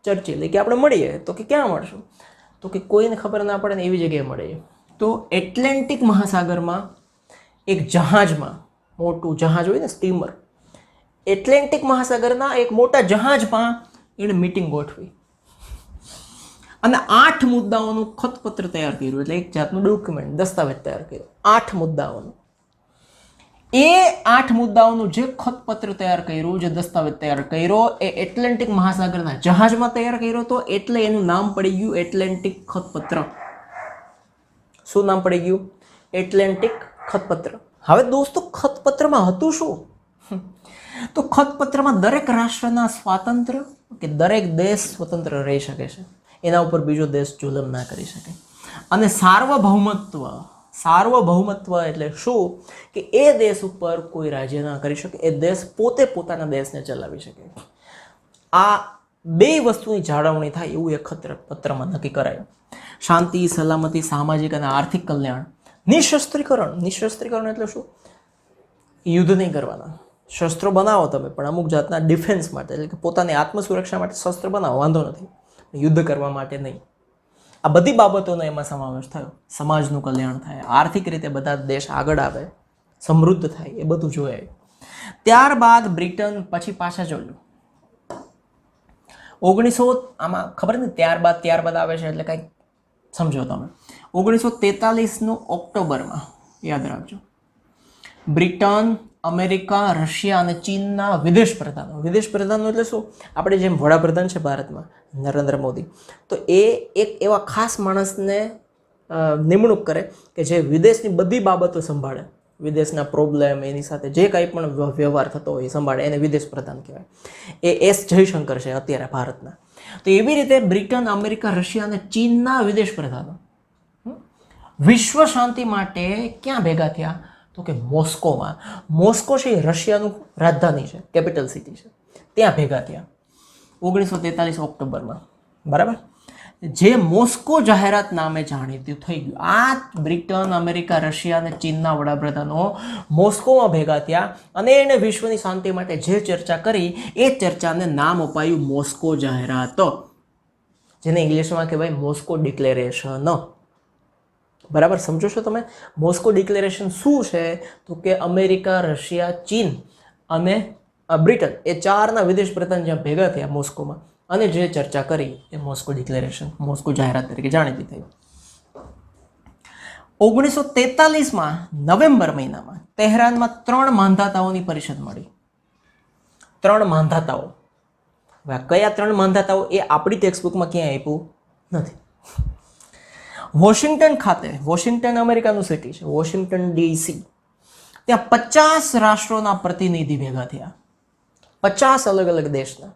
ચર્ચિલ કે આપણે મળીએ. તો કે ક્યાં મળશું? તો કે કોઈને ખબર ના પડે ને એવી જગ્યાએ મળીએ. તો એટલાન્ટિક મહાસાગરમાં એક જહાજમાં, મોટું જહાજ હોય ને, સ્ટીમર, એટલાન્ટિક મહાસાગરના એક મોટા જહાજમાં એણે મીટિંગ ગોઠવી અને 8 મુદ્દાઓનું ખતપત્ર તૈયાર કર્યું, એટલે એક જાતનું ડોક્યુમેન્ટ, દસ્તાવેજ તૈયાર કર્યો 8 મુદ્દાઓનું. એ 8 મુદ્દાઓનું જે ખતપત્ર તૈયાર કર્યું, જે દસ્તાવેજ તૈયાર કર્યો, એ એટલાન્ટિક મહાસાગરના જહાજમાં તૈયાર કર્યો હતો, એટલે એનું નામ પડી ગયું એટલાન્ટિક ખતપત્ર. શું નામ પડી ગયું? એટલાન્ટિક ખતપત્ર. હવે દોસ્તો, ખતપત્રમાં હતું શું? તો ખતપત્રમાં દરેક રાષ્ટ્રના સ્વાતંત્ર્ય, કે દરેક દેશ સ્વતંત્ર રહી શકે છે, એના ઉપર બીજો દેશ જુલમ ના કરી શકે. અને સાર્વભૌમત્વ. સાર્વભૌમત્વ એટલે શું? કે એ દેશ ઉપર કોઈ રાજ્ય ના કરી શકે, એ દેશ પોતે પોતાના દેશને ચલાવી શકે. આ 2 વસ્તુની જાળવણી થાય એવું એક ખતપત્રમાં નક્કી કરાયું. શાંતિ, સલામતી, સામાજિક અને આર્થિક કલ્યાણ. નિઃશસ્ત્રીકરણ એટલે શું? યુદ્ધ નહીં કરવાના. શસ્ત્રો બનાવો તમે, પણ અમુક જાતના ડિફેન્સ માટે, એટલે કે પોતાની આત્મસુરક્ષા માટે શસ્ત્ર બનાવો, વાંધો નથી, યુદ્ધ કરવા માટે નહીં. આ બધી બાબતોનો એમાં સમાવેશ થયો. સમાજનું કલ્યાણ થાય, આર્થિક રીતે બધા દેશ આગળ આવે, સમૃદ્ધ થાય, એ બધું જોયા. ત્યારબાદ બ્રિટન, પછી પાછા જોયું 1900, આમાં ખબર ને ત્યારબાદ આવે છે એટલે કંઈક સમજો તમે. 1943 ઓક્ટોબરમાં યાદ રાખજો, બ્રિટન, અમેરિકા, રશિયા અને ચીનના વિદેશ પ્રધાનો એટલે શું? આપણે જેમ વડાપ્રધાન છે ભારતમાં નરેન્દ્ર મોદી, તો એ એક એવા ખાસ માણસને નિમણૂક કરે કે જે વિદેશની બધી બાબતો સંભાળે, વિદેશના પ્રોબ્લેમ, એની સાથે જે કાંઈ પણ વ્યવહાર થતો હોય એ સંભાળે, એને વિદેશ પ્રધાન કહેવાય. એ એસ જયશંકર છે અત્યારે ભારતના. તો એવી રીતે બ્રિટન, અમેરિકા, રશિયા અને ચીનના વિદેશ પ્રધાનો વિશ્વ શાંતિ માટે ક્યાં ભેગા થયા? તો કે મોસ્કોમાં. મોસ્કો છે એ રશિયાનું રાજધાની છે, કેપિટલ સિટી છે, ત્યાં ભેગા થયા 1943 ઓક્ટોબરમાં. બરાબર? જે મોસ્કો જાહેરાત નામે જાણીતું થઈ ગયું. આ બ્રિટન, અમેરિકા, રશિયા અને ચીનના વડાપ્રધાનો મોસ્કોમાં ભેગા થયા અને એને વિશ્વની શાંતિ માટે જે ચર્ચા કરી એ ચર્ચાને નામ અપાયું મોસ્કો જાહેરાત, જેને ઇંગ્લિશમાં કહેવાય મોસ્કો ડિક્લેરેશન. બરાબર સમજો છો તમે? મોસ્કો ડિક્લેરેશન શું છે? તો કે અમેરિકા, રશિયા, ચીન અને બ્રિટન, એ ચારના વિદેશ પ્રધાન જ્યાં ભેગા થયા મોસ્કોમાં અને જે ચર્ચા કરી એ મોસ્કો ડિક્લેરેશન, મોસ્કો જાહેરાત તરીકે જાણીતી થઈ. 1943માં નવેમ્બર મહિનામાં તહેરાનમાં 3 માંધાતાઓની પરિષદ મળી. 3 માંધાતાઓ. કયા 3 માંધાતાઓ એ આપણી ટેક્સ્ટબુકમાં ક્યાંય આપ્યું નથી. વોશિંગ્ટન ખાતે, વોશિંગ્ટન અમેરિકાનું સિટી છે, વોશિંગ્ટન DC, ત્યાં 50 રાષ્ટ્રોના પ્રતિનિધિ ભેગા થયા. 50 અલગ અલગ દેશના.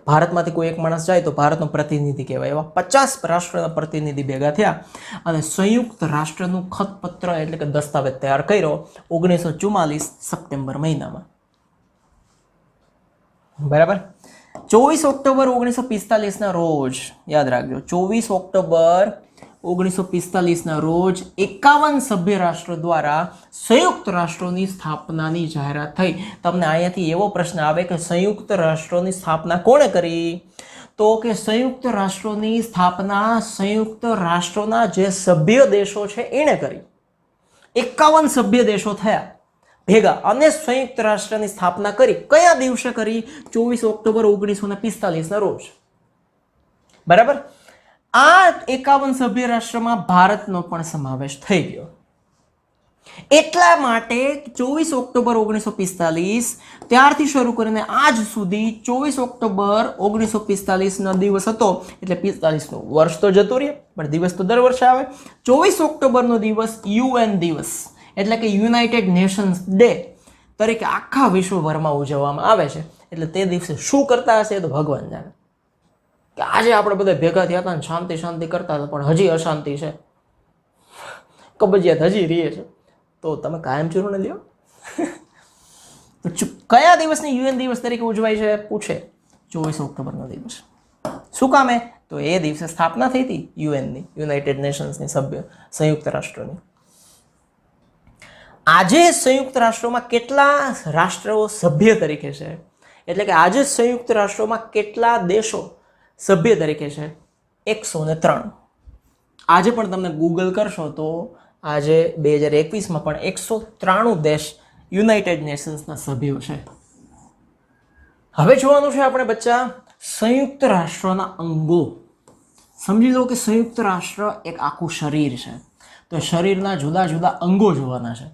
ભારતમાંથી કોઈ એક માણસ જાય તો ભારતનો પ્રતિનિધિ કહેવાય. એવા 50 રાષ્ટ્રના પ્રતિનિધિ ભેગા થયા અને સંયુક્ત રાષ્ટ્રનું ખતપત્ર એટલે કે દસ્તાવેજ તૈયાર કર્યો 1944 સપ્ટેમ્બર મહિનામાં. બરાબર? 24 ઓક્ટોબર 1945ના રોજ યાદ રાખજો, 24 ઓક્ટોબર 1945ના રોજ 51 સભ્ય રાષ્ટ્રો દ્વારા સંયુક્ત રાષ્ટ્રોની સ્થાપનાની જાહેરાત થઈ. તમને અહીંયાથી એવો પ્રશ્ન આવે કે સંયુક્ત રાષ્ટ્રોની સ્થાપના કોણે કરી? તો કે સંયુક્ત રાષ્ટ્રોની સ્થાપના સંયુક્ત રાષ્ટ્રોના જે સભ્ય દેશો છે એણે કરી. 51 સભ્ય દેશો થયા ભેગા અને સંયુક્ત રાષ્ટ્રની સ્થાપના કરી. કયા દિવસે કરી? 24 ઓક્ટોબર 1945ના રોજ. બરાબર? આ 51 સભ્ય રાષ્ટ્રમાં ભારતનો પણ સમાવેશ થઈ ગયો. એટલા માટે 24 ઓક્ટોબર 1945 ત્યારથી શરૂ કરીને આજ સુધી 24 ઓક્ટોબર 1945નો દિવસ હતો, એટલે 45નું વર્ષ તો જતું રહે પણ દિવસ તો દર વર્ષે આવે. 24 ઓક્ટોબરનો દિવસ UN દિવસ એટલે કે યુનાઇટેડ નેશન્સ ડે તરીકે આખા વિશ્વભરમાં ઉજવવામાં આવે છે. એટલે તે દિવસે શું કરતા હશે તો ભગવાન જાણે. કે આજે આપણે બધા ભેગા થયા હતા ને શાંતિ કરતા હતા, પણ હજી અશાંતિ છે, કબજિયાત હજી રહે છે, તો તમે કાયમ ચૂર્ણ લ્યો. તો કયા દિવસની UN દિવસ તરીકે ઉજવાય છે પૂછે? 24 ઓક્ટોબરનો દિવસ. શું કામે? તો એ દિવસે સ્થાપના થઈ હતી UNની, યુનાઇટેડ નેશન્સની સંયુક્ત રાષ્ટ્રોની. આજે સંયુક્ત રાષ્ટ્રોમાં કેટલા રાષ્ટ્રો સભ્ય તરીકે છે? એટલે કે આજે સંયુક્ત રાષ્ટ્રોમાં કેટલા દેશો સભ્ય તરીકે છે? 103. આજે પણ તમને ગૂગલ કરશો તો આજે 2021માં પણ 193 દેશ યુનાઇટેડ નેશન્સના સભ્યો છે. હવે જોવાનું છે આપણે બચ્ચા સંયુક્ત રાષ્ટ્રોના અંગો. સમજી લો કે સંયુક્ત રાષ્ટ્ર એક આખું શરીર છે, તો શરીરના જુદા જુદા અંગો જોવાના છે.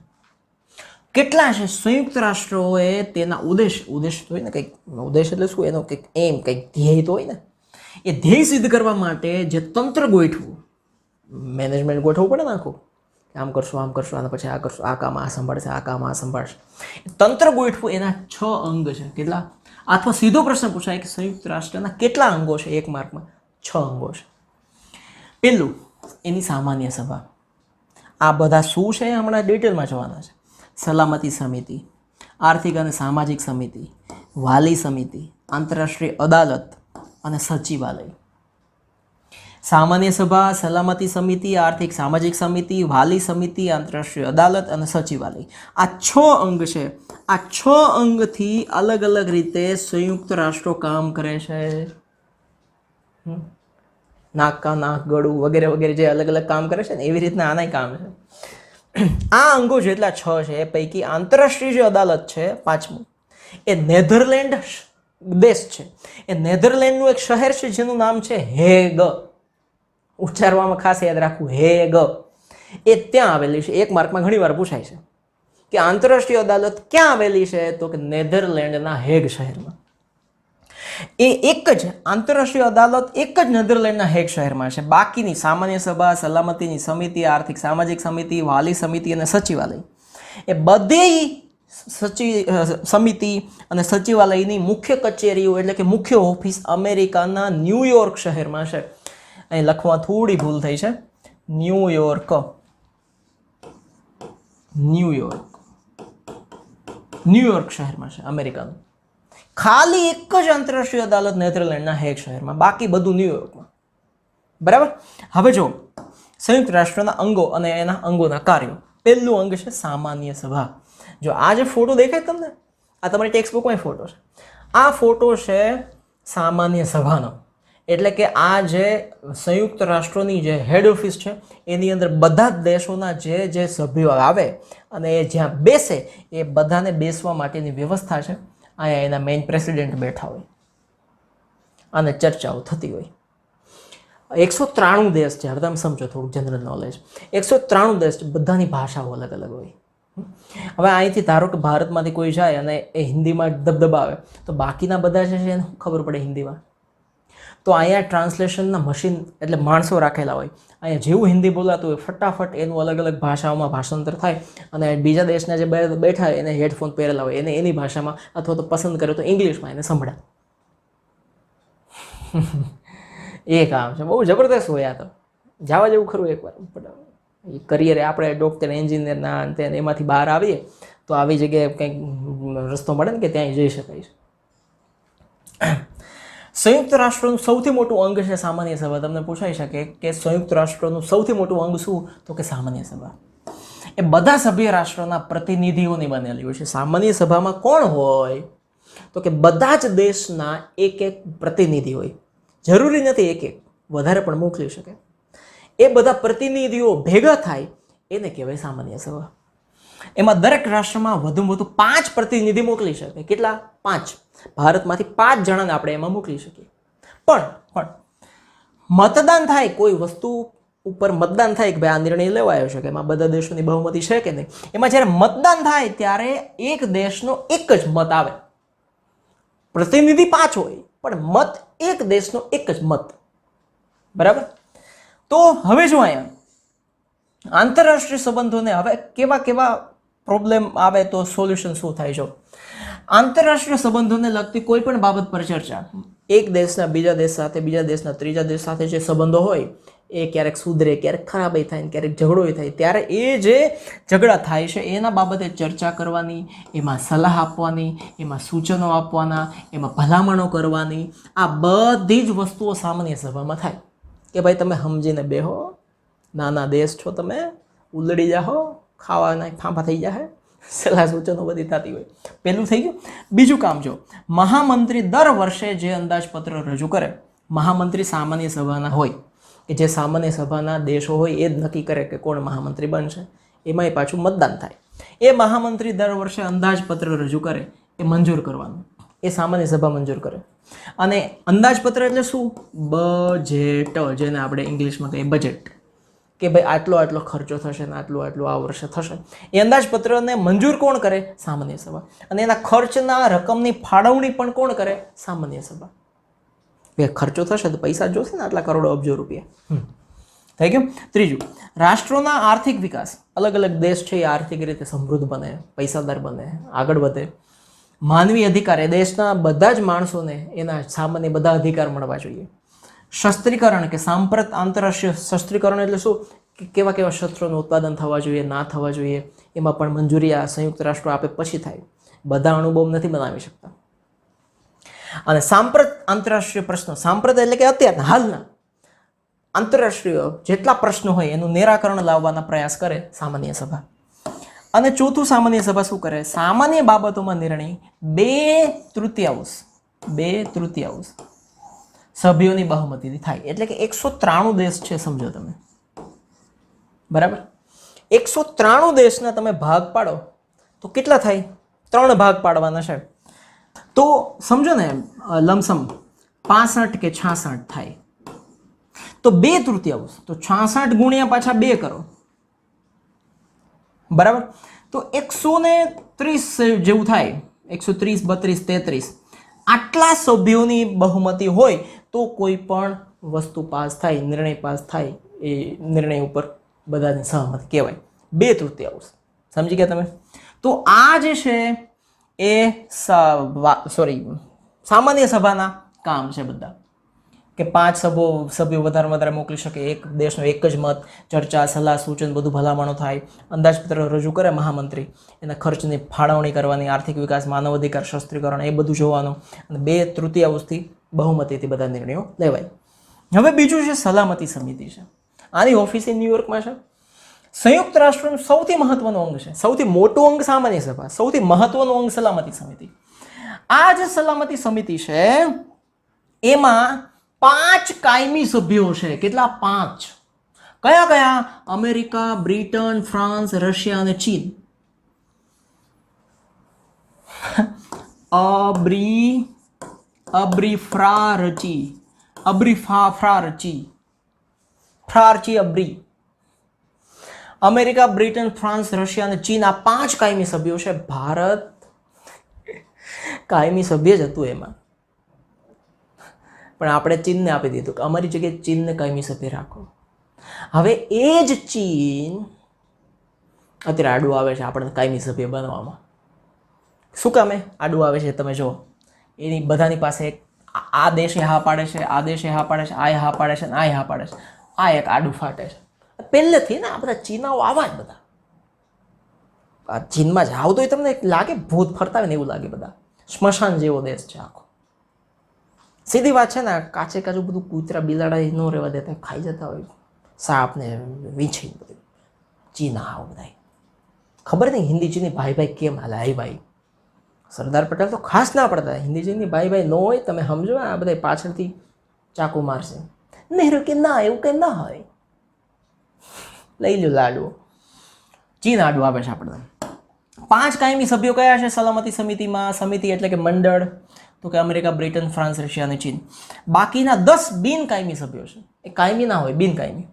કેટલા છે? સંયુક્ત રાષ્ટ્રોએ તેના ઉદ્દેશ તો હોય ને, કંઈક ઉદ્દેશ એટલે શું? એનો કંઈક એમ, કંઈક ધ્યેય તો હોય ને. એ ધ્યેય સિદ્ધ કરવા માટે જે તંત્ર ગોઠવું, મેનેજમેન્ટ ગોઠવવું પડે ને આખું, આમ કરશું અને પછી આ કરશું, આ કામ આ સંભાળશે, આ કામ આ સંભાળશે. તંત્ર ગોઠવું એના 6 અંગ છે. કેટલા? અથવા સીધો પ્રશ્ન પૂછાય કે સંયુક્ત રાષ્ટ્રના કેટલા અંગો છે? 1 માર્કમાં 6 અંગો છે. પહેલું, એની સામાન્ય સભા. આ બધા શું છે એ હમણાં ડિટેલમાં જોવાના છે. સલામતી સમિતિ, આર્થિક અને સામાજિક સમિતિ, વાલી સમિતિ, આંતરરાષ્ટ્રીય અદાલત અને સચિવાલય. સામાન્ય સભા, સલામતી સમિતિ, આર્થિક સામાજિક સમિતિ, વાલી સમિતિ, આંતરરાષ્ટ્રીય અદાલત અને સચિવાલય. આ 6 અંગ છે. આ 6 અંગથી અલગ અલગ રીતે સંયુક્ત રાષ્ટ્રો કામ કરે છે. નાક કા નાક, ગળું વગેરે વગેરે જે અલગ અલગ કામ કરે છે ને એવી રીતના આનાય કામ છે. આ અંગો જેટલા 6 છે એ પૈકી આંતરરાષ્ટ્રીય જે અદાલત છે 5મું, એ નેધરલેન્ડ દેશ છે. એ નેધરલેન્ડનું એક શહેર છે જેનું નામ છે હેગ. ઉચ્ચારવામાં ખાસ યાદ રાખવું, હેગ. એ ત્યાં આવેલી છે. 1 માર્કમાં ઘણી વાર પૂછાય છે કે આંતરરાષ્ટ્રીય અદાલત ક્યાં આવેલી છે, તો કે નેધરલેન્ડના હેગ શહેરમાં. એ એક જ આંતરરાષ્ટ્રીય અદાલત એક જ નેધરલેન્ડના હેગ શહેરમાં છે. બાકીની સામાન્ય સભા, સલામતીની સમિતિ, આર્થિક સામાજિક સમિતિ, વાલી સમિતિ અને સચિવાલય એ બધી સમિતિ અને સચિવાલયની મુખ્ય કચેરીઓ એટલે કે મુખ્ય ઓફિસ અમેરિકાના ન્યૂયોર્ક શહેરમાં છે. અહીં લખવા થોડી ભૂલ થઈ છે. ન્યૂયોર્ક શહેરમાં છે અમેરિકાનું. ખાલી એક જ આંતરરાષ્ટ્રીય અદાલત નેધરલેન્ડના હેગ શહેરમાં, બાકી બધું ન્યૂયોર્કમાં. બરાબર. હવે જો સંયુક્ત રાષ્ટ્રના અંગો અને એના અંગોના કાર્યો. પહેલું અંગ છે સામાન્ય સભા. જો આ જે ફોટો દેખાય તમને, આ તમારી ટેક્સ્ટબુકમાં ફોટો છે. આ ફોટો છે સામાન્ય સભાનો. એટલે કે આ જે સંયુક્ત રાષ્ટ્રોની જે હેડ ઓફિસ છે એની અંદર બધા જ દેશોના જે સભ્યો આવે અને એ જ્યાં બેસે એ બધાને બેસવા માટેની વ્યવસ્થા છે. અહીંયા એના મેઇન પ્રેસિડેન્ટ બેઠા હોય અને ચર્ચાઓ થતી હોય. 193 દેશ છે. હવે તમે સમજો થોડુંક જનરલ નોલેજ. 193 દેશ છે, બધાની ભાષાઓ અલગ અલગ હોય. હવે અહીંથી ધારો કે ભારતમાંથી કોઈ જાય અને એ હિન્દીમાં દબદબાવે તો બાકીના બધા જે છે એને ખબર પડે હિન્દીમાં. તો અહીંયા ટ્રાન્સલેશનના મશીન એટલે માણસો રાખેલા હોય. અહીંયા જેવું હિન્દી બોલાતું હોય ફટાફટ એનું અલગ અલગ ભાષાઓમાં ભાષાંતર થાય અને બીજા દેશના જે બેઠા હોય એને હેડફોન પહેરેલા હોય એને એની ભાષામાં અથવા તો પસંદ કરે તો ઇંગ્લિશમાં એને સંભળાય. એ કામ છે. બહુ જબરદસ્ત હોય. આ તો જવા જેવું ખરું એકવાર. કરિયરે આપણે ડૉક્ટર, એન્જિનિયરના અંતે એમાંથી બહાર આવીએ તો આવી જગ્યાએ કંઈક રસ્તો મળે ને કે ત્યાં જઈ શકાય છે. સંયુક્ત રાષ્ટ્રોનું સૌથી મોટું અંગ છે સામાન્ય સભા. તમને પૂછાઈ શકે કે સંયુક્ત રાષ્ટ્રોનું સૌથી મોટું અંગ શું, તો કે સામાન્ય સભા. એ બધા સભ્ય રાષ્ટ્રોના પ્રતિનિધિઓની બનેલી હોય છે. સામાન્ય સભામાં કોણ હોય, તો કે બધા જ દેશના એક પ્રતિનિધિ હોય. જરૂરી નથી એક વધારે પણ મોકલી શકે. એ બધા પ્રતિનિધિઓ ભેગા થાય એને કહેવાય સામાન્ય સભા. એમાં દરેક રાષ્ટ્રમાં વધુમાં વધુ 5 પ્રતિનિધિ મોકલી શકે. કેટલા? 5. ભારતમાંથી 5 જણાને આપણે એમાં મોકલી શકીએ. પણ મતદાન થાય, કોઈ વસ્તુ ઉપર મતદાન થાય કે ભાઈ આ નિર્ણય લેવાયો છે કે એમાં બધા દેશોની બહુમતી છે કે નહીં. એમાં જ્યારે મતદાન થાય ત્યારે એક દેશનો એક જ મત આવે. પ્રતિનિધિ 5 હોય પણ મત એક દેશનો એક જ મત. બરાબર. તો હવે જો અહીંયા આંતરરાષ્ટ્રીય સંબંધોને હવે કેવા પ્રોબ્લેમ આવે તો સોલ્યુશન શું થાય છે. આંતરરાષ્ટ્રીય સંબંધોને લગતી કોઈ પણ બાબત પર ચર્ચા, એક દેશના બીજા દેશ સાથે, બીજા દેશના ત્રીજા દેશ સાથે જે સંબંધો હોય એ ક્યારેક સુધરે, ક્યારેક ખરાબ થાય, ક્યારેક ઝઘડો થાય, ત્યારે એ જે ઝઘડા થાય છે એના બાબતે ચર્ચા કરવાની, એમાં સલાહ આપવાની, એમાં સૂચનો આપવાના, એમાં ભલામણો કરવાની, આ બધી જ વસ્તુઓ સામાન્ય સભામાં થાય. કે ભાઈ તમે સમજીને બેહો, નાના દેશ છો તમે, ઉલડી જાઓ, ખાવાના ફાંફા થઈ જાય, સલાહ સૂચનો બધી થતી હોય. પહેલું થઈ ગયું. બીજું કામ જો મહામંત્રી દર વર્ષે જે અંદાજપત્ર રજૂ કરે, મહામંત્રી સામાન્ય સભાના હોય કે જે સામાન્ય સભાના દેશો હોય એ જ નક્કી કરે કે કોણ મહામંત્રી બનશે. એમાંય પાછું મતદાન થાય. એ મહામંત્રી દર વર્ષે અંદાજપત્ર રજૂ કરે, એ મંજૂર કરવાનું, એ સામાન્ય સભા મંજૂર કરે. અને અંદાજપત્ર એટલે શું? બજેટ, જેને આપણે ઇંગ્લિશમાં કહીએ બજેટ, કે ભાઈ આટલો આટલો ખર્ચો થશે ને આટલું આટલું આ વર્ષે થશે. એ અંદાજપત્રને મંજૂર કોણ કરે? સામાન્ય સભા. અને એના ખર્ચના રકમની ફાળવણી પણ કોણ કરે? સામાન્ય સભા. ખર્ચો થશે તો પૈસા જોશે ને, આટલા કરોડો અબજો રૂપિયા. થઈ ગયું. ત્રીજું, રાષ્ટ્રોના આર્થિક વિકાસ. અલગ અલગ દેશ છે એ આર્થિક રીતે સમૃદ્ધ બને, પૈસાદાર બને, આગળ વધે. માનવી અધિકાર, એ દેશના બધા જ માણસોને એના સામાન્ય બધા અધિકાર મળવા જોઈએ. શસ્ત્રીકરણ કે સાંપ્રત આંતરરાષ્ટ્રીય શસ્ત્રીકરણ એટલે શું? કે કેવા કેવા શસ્ત્રોનું ઉત્પાદન થવા જોઈએ, ના થવા જોઈએ, એમાં પણ મંજૂરી આ સંયુક્ત રાષ્ટ્રો આપે પછી થાય. બધા અણુબોમ્બ નથી બનાવી શકતા. અને સાંપ્રત આંતરરાષ્ટ્રીય પ્રશ્નો, સાંપ્રત એટલે કે અત્યારના હાલના આંતરરાષ્ટ્રીય જેટલા પ્રશ્નો હોય એનું નિરાકરણ લાવવાના પ્રયાસ કરે સામાન્ય સભા. અને ચોથું સામાન્ય સભા શું કરે? સામાન્ય બાબતોમાં નિર્ણય 2/3 સભ્યોની બહુમતીથી થાય. એટલે કે 193 દેશ છે, સમજો તમે, બરાબર? 193 દેશના તમે ભાગ પાડો તો કેટલા થાય? 3 ભાગ પાડવાના છે. તો સમજો ને, લમસમ 65 કે 66 થાય. તો 2/3 તો 66 ગુણ્યા પાછા 2 કરો, બરાબર? તો 130 જેવું થાય. 130, 32, 33 આટલા સભ્યોની બહુમતી હોય તો કોઈ પણ વસ્તુ પાસ થાય, નિર્ણય પાસ થાય, એ નિર્ણય ઉપર બધાની સહમત કહેવાય. 2/3 સમજી ગયા તમે? તો આ જે છે એ સામાન્ય સભાના કામ છે બધા, કે 5 સભ્યો વધારે મોકલી શકે, એક દેશનો એક જ મત, ચર્ચા, સલાહ, સૂચન, બધું ભલામણો થાય, અંદાજપત્ર રજૂ કરે મહામંત્રી, એના ખર્ચની ફાળવણી કરવાની, આર્થિક વિકાસ, માનવ અધિકાર, સશસ્ત્રીકરણ, એ બધું જોવાનું, અને 2/3 બહુમતીથી બધા નિર્ણયો લેવાય. હવે બીજું છે સલામતી સમિતિ છે. આની ઓફિસ ન્યુયોર્કમાં છે. સંયુક્ત રાષ્ટ્રનું સૌથી મહત્વનું અંગ છે, સૌથી મોટું અંગ સામાન્ય સભા, સૌથી મહત્વનું અંગ સલામતી સમિતિ. આ જે સલામતી સમિતિ છે એમાં 5 કાયમી સભ્યો છે. કેટલા? 5. કયા કયા? અમેરિકા, બ્રિટન, ફ્રાન્સ, રશિયા અને ચીન. અમેરિકા, બ્રિટન, ફ્રાન્સ, રશિયા અને ચીન, આ 5 કાયમી સભ્યો છે. ભારત કાયમી સભ્ય જ હતું એમાં, પણ આપણે ચીનને આપી દીધું કે અમારી જગ્યાએ ચીનને કાયમી સભ્ય રાખો. હવે એ જ ચીન અત્યારે આડું આવે છે આપણને કાયમી સભ્ય બનવામાં. શું કામે આડું આવે છે તમે જુઓ. એની બધાની પાસે આ દેશે હા પાડે છે, આ દેશે હા પાડે છે, આ હા પાડે છે, આ હા પાડે છે, આ એક આડું ફાટે છે પહેલેથી. ને આ બધા ચીનાઓ આવા જ બધા. આ ચીનમાં જાવ તો તમને લાગે ભૂત ફરતા હોય ને એવું લાગે. બધા સ્મશાન જેવો દેશ છે આખો. સીધી વાત છે ને, કાચે કાચું બધું કૂતરા બિલાડા ન રહેવા દેતા, ખાઈ જતા હોય, સાપ ને વીંછી બધું. ચીના આવો બધા. ખબર નહીં હિન્દી ચીની ભાઈ કેમ હાલે? હાઈ ભાઈ સરદાર પટેલ તો ખાસ ના પડતા. હિન્દી ચીની ભાઈ ન હોય, તમે સમજો. આ બધા પાછળથી ચાકુ મારશે. નહેરુ કે ના, એવું કંઈ ના હોય, લઈ લો લાડુ. ચીન આડું આવે છે આપણે. 5 કાયમી સભ્યો કયા છે સલામતી સમિતિમાં? સમિતિ એટલે કે મંડળ, તો કે અમેરિકા, બ્રિટન, ફ્રાન્સ, રશિયા અને ચીન. બાકીના 10 બિનકાયમી સભ્યો છે. એ કાયમી ના હોય, બિનકાયમી.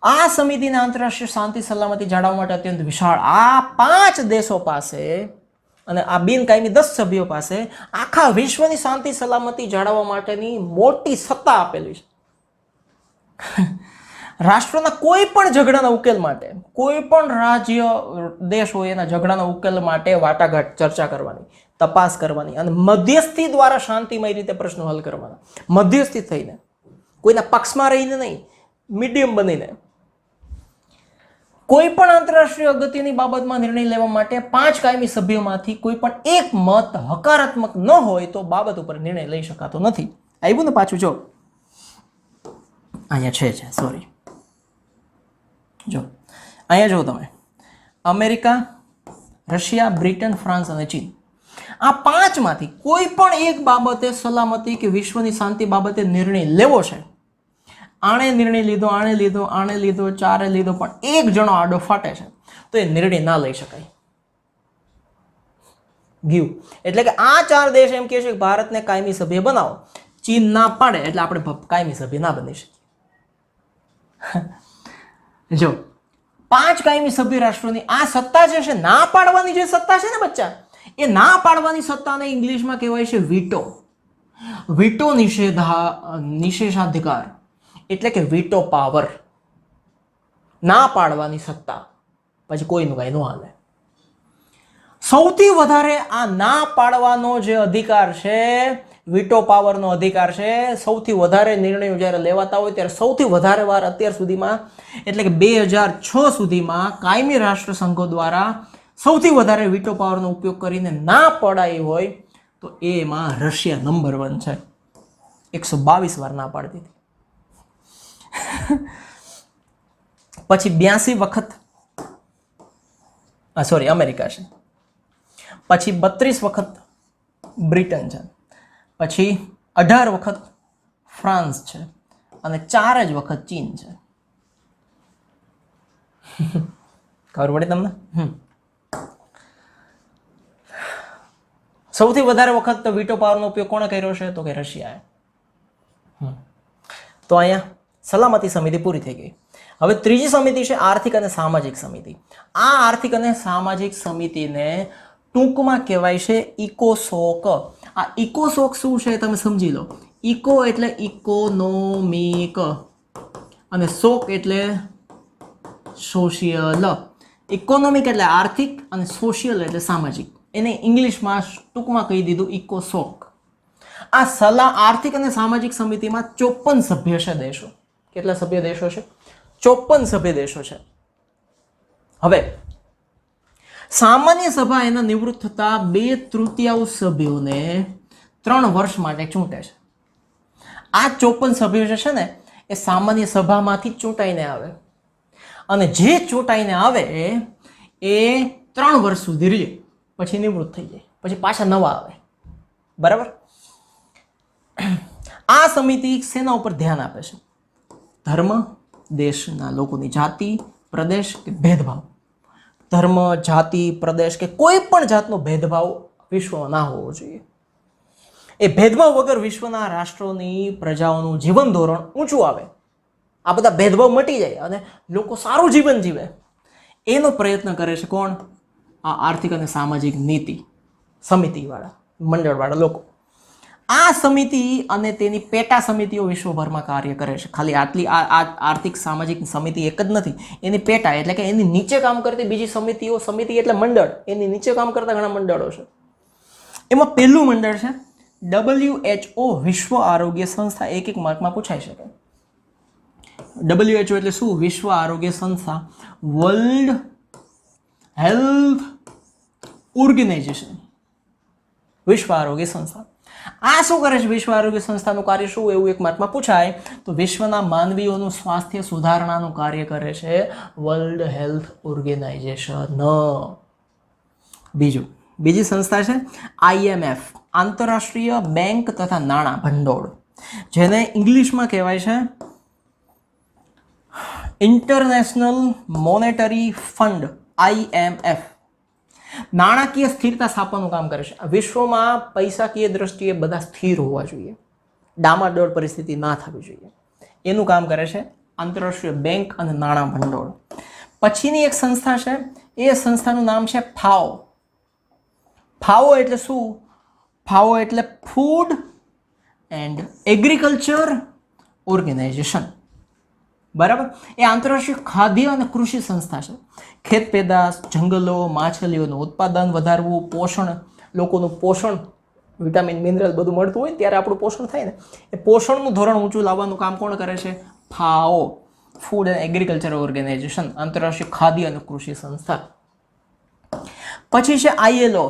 આ સમિતિના આંતરરાષ્ટ્રીય શાંતિ સલામતી જાળવવા માટે અત્યંત વિશાળ આ 5 દેશો પાસે અને આ બિનકાયમી 10 સભ્યો પાસે આખા વિશ્વની શાંતિ સલામતી જાળવવા માટેની મોટી સત્તા આપેલી છે. રાષ્ટ્રના કોઈ પણ ઝઘડાના ઉકેલ માટે, કોઈ પણ રાજ્ય, દેશ હોય એના ઝઘડાના ઉકેલ માટે વાટાઘાટ, ચર્ચા કરવાની, તપાસ કરવાની અને મધ્યસ્થી દ્વારા શાંતિમય રીતે પ્રશ્નો હલ કરવાના. મધ્યસ્થી થઈને, કોઈના પક્ષમાં રહીને નહીં, મીડિયમ બનીને. કોઈ પણ આંતરરાષ્ટ્રીય અગત્યની બાબતમાં નિર્ણય લેવા માટે 5 કાયમી સભ્યોમાંથી કોઈ પણ એક મત હકારાત્મક ન હોય તો બાબત ઉપર નિર્ણય લઈ શકાતો નથી. આવ્યું ને પાછું? જો અહીંયા છે, સોરી, જો અહીંયા જો તમે, અમેરિકા, રશિયા, બ્રિટન, ફ્રાન્સ અને ચીન, આ 5માંથી કોઈ પણ એક બાબતે, સલામતી કે વિશ્વની શાંતિ બાબતે નિર્ણય લેવો છે. આણે નિર્ણય લીધો, આણે લીધો, આણે લીધો, 4એ લીધો, પણ એક જણો આડો ફાટે છે તો એ નિર્ણય ના લઈ શકાય. ગયું. એટલે કે આ 4 દેશ એમ કહે છે કે ભારતને કાયમી સભ્ય બનાવો. ચીન ના પાડે એટલે આપણે કાયમી સભ્ય ના બની શકીએ. જો 5 કાયમી સભ્ય રાષ્ટ્રોની આ સત્તા જે છે, ના પાડવાની જે સત્તા છે ને બચ્ચા, એ ના પાડવાની સત્તાને ઇંગ્લિશમાં કહેવાય છે વીટો. વીટો નિષેધાધિકાર એટલે કે વીટો પાવર. ના પાડવાની સત્તા, પછી કોઈનું કાંઈ ન હાલે. સૌથી વધારે આ ના પાડવાનો જે અધિકાર છે, વીટો પાવરનો અધિકાર છે, સૌથી વધારે નિર્ણયો જ્યારે લેવાતા હોય ત્યારે સૌથી વધારે વાર અત્યાર સુધીમાં, એટલે કે 2006 સુધીમાં કાયમી રાષ્ટ્ર સંઘો દ્વારા સૌથી વધારે વીટો પાવરનો ઉપયોગ કરીને ના પડાઈ હોય તો એમાં રશિયા નંબર 1 છે. 122 વાર ના પાડતી હતી. પછી 82 વખત સોરી અમેરિકા છે, પછી 32 વખત બ્રિટન છે, પછી 18 વખત ફ્રાન્સ છે અને 4 જ વખત ચીન છે. ખબર પડી તમને? સૌથી વધારે વખત તો વીટો પાવરનો ઉપયોગ કોણે કર્યો છે? તો કે રશિયાએ. તો અહીંયા સલામતી સમિતિ પૂરી થઈ ગઈ. હવે ત્રીજી સમિતિ છે આર્થિક અને સામાજિક સમિતિ. આ આર્થિક અને સામાજિક સમિતિને ટૂંકમાં કહેવાય છે ઇકોસોક. આ ઇકોસોક શું છે તમે સમજી લો. ઇકો એટલે ઇકોનોમિક અને સોક એટલે સોશિયલ. ઇકોનોમિક એટલે આર્થિક અને સોશિયલ એટલે સામાજિક. એને ઇંગ્લિશમાં ટૂંકમાં કહી દીધું ઇકોસોક. આ આર્થિક અને સામાજિક સમિતિમાં 54 સભ્ય છે દેશો. કેટલા સભ્ય દેશો છે? 54 સભ્ય દેશો છે. હવે સામાન્ય સભા એના નિવૃત્ત થતા 2/3 સભ્યોને 3 વર્ષ માટે ચૂંટે છે. આ 54 સભ્યો જે છે ને એ સામાન્ય સભામાંથી ચૂંટાઈને આવે અને જે ચૂંટાઈને આવે એ 3 વર્ષ સુધી રહે, પછી નિવૃત્ત થઈ જાય, પછી પાછા નવા આવે. બરાબર? આ સમિતિ શેના ઉપર ધ્યાન આપે છે? ધર્મ, દેશના લોકોની જાતિ, પ્રદેશ કે ભેદભાવ. ધર્મ, જાતિ, પ્રદેશ કે કોઈ પણ જાતનો ભેદભાવ વિશ્વમાં ના હોવો જોઈએ. એ ભેદભાવ વગર વિશ્વના રાષ્ટ્રોની પ્રજાઓનું જીવન ધોરણ ઊંચું આવે, આ બધા ભેદભાવ મટી જાય અને લોકો સારું જીવન જીવે, એનો પ્રયત્ન કરે છે કોણ? આ આર્થિક અને સામાજિક નીતિ સમિતિવાળા મંડળવાળા લોકો. આ સમિતિ અને તેની પેટા સમિતિઓ વિશ્વભરમાં કાર્ય કરે છે. ખાલી આટલી આ આર્થિક સામાજિક સમિતિ એક જ નથી, એની પેટા એટલે કે એની નીચે કામ કરતી બીજી સમિતિઓ. સમિતિ એટલે મંડળ, એની નીચે કામ કરતા ઘણા મંડળો છે. એમાં પહેલું મંડળ છે WHO, વિશ્વ આરોગ્ય સંસ્થા. એક માર્કમાં પૂછાઈ શકે. WHO એટલે શું? વિશ્વ આરોગ્ય સંસ્થા, વર્લ્ડ હેલ્થ ઓર્ગેનાઇઝેશન, વિશ્વ આરોગ્ય સંસ્થા. આ શું કરે છે? વિશ્વ આરોગ્ય સંસ્થાનું કાર્ય શું? એવું એક માર્કમાં પૂછાય તો વિશ્વના માનવીઓનું સ્વાસ્થ્ય સુધારણાનું કાર્ય કરે છે વર્લ્ડ હેલ્થ ઓર્ગેનાઇઝેશન. બીજી સંસ્થા છે IMF, આંતરરાષ્ટ્રીય બેંક તથા નાણાં ભંડોળ, જેને ઇંગ્લિશમાં કહેવાય છે ઇન્ટરનેશનલ મોનેટરી ફંડ, IMF. નાણાકીય સ્થિરતા સ્થાપવાનું કામ કરે છે. વિશ્વમાં પૈસાકીય દ્રષ્ટિએ બધા સ્થિર હોવા જોઈએ, ડામાડોળ પરિસ્થિતિ ના થવી જોઈએ, એનું કામ કરે છે આંતરરાષ્ટ્રીય બેંક અને નાણાં ભંડોળ. પછીની એક સંસ્થા છે, એ સંસ્થાનું નામ છે FAO. FAO એટલે શું? FAO એટલે ફૂડ એન્ડ એગ્રીકલ્ચર ઓર્ગેનાઇઝેશન. બરાબર? એ આંતરરાષ્ટ્રીય ખાદ્ય અને કૃષિ સંસ્થા છે. ખેત પેદાશ, જંગલો, માછલીઓનું ઉત્પાદન વધારવું, પોષણ, લોકોનું પોષણ, વિટામિન મિનરલ બધું મળતું હોય ત્યારે આપણું પોષણ થાય ને, એ પોષણનું ધોરણ ઊંચું લાવવાનું કામ કોણ કરે છે? FAO, food and agriculture organisation, આંતરરાષ્ટ્રીય ખાદ્ય અને કૃષિ સંસ્થા. પછી છે ILO.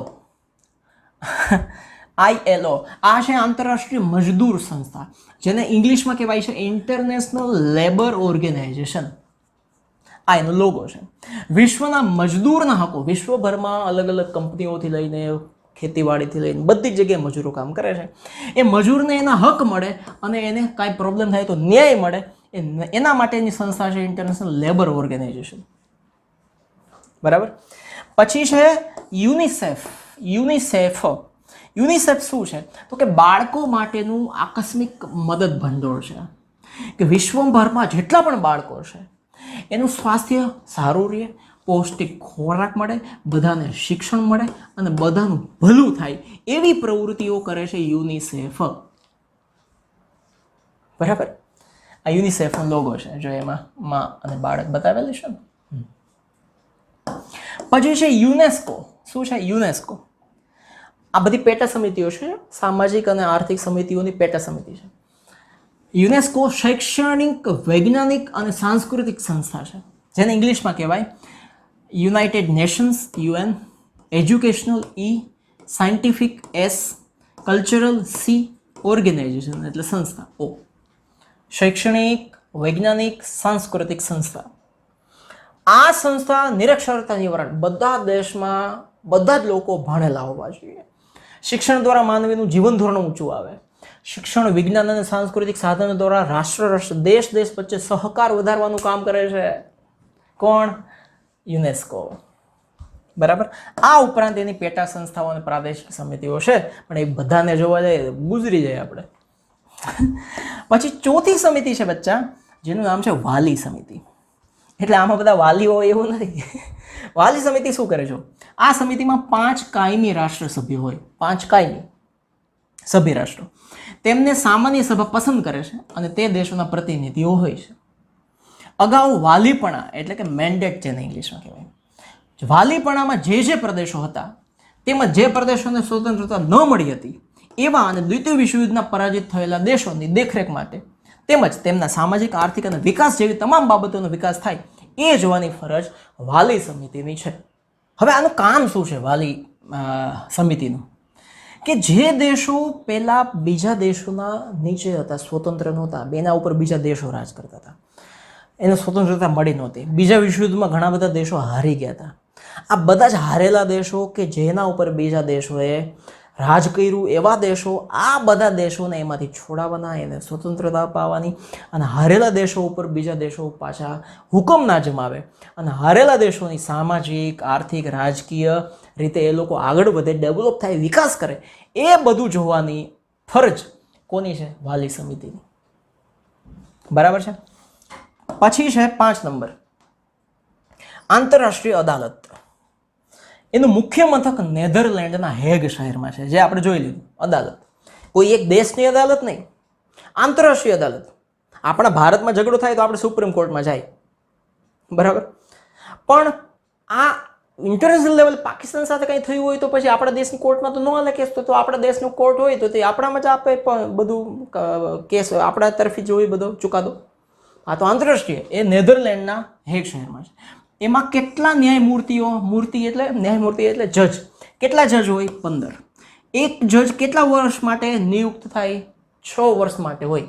ILO આ છે આંતરરાષ્ટ્રીય મજદૂર સંસ્થા, જેને ઇંગ્લિશમાં કહેવાય છે ઇન્ટરનેશનલ લેબર ઓર્ગેનાઇઝેશન. આ એનો લોગો છે. વિશ્વના મજદૂરના હકો, વિશ્વભરમાં અલગ અલગ કંપનીઓથી લઈને ખેતીવાડીથી લઈને બધી જ જગ્યાએ મજૂરો કામ કરે છે. એ મજૂરને એના હક મળે અને એને કાંઈ પ્રોબ્લેમ થાય તો ન્યાય મળે, એના માટેની સંસ્થા છે ઇન્ટરનેશનલ લેબર ઓર્ગેનાઇઝેશન. બરાબર? પછી છે યુનિસેફ. યુનિસેફ શું છે? તો કે બાળકો માટેનું આકસ્મિક મદદ ભંડોળ છે. કે વિશ્વભરમાં જેટલા પણ બાળકો છે એનું સ્વાસ્થ્ય સારું રહે, પૌષ્ટિક ખોરાક મળે, બધાને શિક્ષણ મળે અને બધાનું ભલું થાય એવી પ્રવૃત્તિઓ કરે છે યુનિસેફ. બરાબર? આ યુનિસેફનો લોગો છે, જો એમાં માં અને બાળક બતાવેલું છે ને. પછી છે યુનેસ્કો. શું છે યુનેસ્કો? આ બધી પેટા સમિતિઓ છે, સામાજિક અને આર્થિક સમિતિઓની પેટા સમિતિ છે. યુનેસ્કો શૈક્ષણિક, વૈજ્ઞાનિક અને સાંસ્કૃતિક સંસ્થા છે, જેને ઇંગ્લિશમાં કહેવાય united nations, UN, educational, E, scientific, S, cultural, C, organisation એટલે સંસ્થા, O. શૈક્ષણિક, વૈજ્ઞાનિક સાંસ્કૃતિક સંસ્થા. આ સંસ્થા નિરક્ષરતા નિવારણ, બધા દેશમાં બધા જ લોકો ભણેલા હોવા જોઈએ. શિક્ષણ દ્વારા માનવીનું જીવન ધોરણ ઊંચું આવે. શિક્ષણ, વિજ્ઞાન અને સાંસ્કૃતિક સાધનો દ્વારા રાષ્ટ્ર દેશ વચ્ચે સહકાર વધારવાનું કામ કરે છે. કોણ? યુનેસ્કો. બરાબર. આ ઉપરાંત એની પેટા સંસ્થાઓ અને પ્રાદેશિક સમિતિઓ છે, પણ એ બધાને જોવા જાય ગુજરી જાય આપણે. પછી ચોથી સમિતિ છે બચ્ચા, જેનું નામ છે વાલી સમિતિ. એટલે આમાં બધા વાલીઓ હોય એવું નથી. વાલી સમિતિ શું કરે છે? આ સમિતિમાં 5 કાયમી રાષ્ટ્ર સભ્યો હોય. 5 કાયમી સભ્ય રાષ્ટ્રો. તેમને સામાન્ય સભા પસંદ કરે છે અને તે દેશોના પ્રતિનિધિઓ હોય છે. અગાઉ વાલીપણા એટલે કે મેન્ડેટ જેને ઇંગ્લિશમાં કહેવાય, વાલીપણામાં જે પ્રદેશો હતા તેમજ જે પ્રદેશોને સ્વતંત્રતા ન મળી હતી એવા અને દ્વિતીય વિશ્વયુદ્ધના પરાજિત થયેલા દેશોની દેખરેખ માટે તેમજ તેમના સામાજિક, આર્થિક અને વિકાસ જેવી તમામ બાબતોનો વિકાસ થાય એ જોવાની ફરજ વાલી સમિતિની છે. હવે આનું કામ શું છે વાલી સમિતિનું? કે જે દેશો પહેલા બીજા દેશોના નીચે હતા, સ્વતંત્ર નહોતા, એના ઉપર બીજા દેશો રાજ કરતા હતા, એને સ્વતંત્રતા મળી નહોતી, બીજા વિશ્વયુદ્ધમાં ઘણા બધા દેશો હારી ગયા હતા. આ બધા જ હારેલા દેશો કે જેના ઉપર બીજા દેશોએ રાજ કર્યું, એવા દેશો આ બધા દેશોને એમાંથી છોડાવવાના, એને સ્વતંત્રતા અપાવવાની અને હારેલા દેશો ઉપર બીજા દેશો પાછા હુકમ ના જમાવે અને હારેલા દેશોની સામાજિક, આર્થિક, રાજકીય રીતે એ લોકો આગળ વધે, ડેવલપ થાય, વિકાસ કરે, એ બધું જોવાની ફરજ કોની છે? વાલી સમિતિની. બરાબર છે. પછી છે 5 નંબર, આંતરરાષ્ટ્રીય અદાલત. એનું મુખ્ય મથક નેધરલેન્ડના હેગ શહેરમાં છે, જે આપણે જોઈ લીધું. અદાલત કોઈ એક દેશની અદાલત નહીં, આંતરરાષ્ટ્રીય અદાલત. આપણા ભારતમાં ઝઘડો થાય તો આપણે સુપ્રીમ કોર્ટમાં જાય, બરાબર. પણ આ ઇન્ટરનેશનલ લેવલ પાકિસ્તાન સાથે કંઈ થયું હોય તો પછી આપણા દેશની કોર્ટમાં તો ન હાલે કેસ. તો આપણા દેશનું કોર્ટ હોય તો તે આપણામાં જ આપે પણ બધું કેસ આપણા તરફી જ હોય બધો ચુકાદો. આ તો આંતરરાષ્ટ્રીય, એ નેધરલેન્ડના હેગ શહેરમાં છે. એમાં કેટલા ન્યાયમૂર્તિ એટલે જજ, કેટલા જજ હોય? 15. એક જજ કેટલા વર્ષ માટે નિયુક્ત થાય? 6 વર્ષ માટે હોય.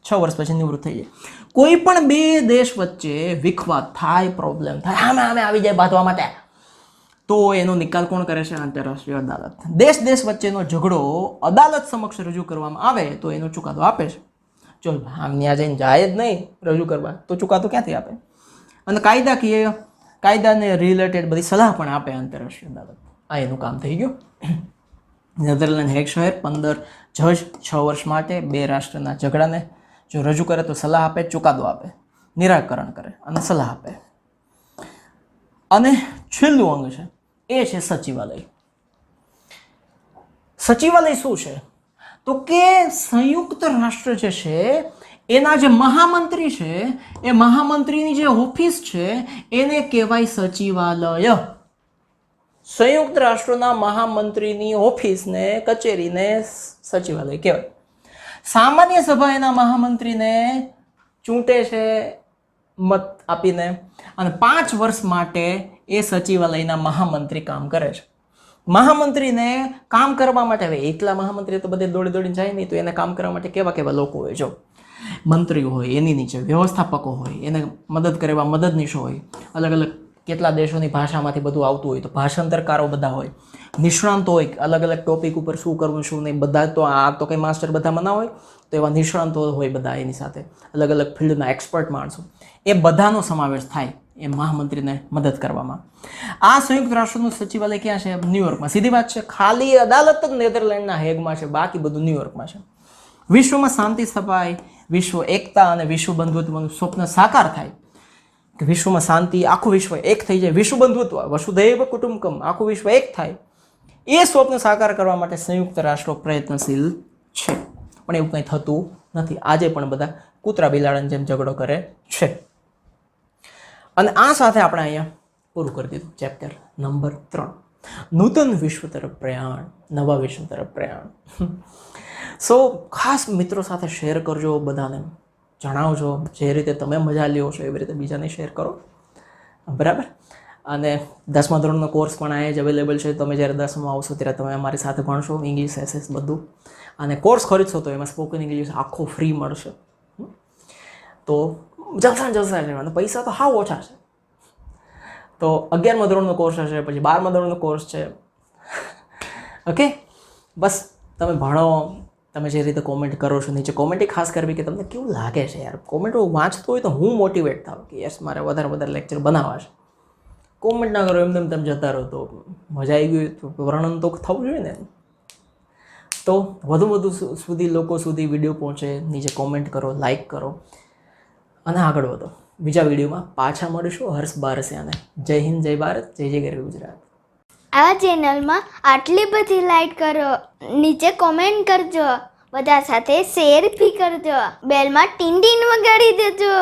6 વર્ષ પછી નિવૃત્ત થઈ જાય. કોઈ પણ બે દેશ વચ્ચે વિખવાદ થાય, પ્રોબ્લેમ થાય, આમે આવી જાય બાંધવા માટે, તો એનો નિકાલ કોણ કરે છે? આંતરરાષ્ટ્રીય અદાલત. દેશ વચ્ચેનો ઝઘડો અદાલત સમક્ષ રજૂ કરવામાં આવે તો એનો ચુકાદો આપે છે. ચલ આમ ત્યાં જઈને જાય જ નહીં રજૂ કરવા તો ચુકાદો ક્યાંથી આપે? અને કાયદાને રિલેટેડ બધી સલાહ પણ આપે આંતરરાષ્ટ્રીય અદાલત. આ એનું કામ થઈ ગયું. નેધરલેન્ડ હેગ શહેર 15 જજ 6 વર્ષ માટે બે રાષ્ટ્રના ઝઘડાને જો રજૂ કરે તો સલાહ આપે, ચુકાદો આપે, નિરાકરણ કરે અને સલાહ આપે. અને છેલ્લું અંગ છે એ છે સચિવાલય. સચિવાલય શું છે? તો કે સંયુક્ત રાષ્ટ્ર જે છે એના જે મહામંત્રી છે એ મહામંત્રીની જે ઓફિસ છે એને કહેવાય સચિવાલય. સંયુક્ત રાષ્ટ્રના મહામંત્રીની ઓફિસને, કચેરીને સચિવાલય કહેવાય. સામાન્ય સભા એના મહામંત્રીને ચૂંટે છે મત આપીને અને 5 વર્ષ માટે એ સચિવાલયના મહામંત્રી કામ કરે છે. મહામંત્રીને કામ કરવા માટે, હવે એકલા મહામંત્રી તો બધે દોડીને જાય નહીં, તો એને કામ કરવા માટે કેવા લોકો હોય? જો મંત્રીઓ હોય, એની નીચે વ્યવસ્થાપકો હોય, એને મદદ કરવા મદદનીશો હોય, અલગ અલગ કેટલા દેશોની ભાષામાંથી બધું આવતું હોય તો ભાષાંતરકારો બધા હોય, નિષ્ણાંતો હોય, અલગ અલગ ટોપિક ઉપર શું કરવું શું નહીં, બધા તો આ તો કંઈ માસ્ટર બધામાં ના હોય, તો એવા નિષ્ણાંતો હોય બધા એની સાથે, અલગ અલગ ફિલ્ડના એક્સપર્ટ માણસો, એ બધાનો સમાવેશ થાય એ મહામંત્રીને મદદ કરવામાં. આ સંયુક્ત રાષ્ટ્રનું સચિવાલય ક્યાં છે? ન્યુયોર્કમાં. સીધી વાત છે. ખાલી અદાલત જ નેધરલેન્ડના હેગમાં છે, બાકી બધું ન્યુયોર્કમાં છે. વિશ્વમાં શાંતિ સ્થપાય, વિશ્વ એકતા અને વિશ્વ બંધુત્વનું સ્વપ્ન સાકાર થાય, કે વિશ્વમાં શાંતિ, આખું વિશ્વ એક થઈ જાય, વિશ્વ બંધુત્વ, વસુધૈવ કુટુંબકમ, આખું વિશ્વ એક થાય, એ સ્વપ્ન સાકાર કરવા માટે સંયુક્ત રાષ્ટ્રો પ્રયત્નશીલ છે. પણ એવું કંઈ થતું નથી. આજે પણ બધા કૂતરા બિલાડાની જેમ ઝઘડો કરે છે. અને આ સાથે આપણે અહીંયા પૂરું કરી દીધું ચેપ્ટર નંબર 3, નૂતન વિશ્વ તરફ પ્રયાણ, નવા વિશ્વ તરફ પ્રયાણ. સો ખાસ મિત્રો સાથે શેર કરજો, બધાને જણાવજો, જે રીતે તમે મજા લ્યો છો એવી રીતે બીજાને શેર કરો, બરાબર. અને 10મા ધોરણનો કોર્સ પણ અહીંયા જ અવેલેબલ છે. તમે જ્યારે 10માં આવશો ત્યારે તમે અમારી સાથે ભણશો, ઇંગ્લિશ, એસએસ બધું. અને કોર્સ ખરીદશો તો એમાં સ્પોકન ઇંગ્લિશ આખો ફ્રી મળશે. તો જલસા ને જલસા છે, પૈસા તો હાવ ઓછા છે. તો 11મા ધોરણનો કોર્સ હશે, પછી 12મા ધોરણનો કોર્સ છે. ઓકે, બસ તમે ભણો. તમે જે રીતે કોમેન્ટ કરો છો નીચે કોમેન્ટ ખાસ કરવી કે તમને કેવું લાગે છે યાર. કોમેન્ટો વાંચતો હોય તો હું મોટિવેટ થાવ કે યસ મારે વધારે લેક્ચર બનાવવા છે. કોમેન્ટ ના કરો એમને તમે જતા રહો તો મજા આવી ગઈ તો વર્ણન તો થવું જોઈએ ને. તો વધુ સુધી લોકો સુધી વિડીયો પહોંચે, નીચે કોમેન્ટ કરો, લાઈક કરો અને આગળ વધો. બીજા વિડીયોમાં પાછા મળીશું હર્ષ બારસિયાને. જય હિન્દ, જય ભારત, જય જય ગરવી ગુજરાત. આ ચેનલમાં આટલી બધી લાઈક કરો, નીચે કોમેન્ટ કરજો, બધા સાથે શેર બી કરજો, બેલમાં ટીન ટીન વગાડી દેજો.